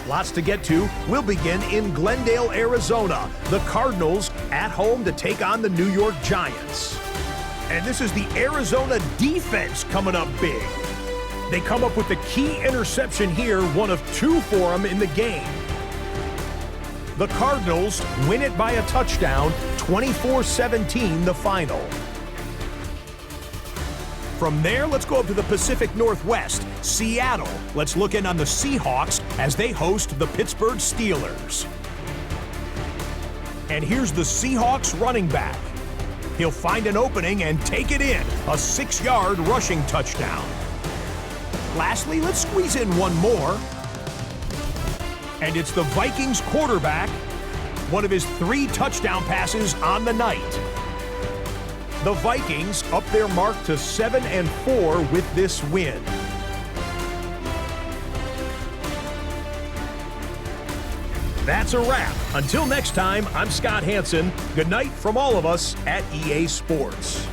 Lots to get to. We'll begin in Glendale, Arizona. The Cardinals at home to take on the New York Giants. And this is the Arizona defense coming up big. They come up with the key interception here, one of two for them in the game. The Cardinals win it by a touchdown, 24-17 the final. From there, let's go up to the Pacific Northwest, Seattle. Let's look in on the Seahawks as they host the Pittsburgh Steelers. And here's the Seahawks running back. He'll find an opening and take it in, a 6-yard rushing touchdown. Lastly, let's squeeze in one more. And it's the Vikings quarterback, one of his 3 touchdown passes on the night. The Vikings up their mark to 7-4 with this win. That's a wrap. Until next time, I'm Scott Hanson. Good night from all of us at EA Sports.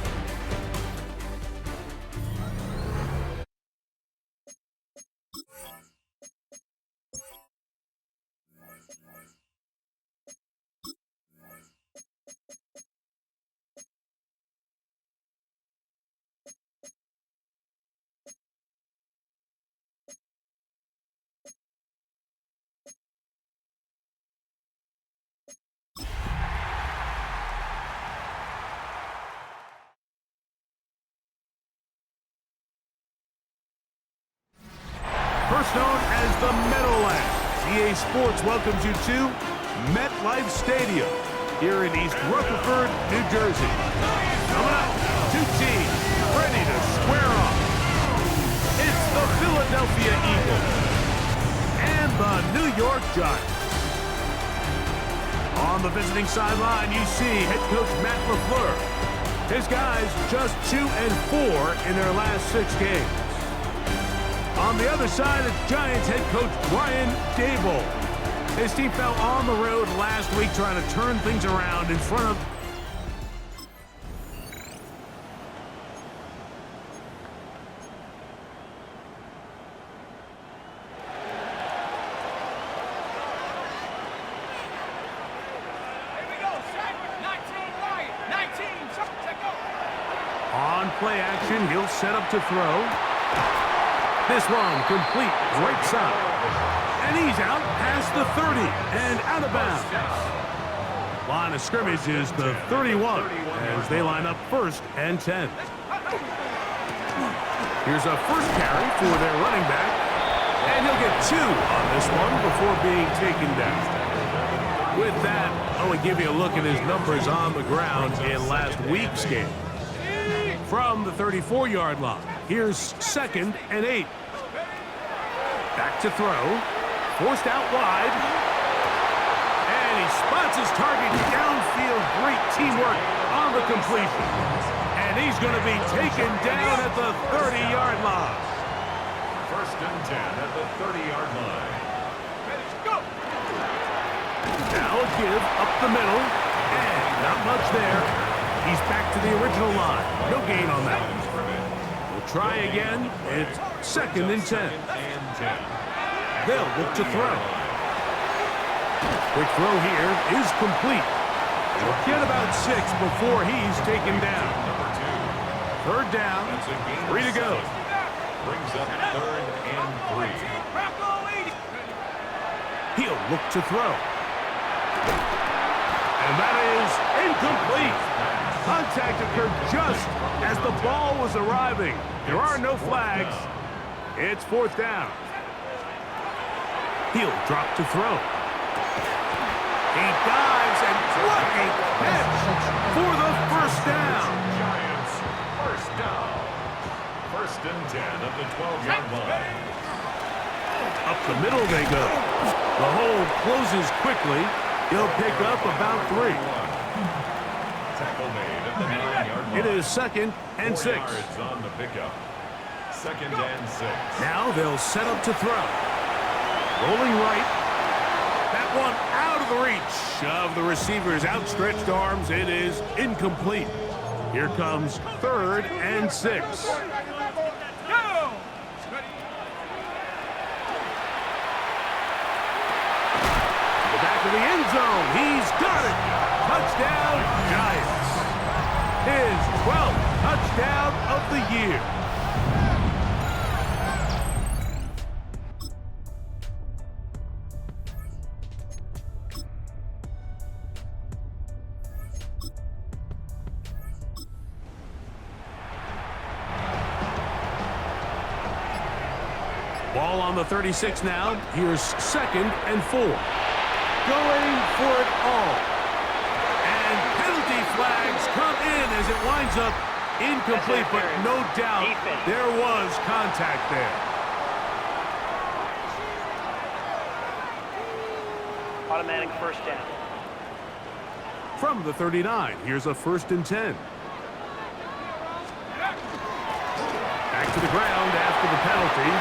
First known as the Meadowlands, EA Sports welcomes you to MetLife Stadium here in East Rutherford, New Jersey. Coming up, 2 teams ready to square off. It's the Philadelphia Eagles and the New York Giants. On the visiting sideline, you see head coach Matt LaFleur. His guys just 2-4 in their last 6 games. On the other side, it's Giants head coach Brian Daboll. His team fell on the road last week trying to turn things around in front of... On play action, he'll set up to throw. This one complete, right side. And he's out past the 30 and out of bounds. Line of scrimmage is the 31 as they line up 1st and 10. Here's a first carry for their running back. And he'll get 2 on this one before being taken down. With that, I want to give you a look at his numbers on the ground in last week's game. From the 34-yard line, here's 2nd and 8. Back to throw. Forced out wide. And he spots his target downfield. Great teamwork on the completion. And he's going to be taken down at the 30-yard line. 1st and 10 at the 30-yard line. Go! Now a give up the middle. And not much there. He's back to the original line. No gain on that one. We'll try again. It's 2nd and 10. They'll look to throw. Quick throw here is complete. He'll get about 6 before he's taken down. 3rd down, 3 to go. Brings up 3rd and 3. He'll look to throw. And that is incomplete. Contact occurred just as the ball was arriving. There are no flags. It's 4th down. He'll drop to throw. He dives, and what a catch for the first down. Giants, first down. 1st and 10 at the 12-yard line. Up the middle they go. The hole closes quickly. He'll pick up about 3. Tackle made at the 9-yard line. It is 2nd and 6. 4 yards on the pickup. 2nd and 6. Now they'll set up to throw. Rolling right. That one out of the reach of the receiver's outstretched arms. It is incomplete. Here comes 3rd and 6. The back of the end zone. He's got it. Touchdown, Giants. His 12th touchdown of the year. Ball on the 36 now. Here's 2nd and 4. Going for it all. And penalty flags come in as it winds up incomplete, but no doubt there was contact there. Automatic first down. From the 39, here's a 1st and 10. Back to the ground after the penalty,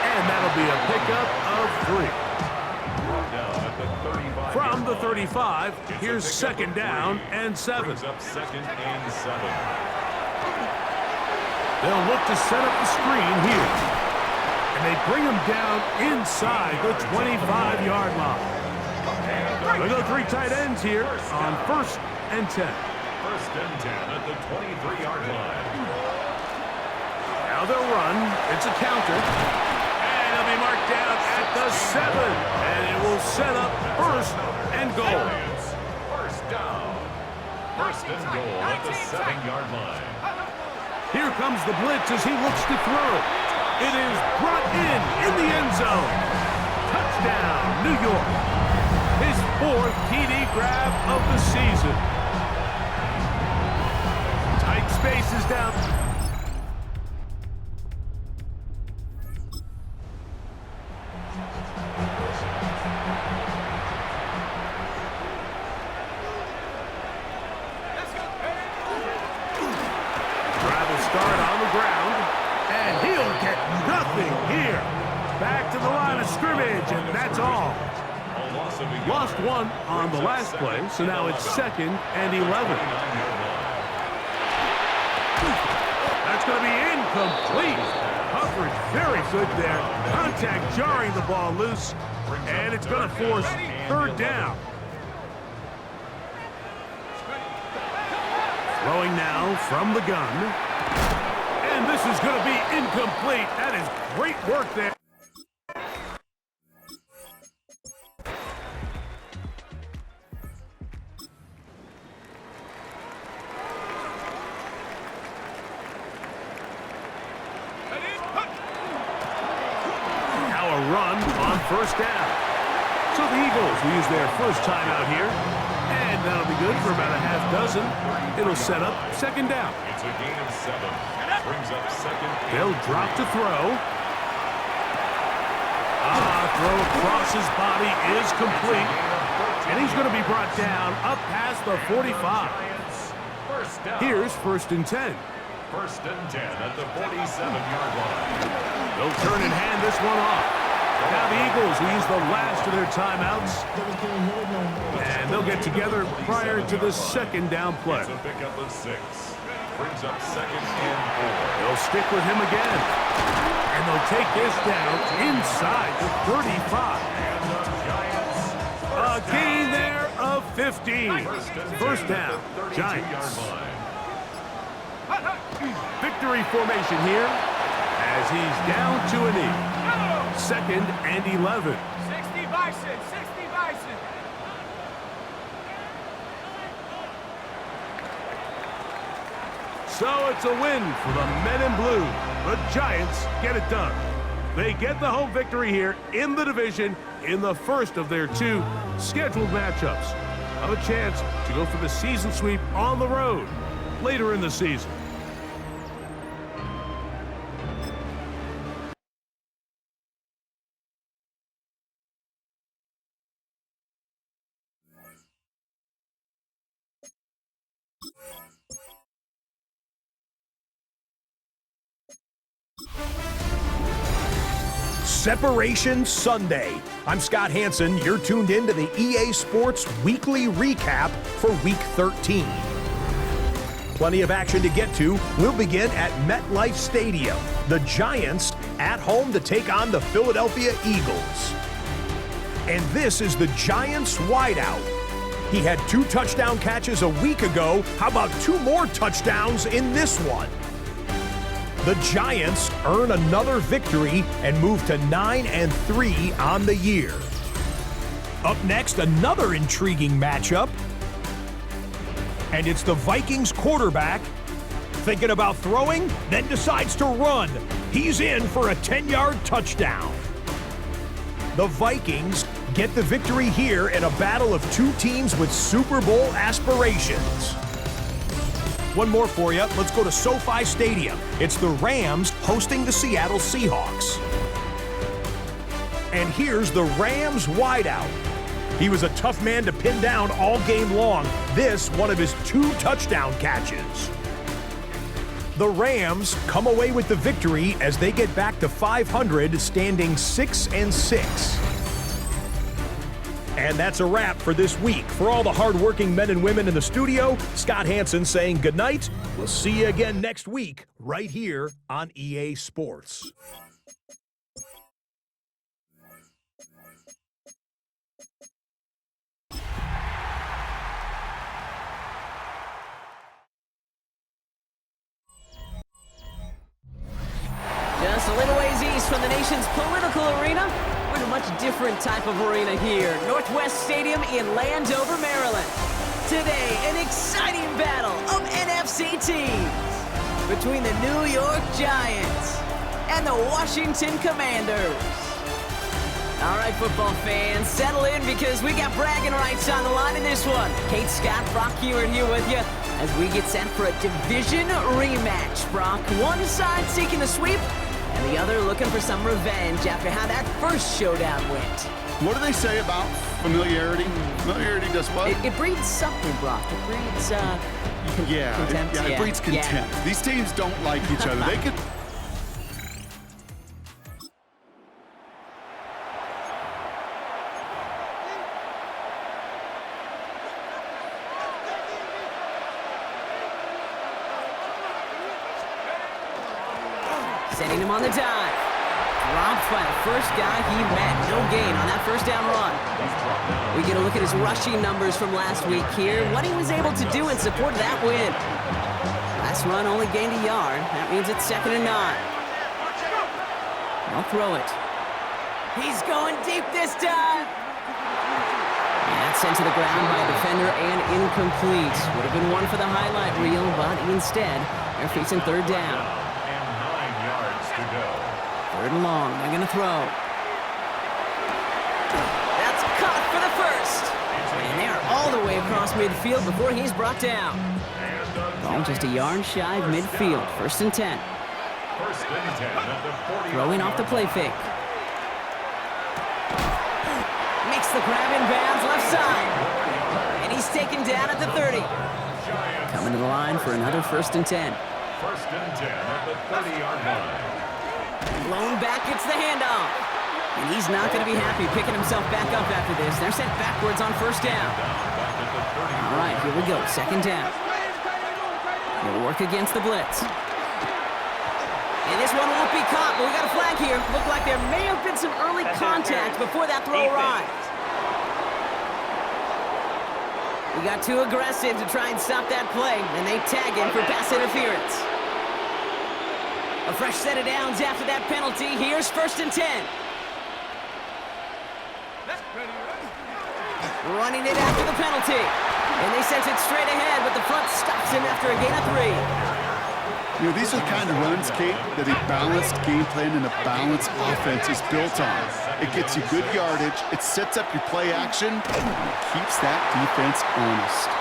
and that'll be a pickup of 3. From the 35, here's 2nd down and 7. Brings up 2nd and 7. They'll look to set up the screen here. And they bring him down inside the 25-yard line. They go 3 tight ends here on 1st and 10. 1st and 10 at the 23-yard line. Now they'll run. It's a counter. And it'll be marked down at the 7. And it will set up 1st and goal. Giants, first down. 1st and goal at the 7-yard line. Here comes the blitz as he looks to throw. It is brought in the end zone. Touchdown, New York. His 4th TD grab of the season. Tight spaces down. Start on the ground, and he'll get nothing here. Back to the line of scrimmage, and that's all. Lost 1 on the last play, so now it's 2nd and 11. That's going to be incomplete. Coverage very good there. Contact jarring the ball loose, and it's going to force 3rd down. Throwing now from the gun. And this is going to be incomplete. That is great work there. Now a run on 1st down. So the Eagles will use their first time out here. And that'll be good for about a half dozen. It'll set up 2nd down. It's a gain of 7. Brings up 2nd. They'll drop to throw. Throw across his body is complete. And he's going to be brought down up past the 45. First down. Here's 1st and 10. 1st and 10 at the 47-yard line. They'll turn and hand this one off. Now the Eagles will use the last of their timeouts. And they'll get together prior to the 2nd down play. It's a pickup of 6. Brings up 2nd and 4. They'll stick with him again. And they'll take this down inside the 35. A gain there of 15. First down, Giants. Victory formation here as as he's down to a knee. 2nd and 11. 60 Bison, 60 Bison. So it's a win for the men in blue. The Giants get it done. They get the home victory here in the division in the first of their 2 scheduled matchups. Have a chance to go for the season sweep on the road later in the season. Separation Sunday. I'm Scott Hanson. You're tuned in to the EA Sports Weekly Recap for Week 13. Plenty of action to get to. We'll begin at MetLife Stadium. The Giants at home to take on the Philadelphia Eagles. And this is the Giants wideout. He had 2 touchdown catches a week ago. How about 2 more touchdowns in this one? The Giants earn another victory and move to 9-3 on the year. Up next, another intriguing matchup. And it's the Vikings quarterback thinking about throwing, then decides to run. He's in for a 10-yard touchdown. The Vikings get the victory here in a battle of 2 teams with Super Bowl aspirations. One more for you. Let's go to SoFi Stadium. It's the Rams hosting the Seattle Seahawks. And here's the Rams wideout. He was a tough man to pin down all game long. This, one of his 2 touchdown catches. The Rams come away with the victory as they get back to 500, standing 6-6. And that's a wrap for this week. For all the hardworking men and women in the studio, Scott Hanson saying goodnight. We'll see you again next week right here on EA Sports. Just a little ways east from the nation's political arena, we're in a much different type of arena here. Northwest Stadium in Landover, Maryland. Today, an exciting battle of NFC teams between the New York Giants and the Washington Commanders. All right, football fans, settle in because we got bragging rights on the line in this one. Kate, Scott, Brock Hewitt here with you as we get set for a division rematch. Brock, one side seeking the sweep, and the other looking for some revenge after how that first showdown went. What do they say about familiarity? Familiarity does what? It breeds something, Brock. It breeds, contempt. It breeds contempt. Yeah. These teams don't like each other. They could... Setting him on the dive. Dropped by the first guy he met. No gain on that first down run. We get a look at his rushing numbers from last week here. What he was able to do in support of that win. Last run only gained a yard. That means it's 2nd and 9. I'll throw it. He's going deep this time. And that's sent to the ground by a defender and incomplete. Would have been one for the highlight reel, but instead, they're facing 3rd down. 3rd and long, they're going to throw. That's caught for the first. And they're all the way across midfield before he's brought down. Ball just a yard shy of midfield. 1st and 10. Throwing off the play fake. Makes the grab in bounds left side. And he's taken down at the 30. Coming to the line for another 1st and 10. 1st and 10 at the 30-yard line. Blown back gets the handoff. And he's not going to be happy picking himself back up after this. They're sent backwards on 1st down. All right, here we go. 2nd down. He'll work against the blitz. And this one won't be caught, but we got a flag here. Looked like there may have been some early contact before that throw arrived. We got too aggressive to try and stop that play, and they tag him for pass interference. A fresh set of downs after that penalty. Here's 1st and 10. Running it after the penalty. And they sent it straight ahead, but the front stops him after a gain of 3. You know, these are the kind of runs, Kate, that a balanced game plan and a balanced offense is built on. It gets you good yardage, it sets up your play action, and it keeps that defense honest.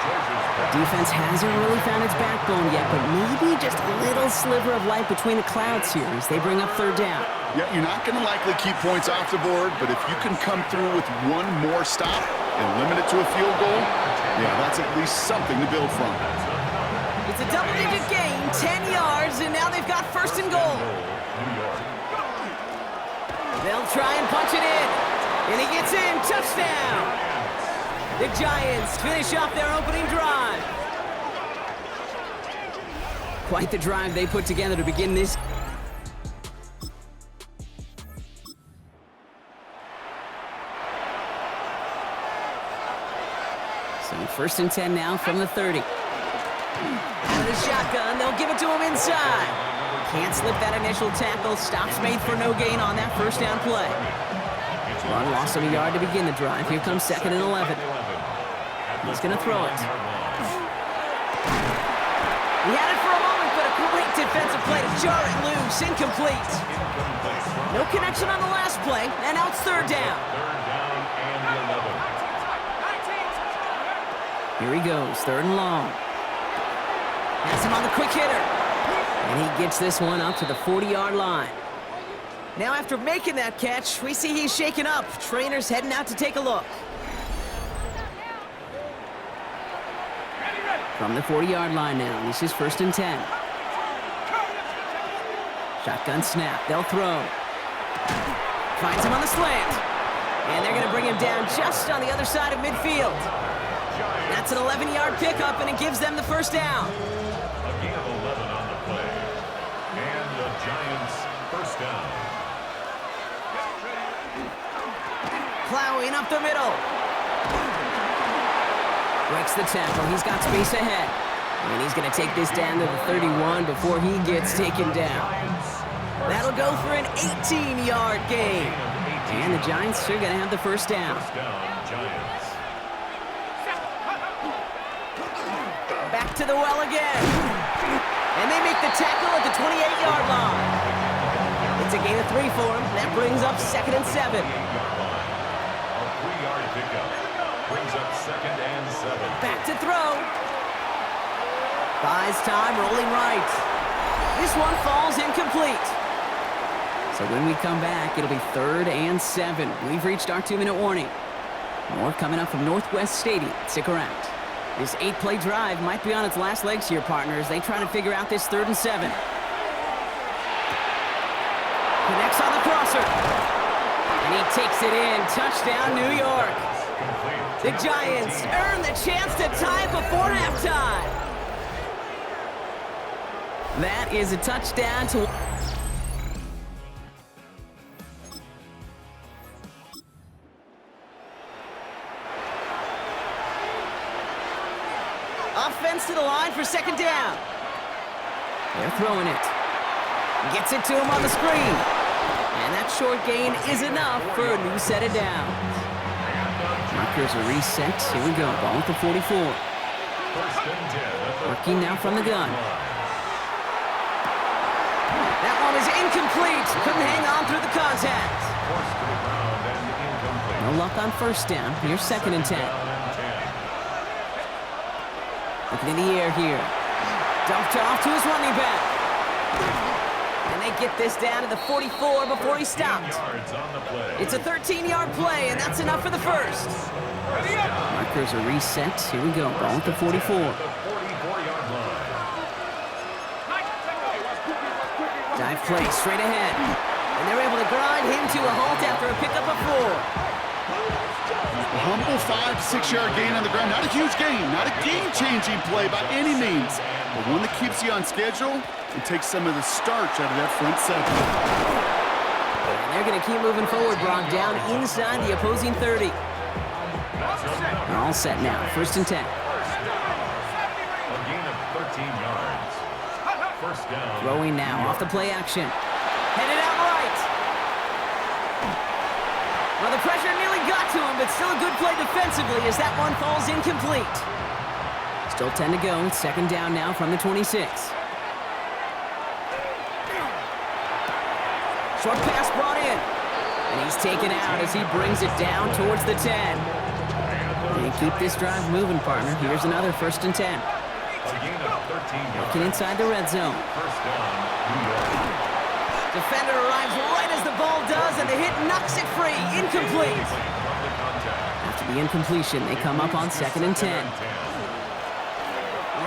Defense hasn't really found its backbone yet, but maybe just a little sliver of light between the clouds here as they bring up 3rd down. Yeah, you're not going to likely keep points off the board, but if you can come through with one more stop and limit it to a field goal, yeah, that's at least something to build from. It's a double-digit gain, 10 yards, and now they've got 1st and goal. They'll try and punch it in, and he gets in, touchdown! The Giants finish off their opening drive. Quite the drive they put together to begin this. So 1st and 10 now from the 30. Out of the shotgun, they'll give it to him inside. Can't slip that initial tackle. Stops made for no gain on that 1st down play. Run loss of a yard to begin the drive. Here comes 2nd and 11. He's going to throw it. He had it for a moment, but a great defensive play to jar it loose. Incomplete. No connection on the last play, and now it's 3rd down. Here he goes, 3rd and long. Has him on the quick hitter. And he gets this one up to the 40-yard line. Now after making that catch, we see he's shaken up. Trainer's heading out to take a look. From the 40-yard line now, this is 1st and 10. Shotgun snap, they'll throw. Finds him on the slant. And they're gonna bring him down just on the other side of midfield. That's an 11-yard pickup, and it gives them the 1st down. A gain of 11 on the play. And the Giants 1st down. Plowing up the middle. Breaks the tackle. He's got space ahead. And he's going to take this down to the 31 before he gets taken down. That'll go for an 18-yard gain. And the Giants are going to have the 1st down. Giants. Back to the well again. And they make the tackle at the 28-yard line. It's a gain of 3 for him. That brings up 2nd and 7. A 3-yard pickup. Brings up 2nd and 7. Back to throw. Buys time, rolling right. This one falls incomplete. So when we come back, it'll be 3rd and 7. We've reached our 2-minute warning. More coming up from Northwest Stadium. Stick around. This 8-play drive might be on its last legs here, partners. They try to figure out this 3rd and 7. Connects on the crosser. And he takes it in. Touchdown, New York. The Giants earn the chance to tie before halftime. That is a touchdown to... Offense to the line for 2nd down. They're throwing it. Gets it to him on the screen. And that short gain is enough for a new set of downs. Markers are reset. Here we go. Ball at the 44. Working now from the gun. That one is incomplete. Couldn't hang on through the contact. No luck on 1st down. Here's 2nd and 10. Looking in the air here. Dumped off to his running back. And they get this down to the 44 before he stopped. It's a 13-yard play, and that's enough for the 1st. Markers are reset. Here we go. Ball at the 44. Dive play straight ahead. And they're able to grind him to a halt after a pickup of 4. A humble 5 to 6-yard gain on the ground. Not a huge gain, not a game-changing play by any means, but one that keeps you on schedule and takes some of the starch out of that front 7. And they're going to keep moving forward, Brock, down inside the opposing 30. They're all set now. 1st and 10. A gain of 13 yards. Throwing now off the play action. Headed out right. Well, the pressure nearly got to him, but still a good play defensively as that one falls incomplete. Still 10 to go. Second down now from the 26. Short pass brought in. And he's taken out as he brings it down towards the 10. And keep this drive moving, partner. Here's another 1st and 10. Looking inside the red zone. Defender arrives right as the ball does, and the hit knocks it free. Incomplete. After the incompletion, they come up on 2nd and 10.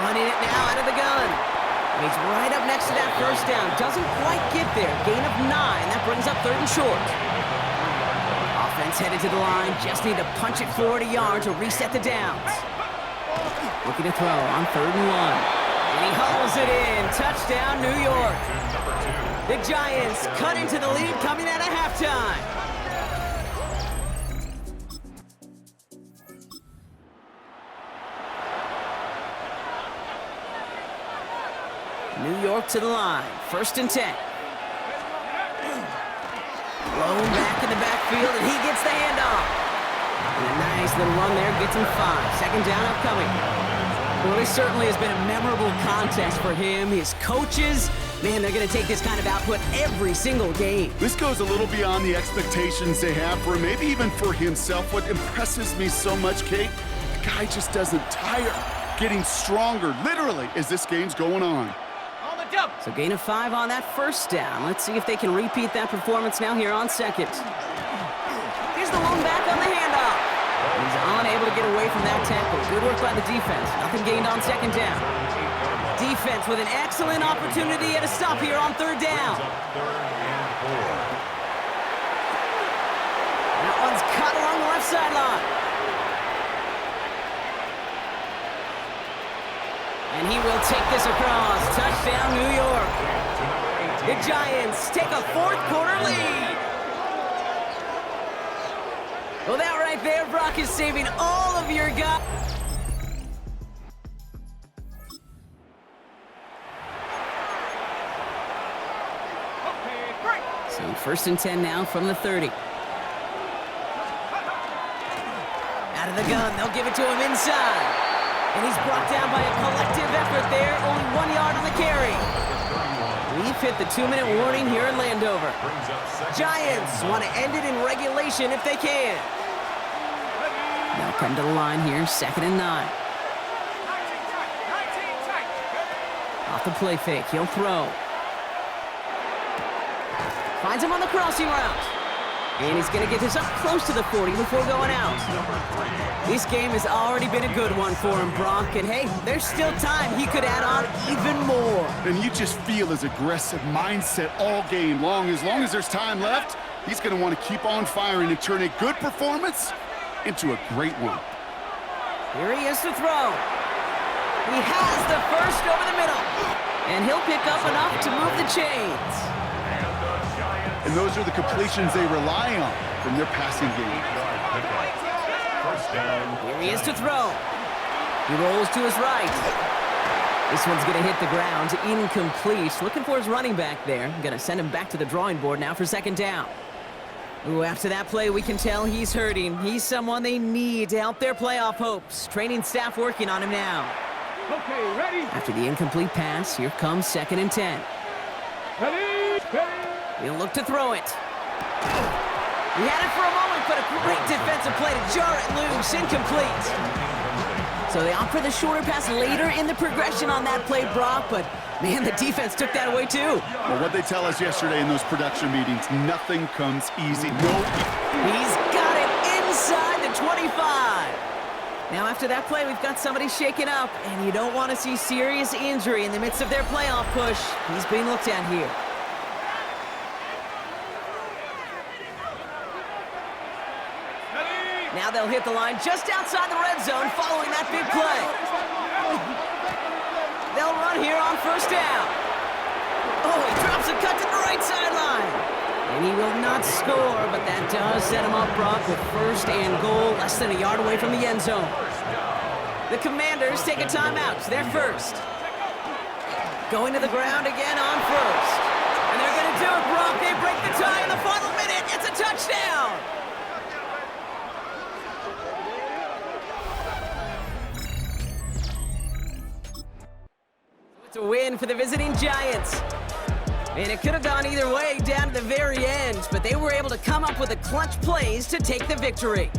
Running it now out of the gun. And he's right up next to that 1st down. Doesn't quite get there. Gain of 9. That brings up 3rd and short. Offense headed to the line. Just need to punch it forward a yard to reset the downs. Looking to throw on 3rd and 1. And he hauls it in. Touchdown, New York. The Giants cut into the lead coming out of halftime. New York to the line. 1st and 10. Thrown back in the backfield, and he gets the handoff. And a nice little run there gets him 5. 2nd down upcoming. Well, this certainly has been a memorable contest for him. His coaches, man, they're going to take this kind of output every single game. This goes a little beyond the expectations they have for him, maybe even for himself. What impresses me so much, Kate, the guy just doesn't tire. Getting stronger, literally, as this game's going on. So gain of 5 on that 1st down. Let's see if they can repeat that performance now here on 2nd. Here's the lone back on the handoff. He's unable to get away from that tackle. Good work by the defense. Nothing gained on 2nd down. Defense with an excellent opportunity at a stop here on 3rd down. That one's cut along the left sideline. And he will take this across. Touchdown, New York. The Giants take a 4th quarter lead. Well, that right there, Brock, is saving all of your guys. So 1st and 10 now from the 30. Out of the gun, they'll give it to him inside. And he's brought down by a collective effort there. Only 1 yard on the carry. We've hit the 2-minute warning here in Landover. Giants want to end it in regulation if they can. They'll come to the line here, 2nd and 9. Off the play fake, he'll throw. Finds him on the crossing route. And he's going to get this up close to the 40 before going out. This game has already been a good one for him, Brock. And hey, there's still time. He could add on even more. And you just feel his aggressive mindset all game long. As long as there's time left, he's going to want to keep on firing and turn a good performance into a great one. Here he is to throw. He has the 1st over the middle. And he'll pick up enough to move the chains. And those are the completions they rely on from their passing game. Here he is to throw. He rolls to his right. This one's going to hit the ground. Incomplete. Looking for his running back there. Going to send him back to the drawing board now for 2nd down. Ooh, after that play, we can tell he's hurting. He's someone they need to help their playoff hopes. Training staff working on him now. Okay, ready? After the incomplete pass, here comes 2nd and 10. Ready? He'll look to throw it. He had it for a moment, but a great defensive play to jar it loose. Incomplete. So they opt for the shorter pass later in the progression on that play, Brock, but man, the defense took that away too. Well, what they tell us yesterday in those production meetings, nothing comes easy. He's got it inside the 25. Now after that play, we've got somebody shaken up, and you don't want to see serious injury in the midst of their playoff push. He's being looked at here. Now they'll hit the line just outside the red zone following that big play. They'll run here on 1st down. Oh, he drops a cut to the right sideline. And he will not score, but that does set him up, Brock, with 1st and goal, less than a yard away from the end zone. The Commanders take a timeout. They're first. Going to the ground again on first. And they're going to do it, Brock. They break the tie in the final minute. It's a touchdown. It's a win for the visiting Giants. And it could have gone either way down to the very end, but they were able to come up with the clutch plays to take the victory.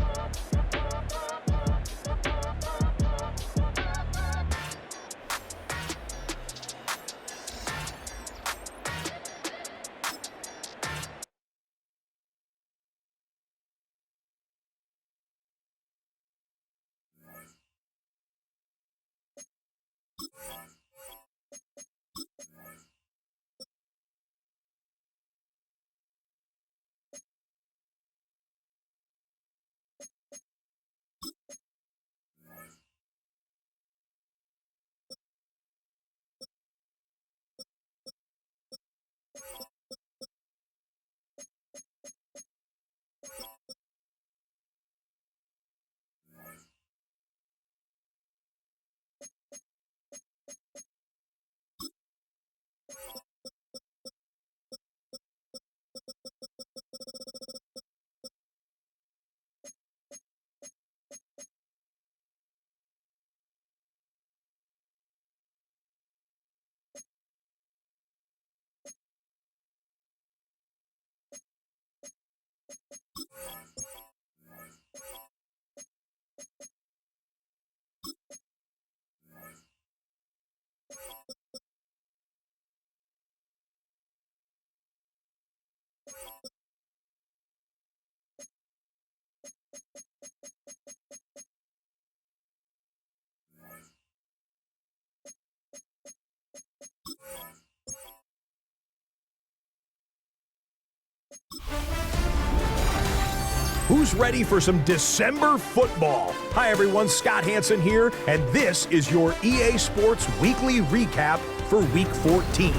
Who's ready for some December football? Hi everyone, Scott Hansen here, and this is your EA Sports Weekly Recap for Week 14.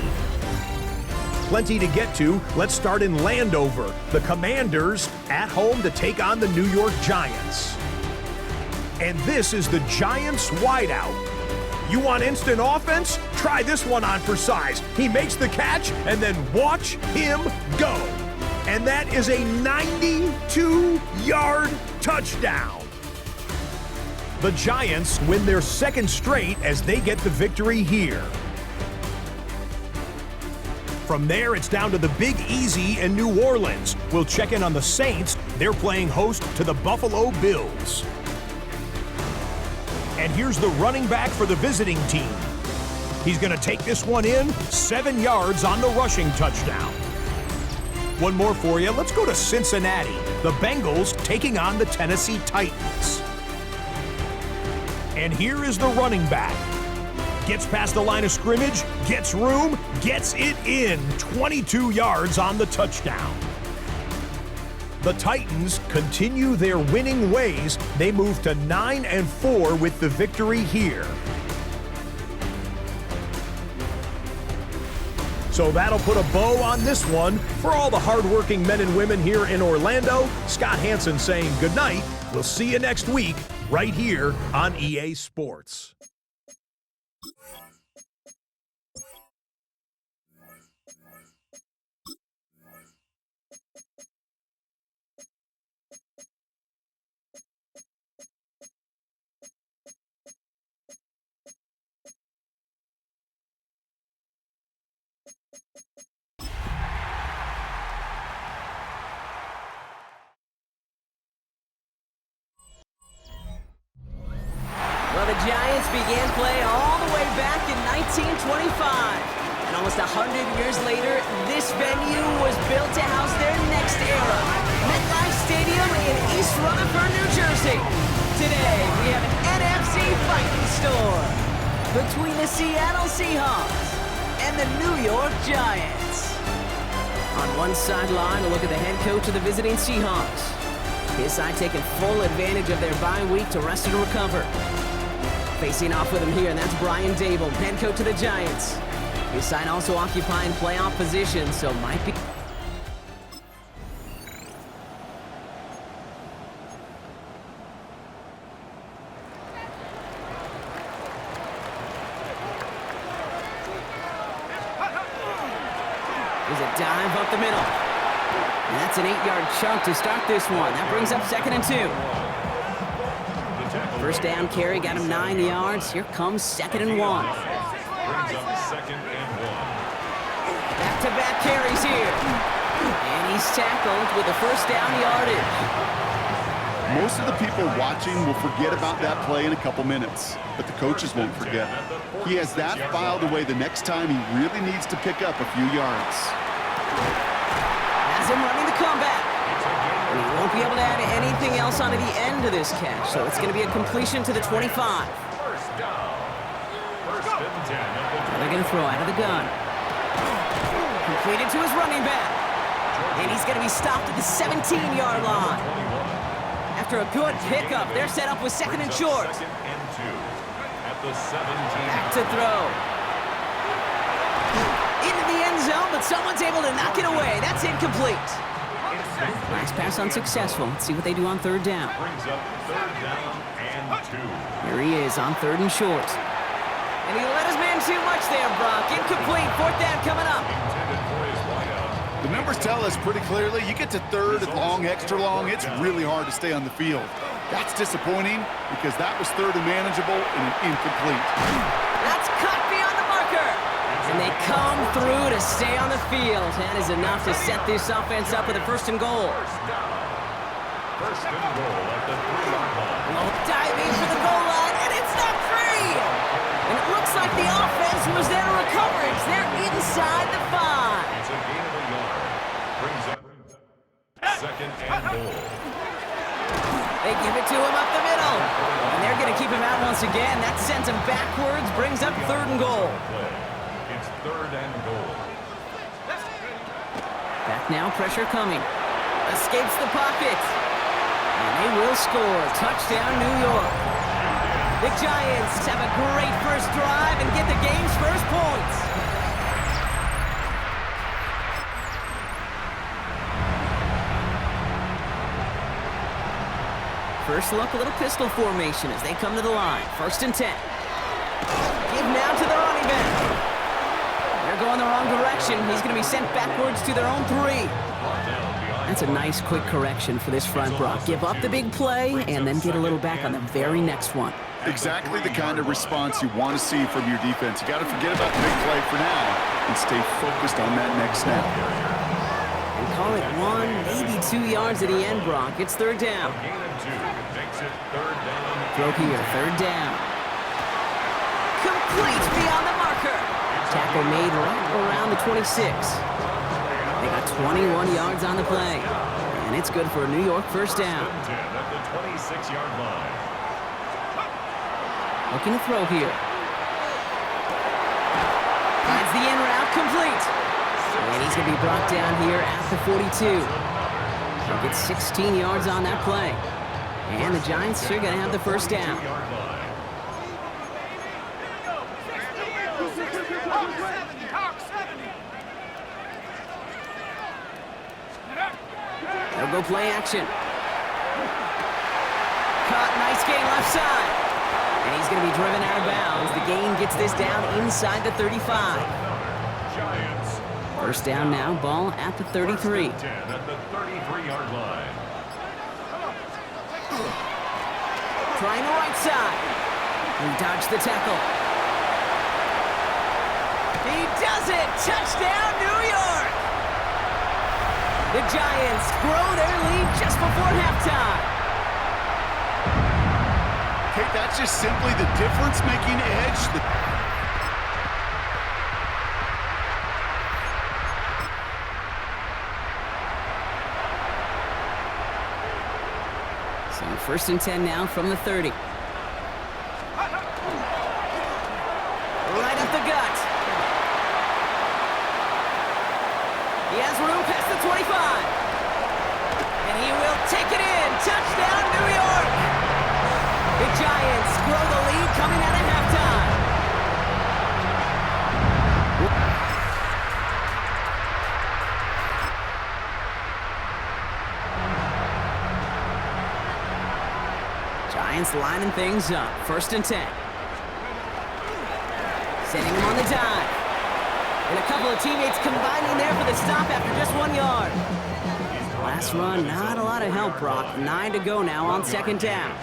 Plenty to get to. Let's start in Landover. The Commanders at home to take on the New York Giants. And this is the Giants wideout. You want instant offense? Try this one on for size. He makes the catch, and then watch him go. And that is a 92-yard touchdown. The Giants win their second straight as they get the victory here. From there, it's down to the Big Easy in New Orleans. We'll check in on the Saints. They're playing host to the Buffalo Bills. And here's the running back for the visiting team. He's going to take this one in, 7 yards on the rushing touchdown. One more for you. Let's go to Cincinnati. The Bengals taking on the Tennessee Titans. And here is the running back. Gets past the line of scrimmage, gets room, gets it in. 22 yards on the touchdown. The Titans continue their winning ways. They move to 9-4 with the victory here. So that'll put a bow on this one. For all the hardworking men and women here in Orlando, Scott Hansen saying good night. We'll see you next week right here on EA Sports. Well, the Giants began play all the way back in 1925. And almost 100 years later, this venue was built to house their next era. MetLife Stadium in East Rutherford, New Jersey. Today, we have an NFC fighting store between the Seattle Seahawks and the New York Giants. On one sideline, a look at the head coach of the visiting Seahawks. His side taking full advantage of their bye week to rest and recover. Facing off with him here, and that's Brian Dable, head coach of the Giants. His side also occupying playoff position, so might be... There's a dive up the middle. And that's an 8-yard chunk to start this one. That brings up 2nd and 2. First down carry got him 9 yards. Here comes 2nd and 1. Back-to-back carries here. And he's tackled with a first down yardage. Most of the people watching will forget about that play in a couple minutes, but the coaches won't forget. He has that filed away the next time he really needs to pick up a few yards. Has him running the comeback. And he won't be able to add anything else onto the end of this catch, so it's going to be a completion to the 25. They're going to throw out of the gun. Completed to his running back. And he's going to be stopped at the 17-yard line. After a good pickup, they're set up with 2nd and short. Back to throw. Into the end zone, but someone's able to knock it away. That's incomplete. Last pass unsuccessful. Let's see what they do on 3rd down. Here he is on 3rd and short. And he let his man too much there, Brock. Incomplete. 4th down coming up. The numbers tell us pretty clearly, you get to 3rd and long, extra long, it's really hard to stay on the field. That's disappointing because that was 3rd and manageable and an incomplete. That's cut beyond the marker. And they come through to stay on the field. That is enough to set this offense up with a 1st and goal. First and goal at the 3-yard line. Diving for the goal line, and it's not free. And it looks like the offense was there to recover it. They're inside the 5. It's a gain of a yard. Brings up 2nd and goal. They give it to him up the middle. And they're going to keep him out once again. That sends him backwards, brings up 3rd and goal. It's 3rd and goal. Back now, pressure coming. Escapes the pocket. And they will score. Touchdown, New York. The Giants have a great first drive and get the game's first points. First look, a little pistol formation as they come to the line. 1st and 10. Give now to the running back. They're going the wrong direction. He's going to be sent backwards to their own 3. That's a nice quick correction for this front, Brock. Give up the big play and then get a little back on the very next one. Exactly the kind of response you want to see from your defense. You got to forget about the big play for now and stay focused on that next snap. And call it 1, maybe 2 yards at the end, Brock. It's 3rd down. Throw here, 3rd down. Complete beyond the marker. Tackle made right around the 26. They got 21 yards on the play. And it's good for a New York 1st down. At the 26-yard line. Looking to throw here. Finds the in route complete. And he's going to be brought down here at the 42. He'll get 16 yards on that play. And the Giants are going to have the 1st down. They'll go play action. Caught, nice gain left side. And he's going to be driven out of bounds. The gain gets this down inside the 35. Giants. 1st down now, ball at the 33. 10 at the 33-yard line. Trying the right side. He dodged the tackle. He does it! Touchdown, New York! The Giants grow their lead just before halftime. Okay, that's just simply the difference-making edge. So 1st and 10 now from the 30. Right up the gut. He has room past the 25. And he will take it in. Touchdown, New York! The Giants grow the lead coming out of halftime. Giants lining things up. 1st and 10. Sending him on the dive. And a couple of teammates combining there for the stop after just 1 yard. Last run, not a lot of help, Brock. 9 to go now on second down.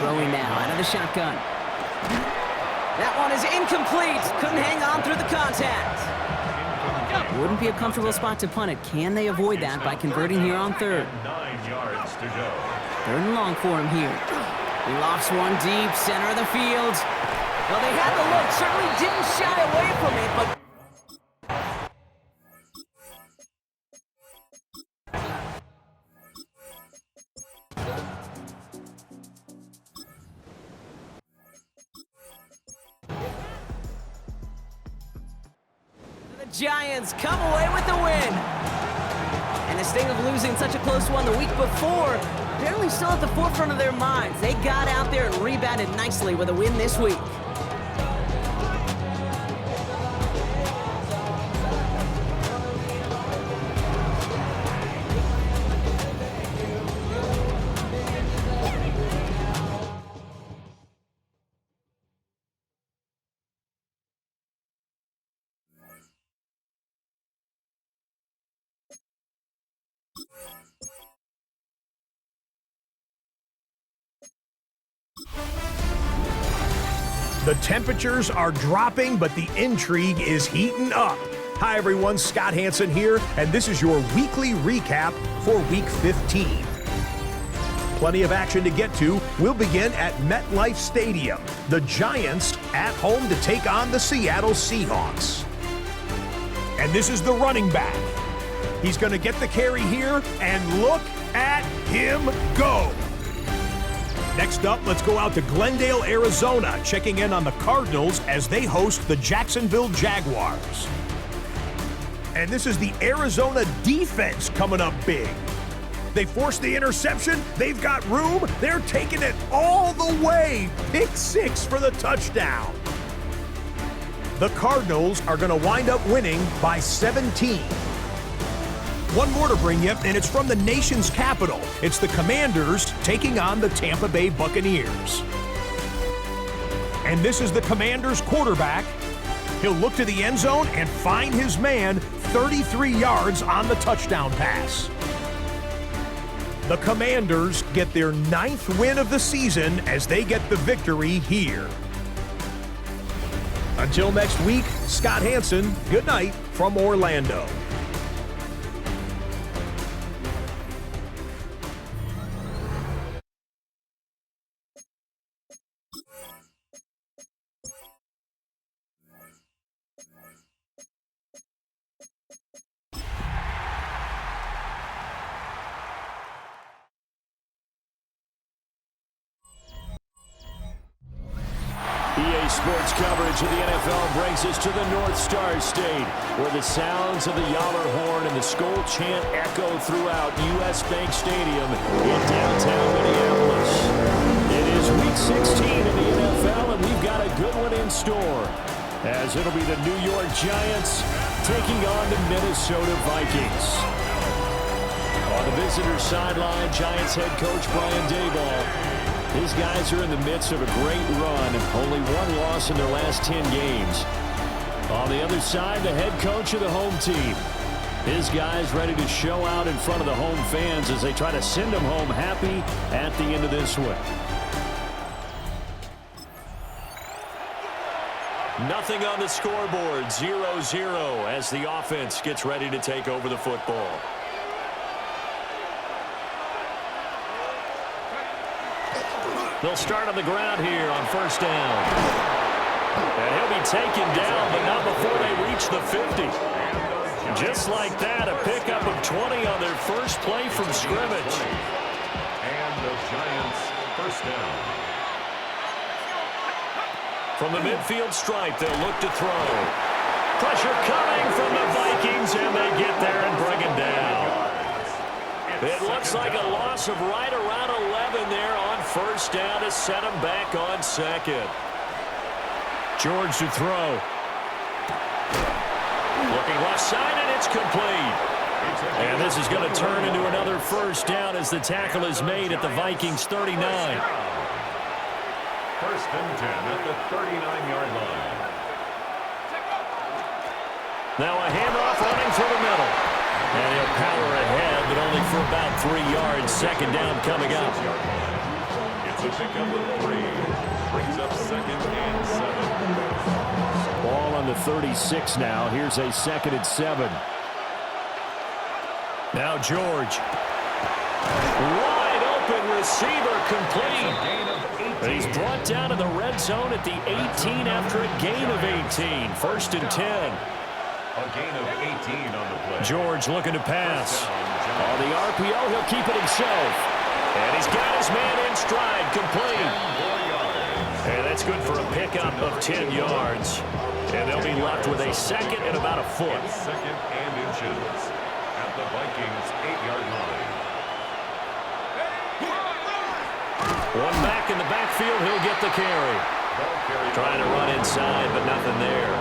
Throwing now out of the shotgun. That one is incomplete. Couldn't hang on through the contact. Wouldn't be a comfortable spot to punt it. Can they avoid that by converting here on third? 9 yards to go. Third and long for him here. He lofts one deep, center of the field. Well, they had the look. Certainly didn't shy away from it, but... Giants come away with the win. And the sting of losing such a close one the week before, apparently still at the forefront of their minds. They got out there and rebounded nicely with a win this week. The temperatures are dropping, but the intrigue is heating up. Hi everyone, Scott Hanson here, and this is your weekly recap for Week 15. Plenty of action to get to. We'll begin at MetLife Stadium. The Giants at home to take on the Seattle Seahawks. And this is the running back. He's going to get the carry here, and look at him go. Next up, let's go out to Glendale, Arizona, checking in on the Cardinals as they host the Jacksonville Jaguars. And this is the Arizona defense coming up big. They forced the interception. They've got room. They're taking it all the way. Pick 6 for the touchdown. The Cardinals are going to wind up winning by 17. One more to bring you, and it's from the nation's capital. It's the Commanders taking on the Tampa Bay Buccaneers. And this is the Commanders quarterback. He'll look to the end zone and find his man 33 yards on the touchdown pass. The Commanders get their 9th win of the season as they get the victory here. Until next week, Scott Hanson, good night from Orlando. EA Sports coverage of the NFL brings us to the North Star State, where the sounds of the Yaller horn and the Skol chant echo throughout U.S. Bank Stadium in downtown Minneapolis. It is Week 16 in the NFL, and we've got a good one in store, as it'll be the New York Giants taking on the Minnesota Vikings. On the visitor sideline, Giants head coach Brian Daboll. His guys are in the midst of a great run, only 1 loss in their last 10 games. On the other side, the head coach of the home team. His guys ready to show out in front of the home fans as they try to send them home happy at the end of this one. Nothing on the scoreboard, 0-0 as the offense gets ready to take over the football. They'll start on the ground here on first down. And he'll be taken down, but not before they reach the 50. Just like that, a pickup of 20 on their first play from scrimmage. And the Giants first down. From the midfield stripe, they'll look to throw. Pressure coming from the Vikings, and they get there and bring him down. It looks like a loss of right around 11 there on first down to set him back on second. George to throw. Looking left side, and it's complete. And this is going to turn into another first down as the tackle is made at the Vikings 39. First and 10 at the 39-yard line. Now a handoff running through the middle. And he'll power ahead, but only for about 3 yards. Second down coming up. It's a pickup of 3. Brings up 2nd and 7. Ball on the 36 now. Here's a 2nd and 7. Now George. Wide open receiver complete. He's brought down to the red zone at the 18 after a gain of 18. 1st and 10. A gain of 18 on the play. George looking to pass. On the RPO, he'll keep it himself. And he's got his man in stride, complete. And that's good for a pickup of 10 yards. And they'll be left with a 2nd and about a foot. 2nd and inches at the Vikings' 8-yard line. One back in the backfield, he'll get the carry. Trying to run inside, but nothing there.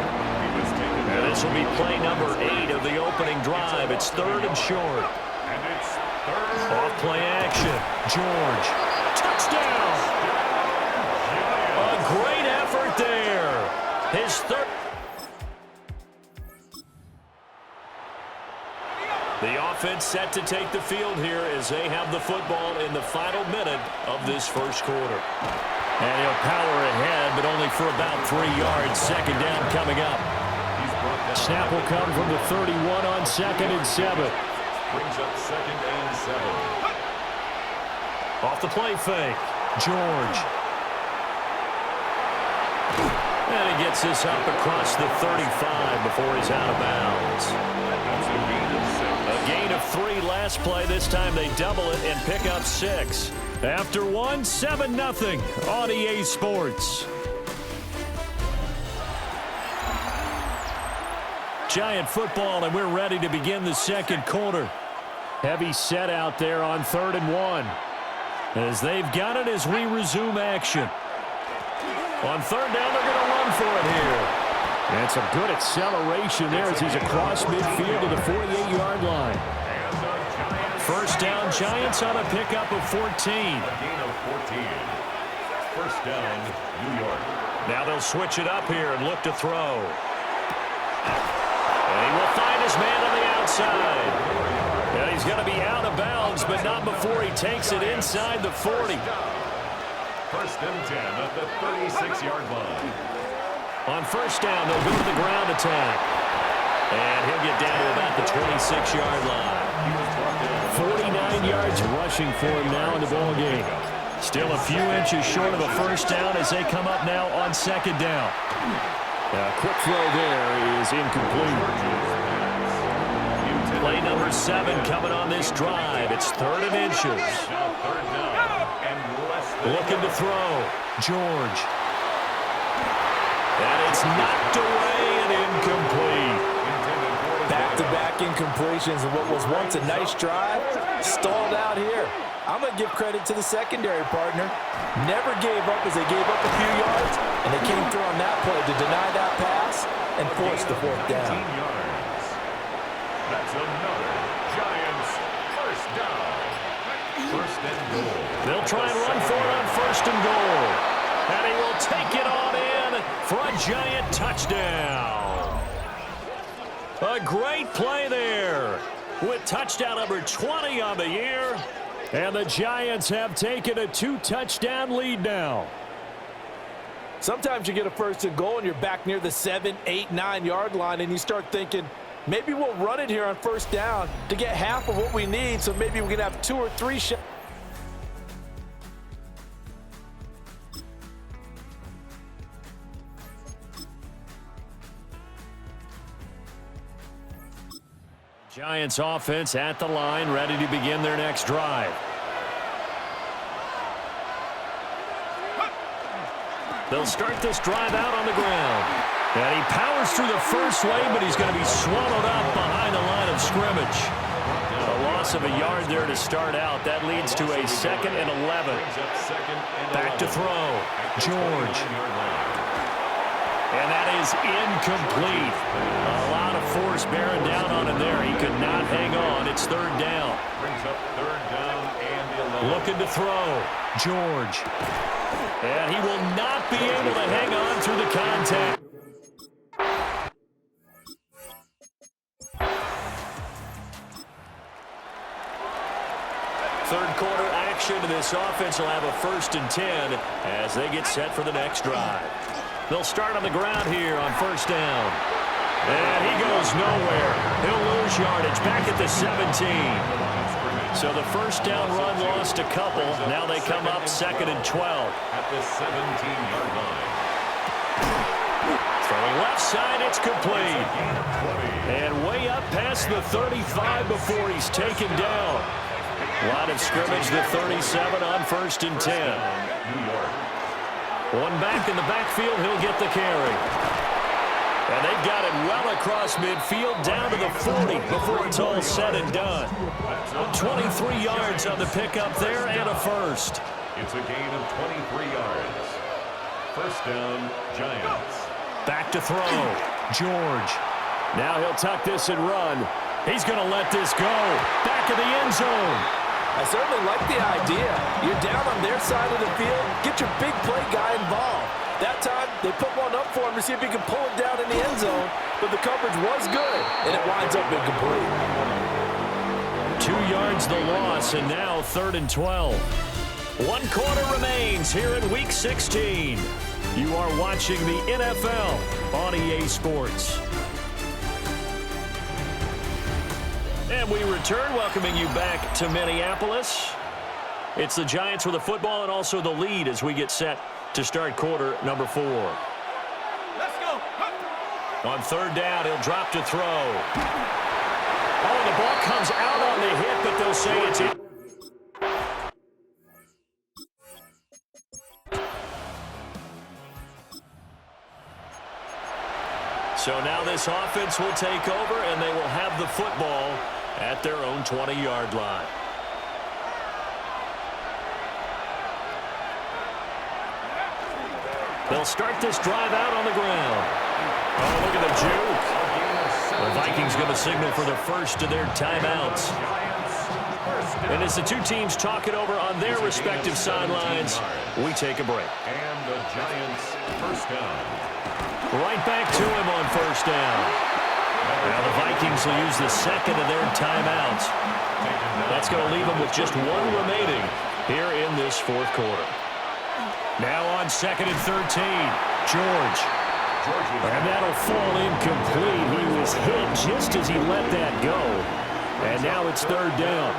And this will be play number 8 of the opening drive. It's 3rd and short. And it's 3rd. Off play action. George. Touchdown! A great effort there. His 3rd. The offense set to take the field here as they have the football in the final minute of this first quarter. And he'll power ahead, but only for about 3 yards. Second down coming up. Snap will come from the 31 on 2nd and 7. Brings up 2nd and 7. Off the play fake. George. And he gets this up across the 35 before he's out of bounds. A gain of 3 last play. This time they double it and pick up 6. After 1, 7-0 on EA Sports. Giant football, and we're ready to begin the second quarter. Heavy set out there on 3rd and 1. As they've got it as we resume action. On 3rd down, they're going to run for it here. And some good acceleration there as he's across midfield to the 48-yard line. First down, Giants on a pickup of 14. A gain of 14. First down, New York. Now they'll switch it up here and look to throw. And he will find his man on the outside. And he's going to be out of bounds, but not before he takes it inside the 40. 1st and 10 at the 36-yard line. On 1st down, they'll go to the ground attack. And he'll get down to about the 26-yard line. 49 yards rushing for him now in the ball game. Still a few inches short of a first down as they come up now on 2nd down. A quick throw there is incomplete. Play number 7 coming on this drive. It's 3rd and inches. Looking to throw. George. And it's knocked away and incomplete. Back-to-back incompletions, and what was once a nice drive stalled out here. I'm going to give credit to the secondary partner. Never gave up as they gave up a few yards, and they came through on that play to deny that pass and force the 4th down. That's another Giants first down. 1st and goal. They'll try and run for it on 1st and goal. And he will take it on in for a Giant touchdown. A great play there with touchdown number 20 on the year. And the Giants have taken a 2-touchdown lead now. Sometimes you get a 1st and goal and you're back near the 7, 8, 9-yard line and you start thinking, maybe we'll run it here on 1st down to get half of what we need, so maybe we can have 2 or 3 shots. Giants offense at the line, ready to begin their next drive. They'll start this drive out on the ground. And he powers through the first wave, but he's going to be swallowed up behind the line of scrimmage. A loss of a yard there to start out. That leads to a 2nd and 11. Back to throw. George. And that is incomplete. A lot of force bearing down on him there. He could not hang on. It's 3rd down. Brings up 3rd down and 11. Looking to throw. George. And he will not be able to hang on through the contact. quarter action, and this offense will have a 1st and 10 as they get set for the next drive. They'll start on the ground here on 1st down. And he goes nowhere. He'll lose yardage back at the 17. So the 1st down run lost a couple. Now they come up 2nd and 12. At the 17-yard line. Throwing left side, it's complete. And way up past the 35 before he's taken down. Line of scrimmage, the 37 on 1st and 10. One back in the backfield, he'll get the carry. And they've got it well across midfield down to the 40 before it's all said and done. 23 yards on the pickup there and a 1st. It's a gain of 23 yards. 1st down, Giants. Back to throw. George. Now he'll tuck this and run. He's going to let this go. Back of the end zone. I certainly like the idea. You're down on their side of the field. Get your big play guy involved. That time, they put one up for him to see if he can pull it down in the end zone. But the coverage was good, and it winds up incomplete. 2 yards the loss, and now 3rd and 12. 1 quarter remains here in Week 16. You are watching the NFL on EA Sports. And we return, welcoming you back to Minneapolis. It's the Giants with the football and also the lead as we get set to start quarter number 4. Let's go. On 3rd down, he'll drop to throw. Oh, and the ball comes out on the hit, but they'll say it's in. So now this offense will take over, and they will have the football at their own 20-yard line. They'll start this drive out on the ground. Oh, look at the juke. The Vikings going to signal for the first of their timeouts. And as the two teams talk it over on their respective sidelines, we take a break. And the Giants 1st down. Right back to him on 1st down. Now the Vikings will use the 2nd of their timeouts. That's going to leave them with just 1 remaining here in this 4th quarter. Now on 2nd and 13, George. And that'll fall incomplete. He was hit just as he let that go. And now it's 3rd down.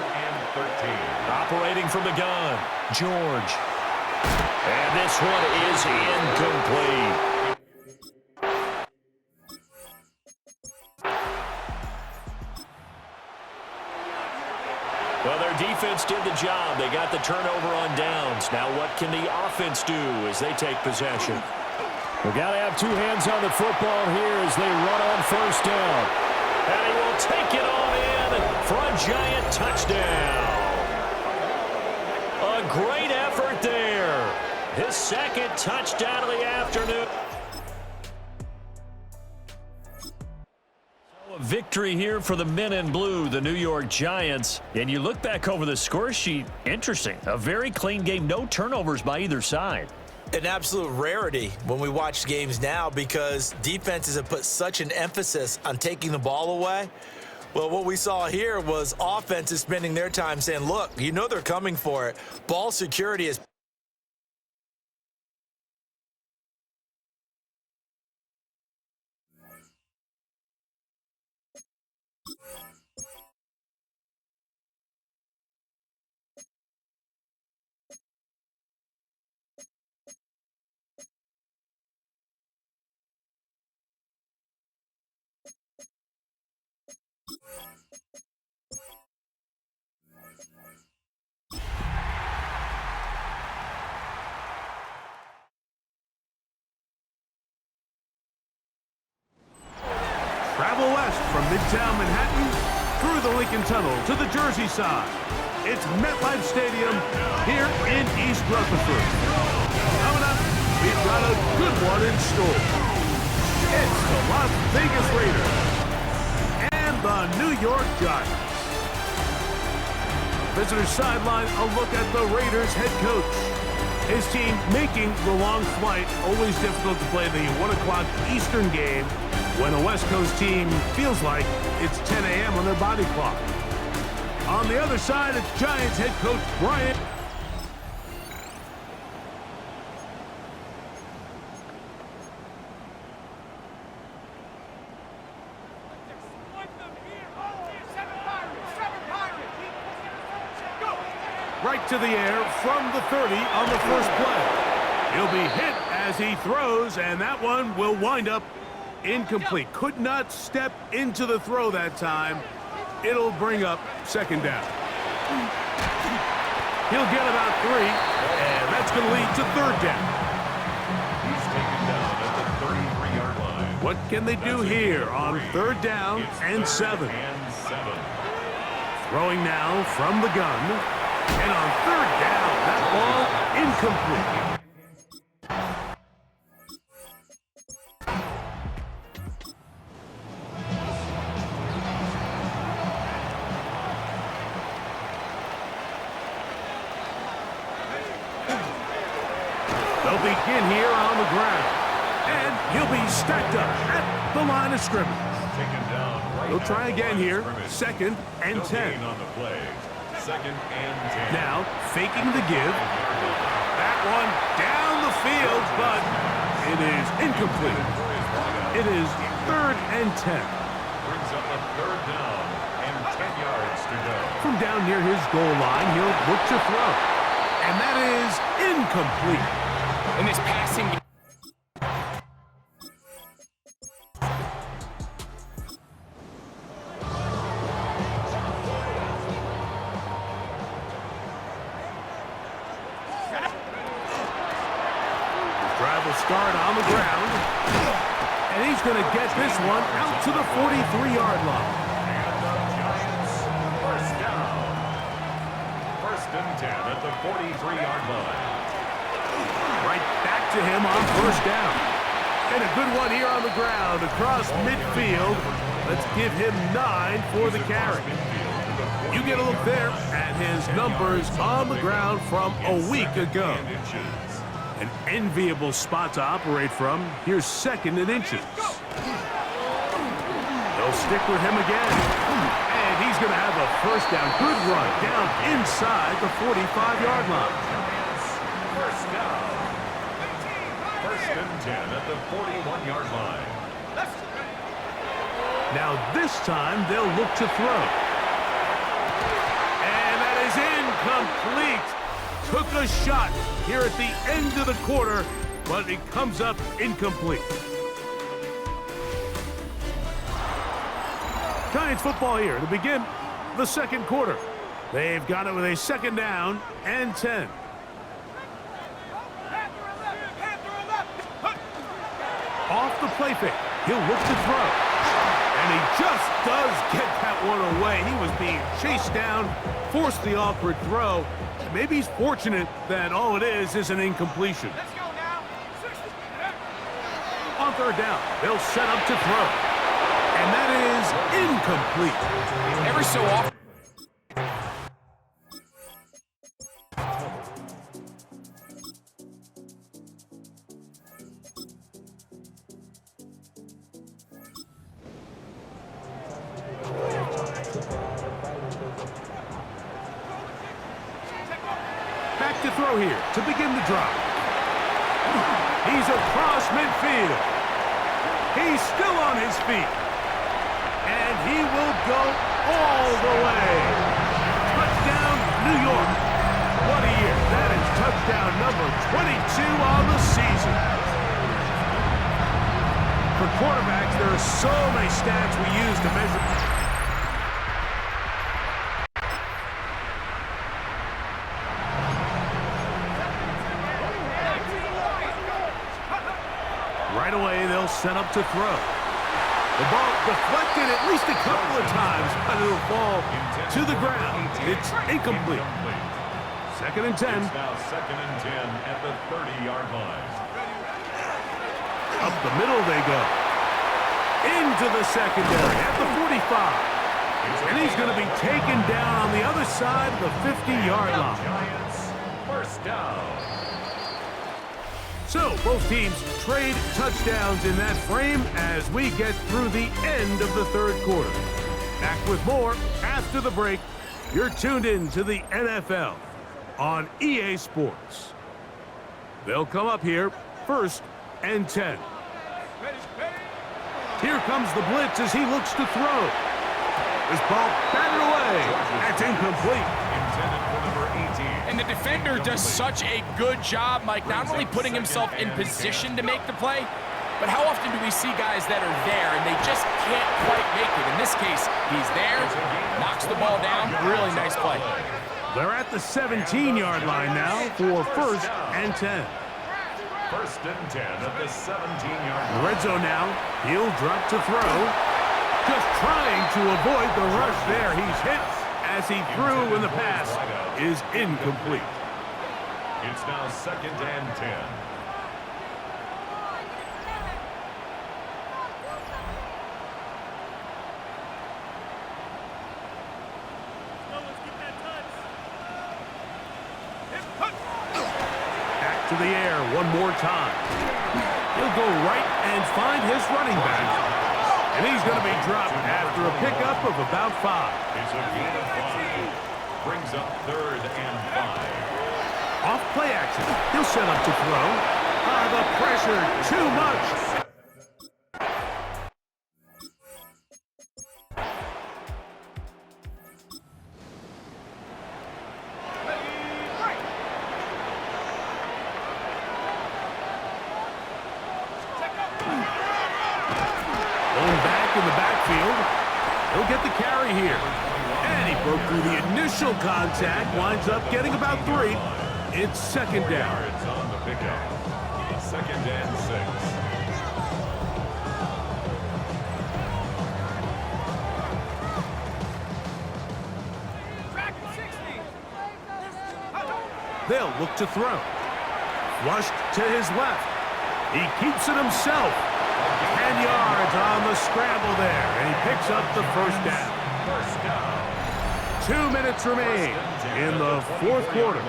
Operating from the gun, George. And this one is incomplete. Well, their defense did the job. They got the turnover on downs. Now what can the offense do as they take possession? We've got to have 2 hands on the football here as they run on 1st down. And he will take it all in for a Giant touchdown. A great effort there. His 2nd touchdown of the afternoon. A victory here for the men in blue, the New York Giants. And you look back over the score sheet, interesting. A very clean game, no turnovers by either side. An absolute rarity when we watch games now because defenses have put such an emphasis on taking the ball away. Well, what we saw here was offenses spending their time saying, look, you know they're coming for it. Ball security is Travel west from Midtown Manhattan through the Lincoln Tunnel to the Jersey side. It's MetLife Stadium here in East Rutherford. Coming up, we've got a good one in store. It's the Las Vegas Raiders and the New York Giants. Visitor sideline, a look at the Raiders head coach. His team making the long flight, always difficult to play the 1 o'clock Eastern game when a West Coast team feels like it's 10 a.m. on their body clock. On the other side, it's Giants head coach Brian. Right to the air from the 30 on the first play. He'll be hit as he throws, and that one will wind up incomplete. Could not step into the throw that time. It'll bring up second down. He'll get about 3, and that's going to lead to third down. He's taken down at the 33-yard line. What can they do here on third down and 7? Throwing now from the gun. And on third down, that ball incomplete. They'll begin here on the ground. And he'll be stacked up at the line of scrimmage. They'll try again here, second and 10. On the play. Second and 10. Now, faking the give. That one down the field, but it is incomplete. It is third and 10. Brings up a third down and 10 yards to go. From down near his goal line, he'll look to throw. And that is incomplete. In this passing game. Start on the ground, and he's going to get this one out to the 43-yard line. And the Giants first down. First and 10 at the 43-yard line. Right back to him on first down. And a good one here on the ground across midfield. Let's give him 9 for the carry. You get a look there at his numbers on the ground from a week ago. An enviable spot to operate from. Here's second and inches. They'll stick with him again. And he's going to have a first down. Good run down inside the 45-yard line. First down. First and 10 at the 41-yard line. Now this time they'll look to throw. And that is incomplete. Took a shot here at the end of the quarter, but it comes up incomplete. Giants football here to begin the second quarter. They've got it with a second down and 10. Off the play fake, he'll look to throw. And he just does get that one away. He was being chased down, forced the awkward throw. Maybe he's fortunate that all it is an incompletion. Let's go now. On third down, they'll set up to throw. And that is incomplete. Every so often. Back to throw here to begin the drive. He's across midfield. He's still on his feet. And he will go all the way. Touchdown, New York. What a year. That is touchdown number 22 on the season. For quarterbacks, there are so many stats we use to measure. Right away, they'll set up to throw. The ball deflected at least a couple of times, but it'll fall to the ground. It's incomplete. Second and 10. It's now second and 10 at the 30-yard line. Up the middle they go. Into the secondary at the 45. And he's going to be taken down on the other side of the 50-yard line. Giants first down. So, both teams trade touchdowns in that frame as we get through the end of the third quarter. Back with more after the break You're tuned in to the NFL on EA Sports. They'll come up here, 1st and 10. Here comes the blitz as he looks to throw. This ball batted away. That's incomplete. Intended for number 18. And the defender does such a good job, Mike, not only putting himself in position to make the play, but how often do we see guys that are there and they just can't quite make it? In this case, he's there, knocks the ball down. Really nice play. They're at the 17-yard line now for 1st and 10. 1st and 10 at the 17-yard line. Red zone now. He'll drop to throw. Just trying to avoid the rush there. He's hit as he threw, and the pass is incomplete. It's now 2nd and 10. Back to the air one more time. He'll go right and find his running back. And he's going to be dropped after a pickup of about 5. It's a gain of 5. Brings up 3rd and 5. Off play action. He'll set up to throw. The pressure, too much. In the backfield, he'll get the carry here. And he broke through the initial contact, winds up getting about 3. It's 2nd down. It's on the pickup. 2nd and 6. They'll look to throw. Flushed to his left. He keeps it himself. 10 yards on the scramble there, and he picks up the 1st down. 2 minutes remain in the 4th quarter.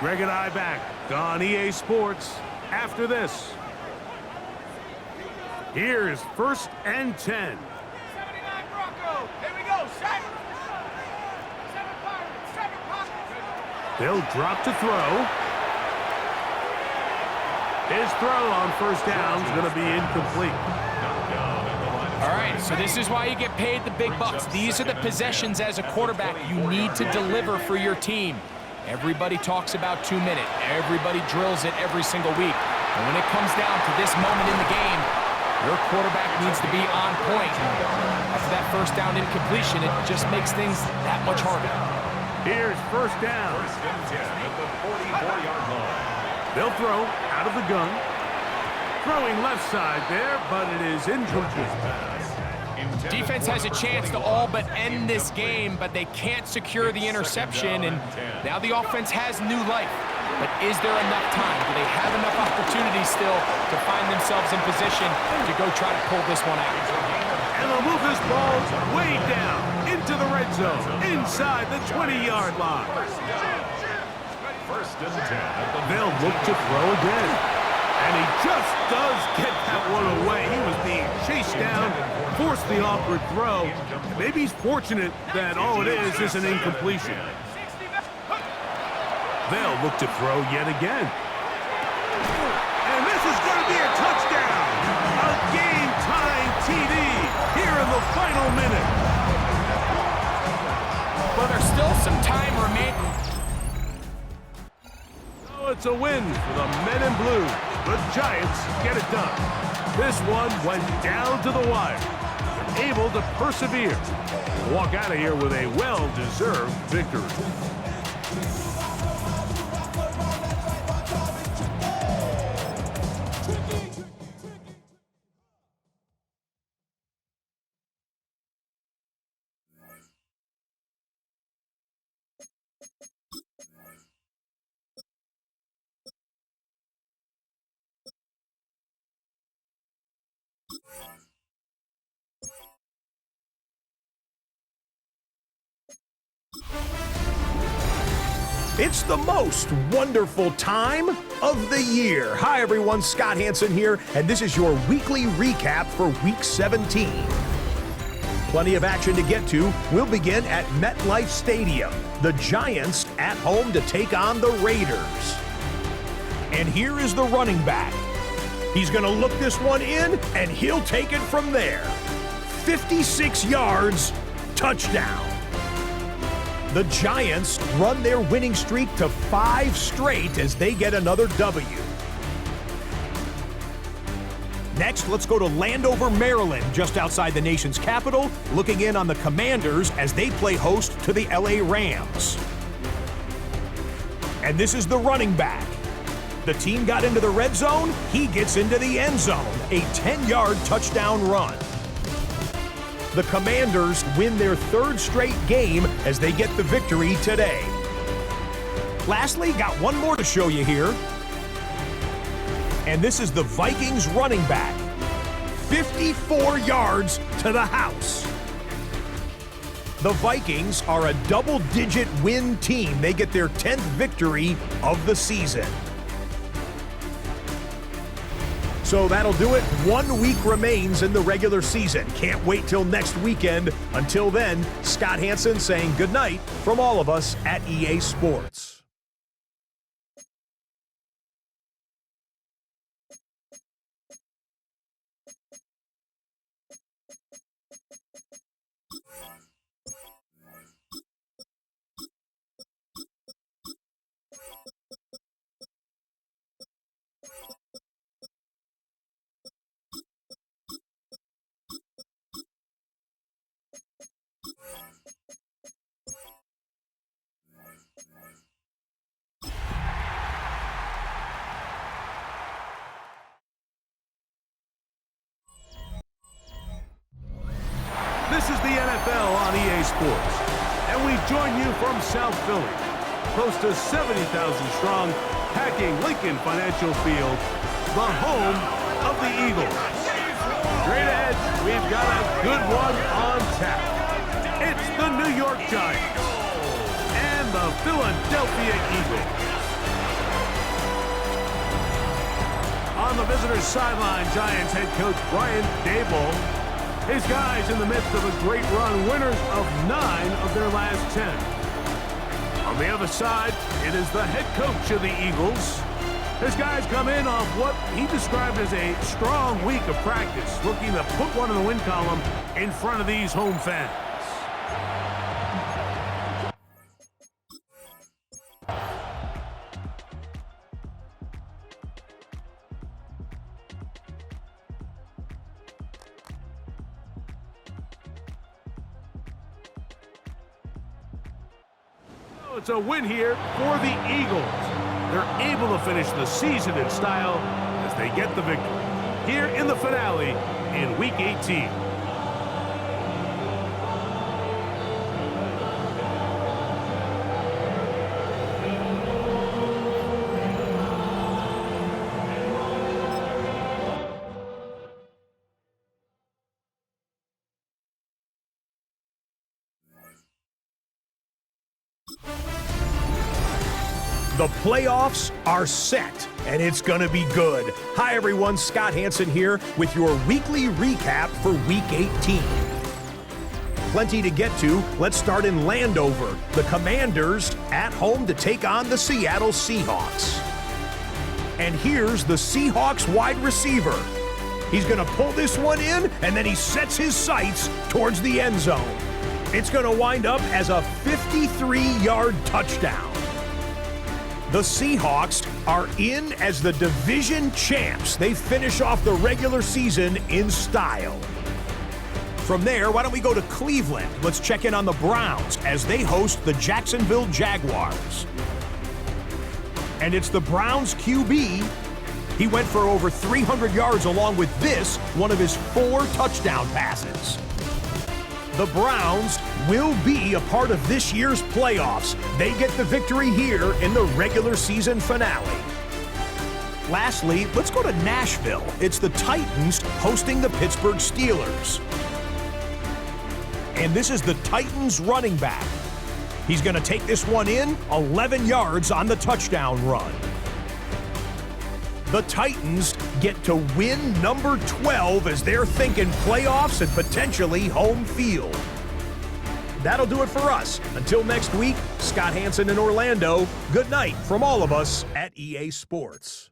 Greg and I back on EA Sports after this. Here's 1st and 10. 79 Bronco. Here we go. 7 Pirates. They'll drop to throw. His throw on 1st down is going to be incomplete. All right, so this is why you get paid the big bucks. These are the possessions as a quarterback you need to deliver for your team. Everybody talks about 2 minutes. Everybody drills it every single week. And when it comes down to this moment in the game, your quarterback needs to be on point. After that 1st down incompletion, it just makes things that much harder. Here's 1st down. 1st and 10 at the 44-yard line. They'll throw out of the gun. Throwing left side there, but it is incomplete. Defense has a chance to all but end this game, but they can't secure the interception, and now the offense has new life. But is there enough time? Do they have enough opportunities still to find themselves in position to go try to pull this one out? And they'll move this ball way down into the red zone, inside the 20-yard line. 1st and 10. They'll look to throw again. And he just does get that one away. He was being chased down, forced the awkward throw. Maybe he's fortunate that all it is an incompletion. They'll look to throw yet again. And this is going to be a touchdown. A game-time TD here in the final minute. Well, there's still some time remaining. So it's a win for the men in blue. The Giants get it done. This one went down to the wire. They're able to persevere. Walk out of here with a well-deserved victory. It's the most wonderful time of the year. Hi, everyone. Scott Hanson here, and this is your weekly recap for Week 17. Plenty of action to get to. We'll begin at MetLife Stadium. The Giants at home to take on the Raiders. And here is the running back. He's going to look this one in, and he'll take it from there. 56 yards, touchdown. The Giants run their winning streak to 5 straight as they get another W. Next, let's go to Landover, Maryland, just outside the nation's capital, looking in on the Commanders as they play host to the LA Rams. And this is the running back. The team got into the red zone, he gets into the end zone, a 10-yard touchdown run. The Commanders win their 3rd straight game as they get the victory today. Lastly, got one more to show you here. And this is the Vikings running back. 54 yards to the house. The Vikings are a double-digit win team. They get their 10th victory of the season. So that'll do it. 1 week remains in the regular season. Can't wait till next weekend. Until then, Scott Hanson saying goodnight from all of us at EA Sports. This is the NFL on EA Sports, and we join you from South Philly, close to 70,000 strong, packing Lincoln Financial Field, the home of the Eagles. Straight ahead, we've got a good one on tap. It's the New York Giants and the Philadelphia Eagles. On the visitor's sideline, Giants head coach Brian Daboll. His guys in the midst of a great run, winners of 9 of their last 10. On the other side, it is the head coach of the Eagles. His guys come in off what he described as a strong week of practice, looking to put one in the win column in front of these home fans. It's a win here for the Eagles. They're able to finish the season in style as they get the victory here in the finale in Week 18. The playoffs are set, and it's going to be good. Hi, everyone. Scott Hanson here with your weekly recap for Week 18. Plenty to get to. Let's start in Landover. The Commanders at home to take on the Seattle Seahawks. And here's the Seahawks wide receiver. He's going to pull this one in, and then he sets his sights towards the end zone. It's going to wind up as a 53-yard touchdown. The Seahawks are in as the division champs. They finish off the regular season in style. From there, why don't we go to Cleveland? Let's check in on the Browns as they host the Jacksonville Jaguars. And it's the Browns QB. He went for over 300 yards along with this, one of his 4 touchdown passes. The Browns will be a part of this year's playoffs. They get the victory here in the regular season finale. Lastly, let's go to Nashville. It's the Titans hosting the Pittsburgh Steelers. And this is the Titans running back. He's going to take this one in, 11 yards on the touchdown run. The Titans get to win number 12 as they're thinking playoffs and potentially home field. That'll do it for us. Until next week, Scott Hansen in Orlando, good night from all of us at EA Sports.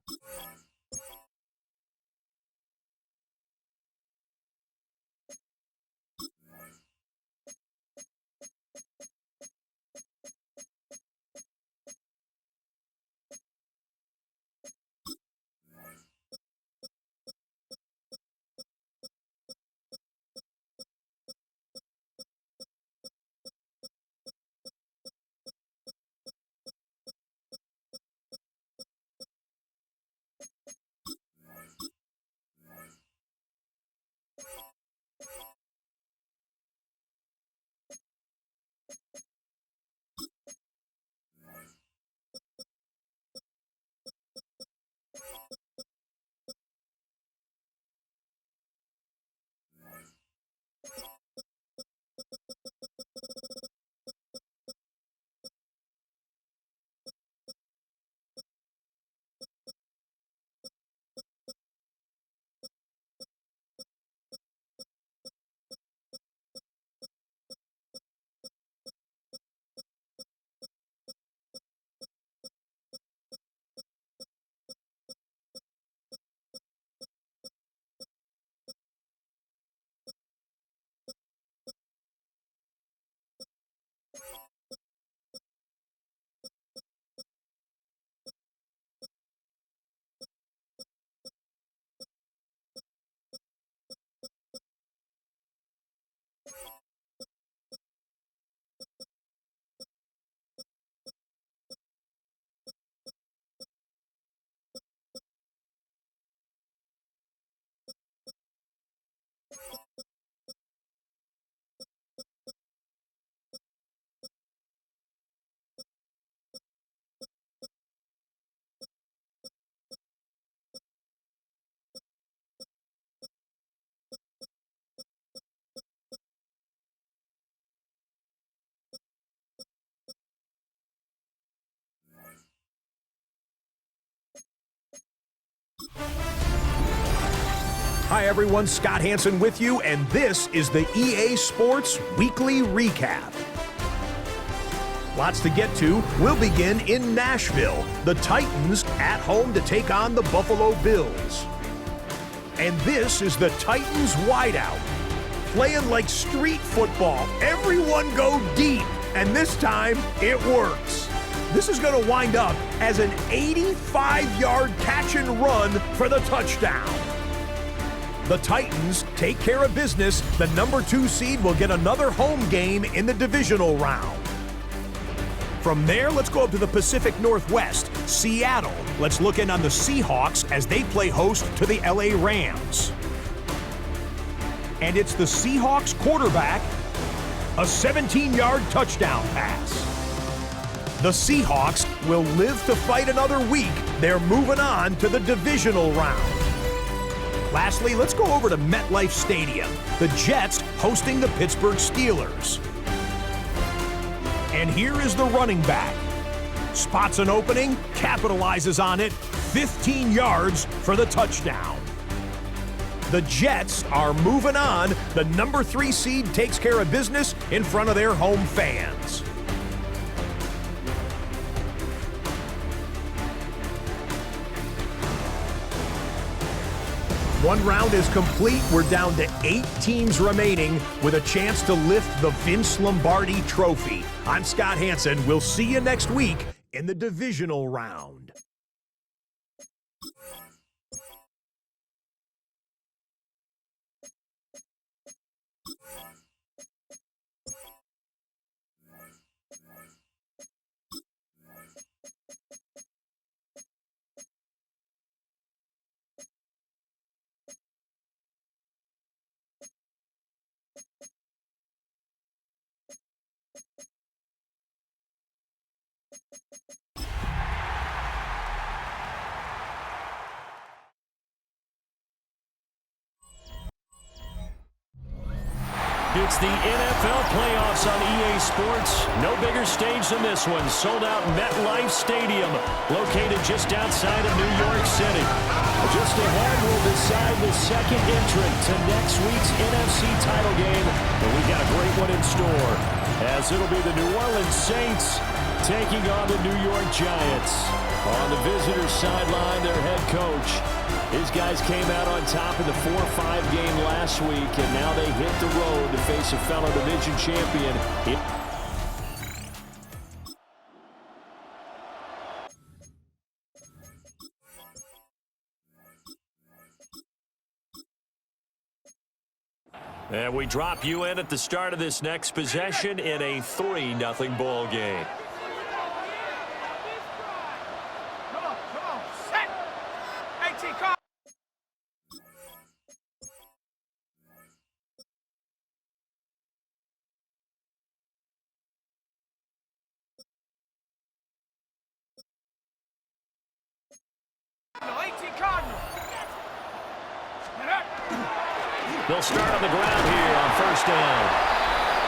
Hi everyone, Scott Hansen with you, and this is the EA Sports Weekly Recap. Lots to get to. We'll begin in Nashville. The Titans at home to take on the Buffalo Bills. And this is the Titans wideout. Playing like street football. Everyone go deep, and this time it works. This is going to wind up as an 85-yard catch and run for the touchdown. The Titans take care of business. The number 2 seed will get another home game in the divisional round. From there, let's go up to the Pacific Northwest, Seattle. Let's look in on the Seahawks as they play host to the LA Rams. And it's the Seahawks quarterback, a 17-yard touchdown pass. The Seahawks will live to fight another week. They're moving on to the divisional round. Lastly, let's go over to MetLife Stadium. The Jets hosting the Pittsburgh Steelers. And here is the running back. Spots an opening, capitalizes on it, 15 yards for the touchdown. The Jets are moving on. The number 3 seed takes care of business in front of their home fans. One round is complete. We're down to 8 teams remaining with a chance to lift the Vince Lombardi Trophy. I'm Scott Hansen. We'll see you next week in the divisional round. It's the NFL playoffs on EA Sports. No bigger stage than this one. Sold out MetLife Stadium, located just outside of New York City. Just ahead, we'll decide the second entrant to next week's NFC title game. And we've got a great one in store, as it'll be the New Orleans Saints taking on the New York Giants. On the visitors' sideline, their head coach. These guys came out on top in the 4-5 game last week, and now they hit the road to face a fellow division champion. And we drop you in at the start of this next possession in a 3-0 ball game. Come on, set. AT car. No, 18 Cardinal. They'll start on the ground here on first down.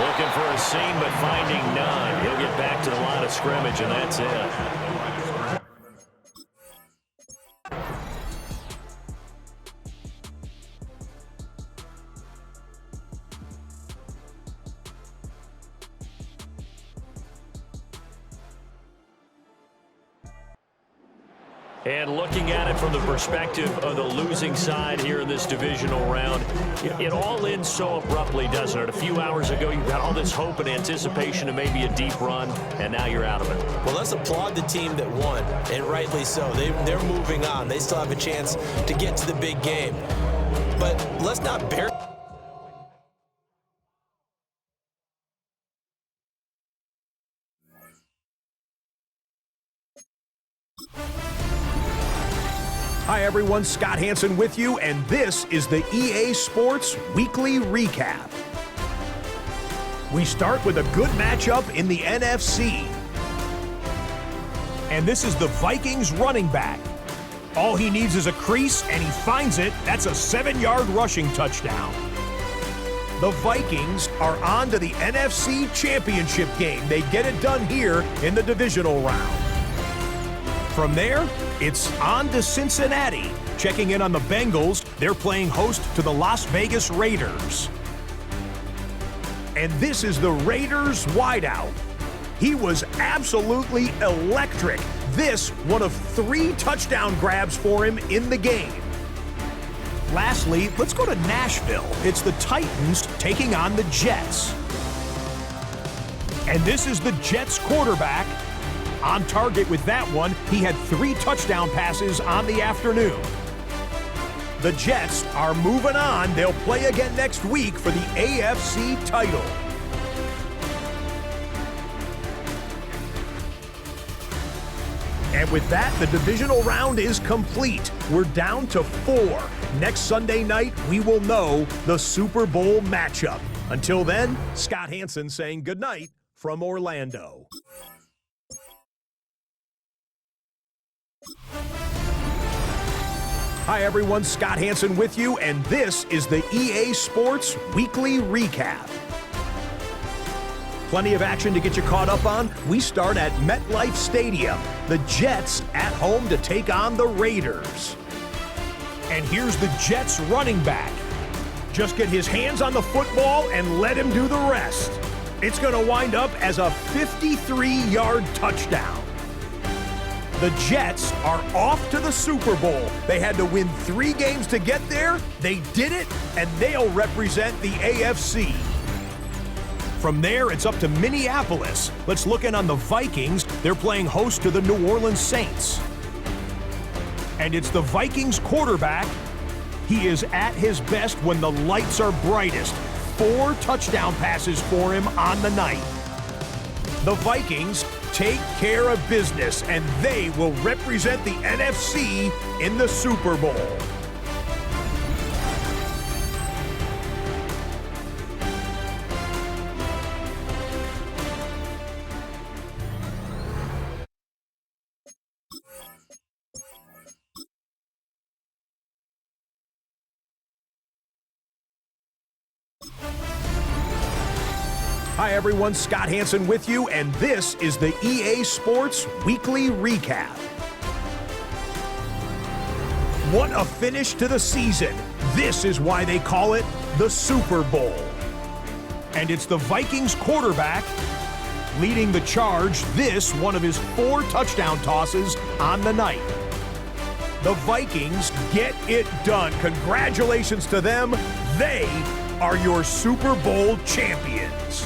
Looking for a seam, but finding none. He'll get back to the line of scrimmage, and that's it. And looking at it from the perspective of the losing side here in this divisional round, it all ends so abruptly, doesn't it? A few hours ago, you got all this hope and anticipation of maybe a deep run, and now you're out of it. Well, let's applaud the team that won, and rightly so. They're moving on. They still have a chance to get to the big game. But let's not bury... Hi everyone, Scott Hansen with you, and this is the EA Sports Weekly Recap. We start with a good matchup in the NFC. And this is the Vikings running back. All he needs is a crease, and he finds it. That's a 7-yard rushing touchdown. The Vikings are on to the NFC Championship game. They get it done here in the divisional round. From there, it's on to Cincinnati. Checking in on the Bengals, they're playing host to the Las Vegas Raiders. And this is the Raiders wideout. He was absolutely electric. This, one of 3 touchdown grabs for him in the game. Lastly, let's go to Nashville. It's the Titans taking on the Jets. And this is the Jets quarterback. On target with that one, he had 3 touchdown passes on the afternoon. The Jets are moving on. They'll play again next week for the AFC title. And with that, the divisional round is complete. We're down to 4. Next Sunday night, we will know the Super Bowl matchup. Until then, Scott Hansen saying goodnight from Orlando. Hi everyone, Scott Hansen with you, and this is the EA Sports Weekly Recap. Plenty of action to get you caught up on. We start at MetLife Stadium. The Jets at home to take on the Raiders. And here's the Jets running back. Just get his hands on the football and let him do the rest. It's going to wind up as a 53-yard touchdown. The Jets are off to the Super Bowl. They had to win 3 games to get there. They did it, and they'll represent the AFC. From there, it's up to Minneapolis. Let's look in on the Vikings. They're playing host to the New Orleans Saints. And it's the Vikings quarterback. He is at his best when the lights are brightest. 4 touchdown passes for him on the night. The Vikings take care of business, and they will represent the NFC in the Super Bowl. Hi everyone, Scott Hansen with you, and this is the EA Sports Weekly Recap. What a finish to the season. This is why they call it the Super Bowl. And it's the Vikings quarterback leading the charge, this one of his 4 touchdown tosses on the night. The Vikings get it done. Congratulations to them. They are your Super Bowl champions.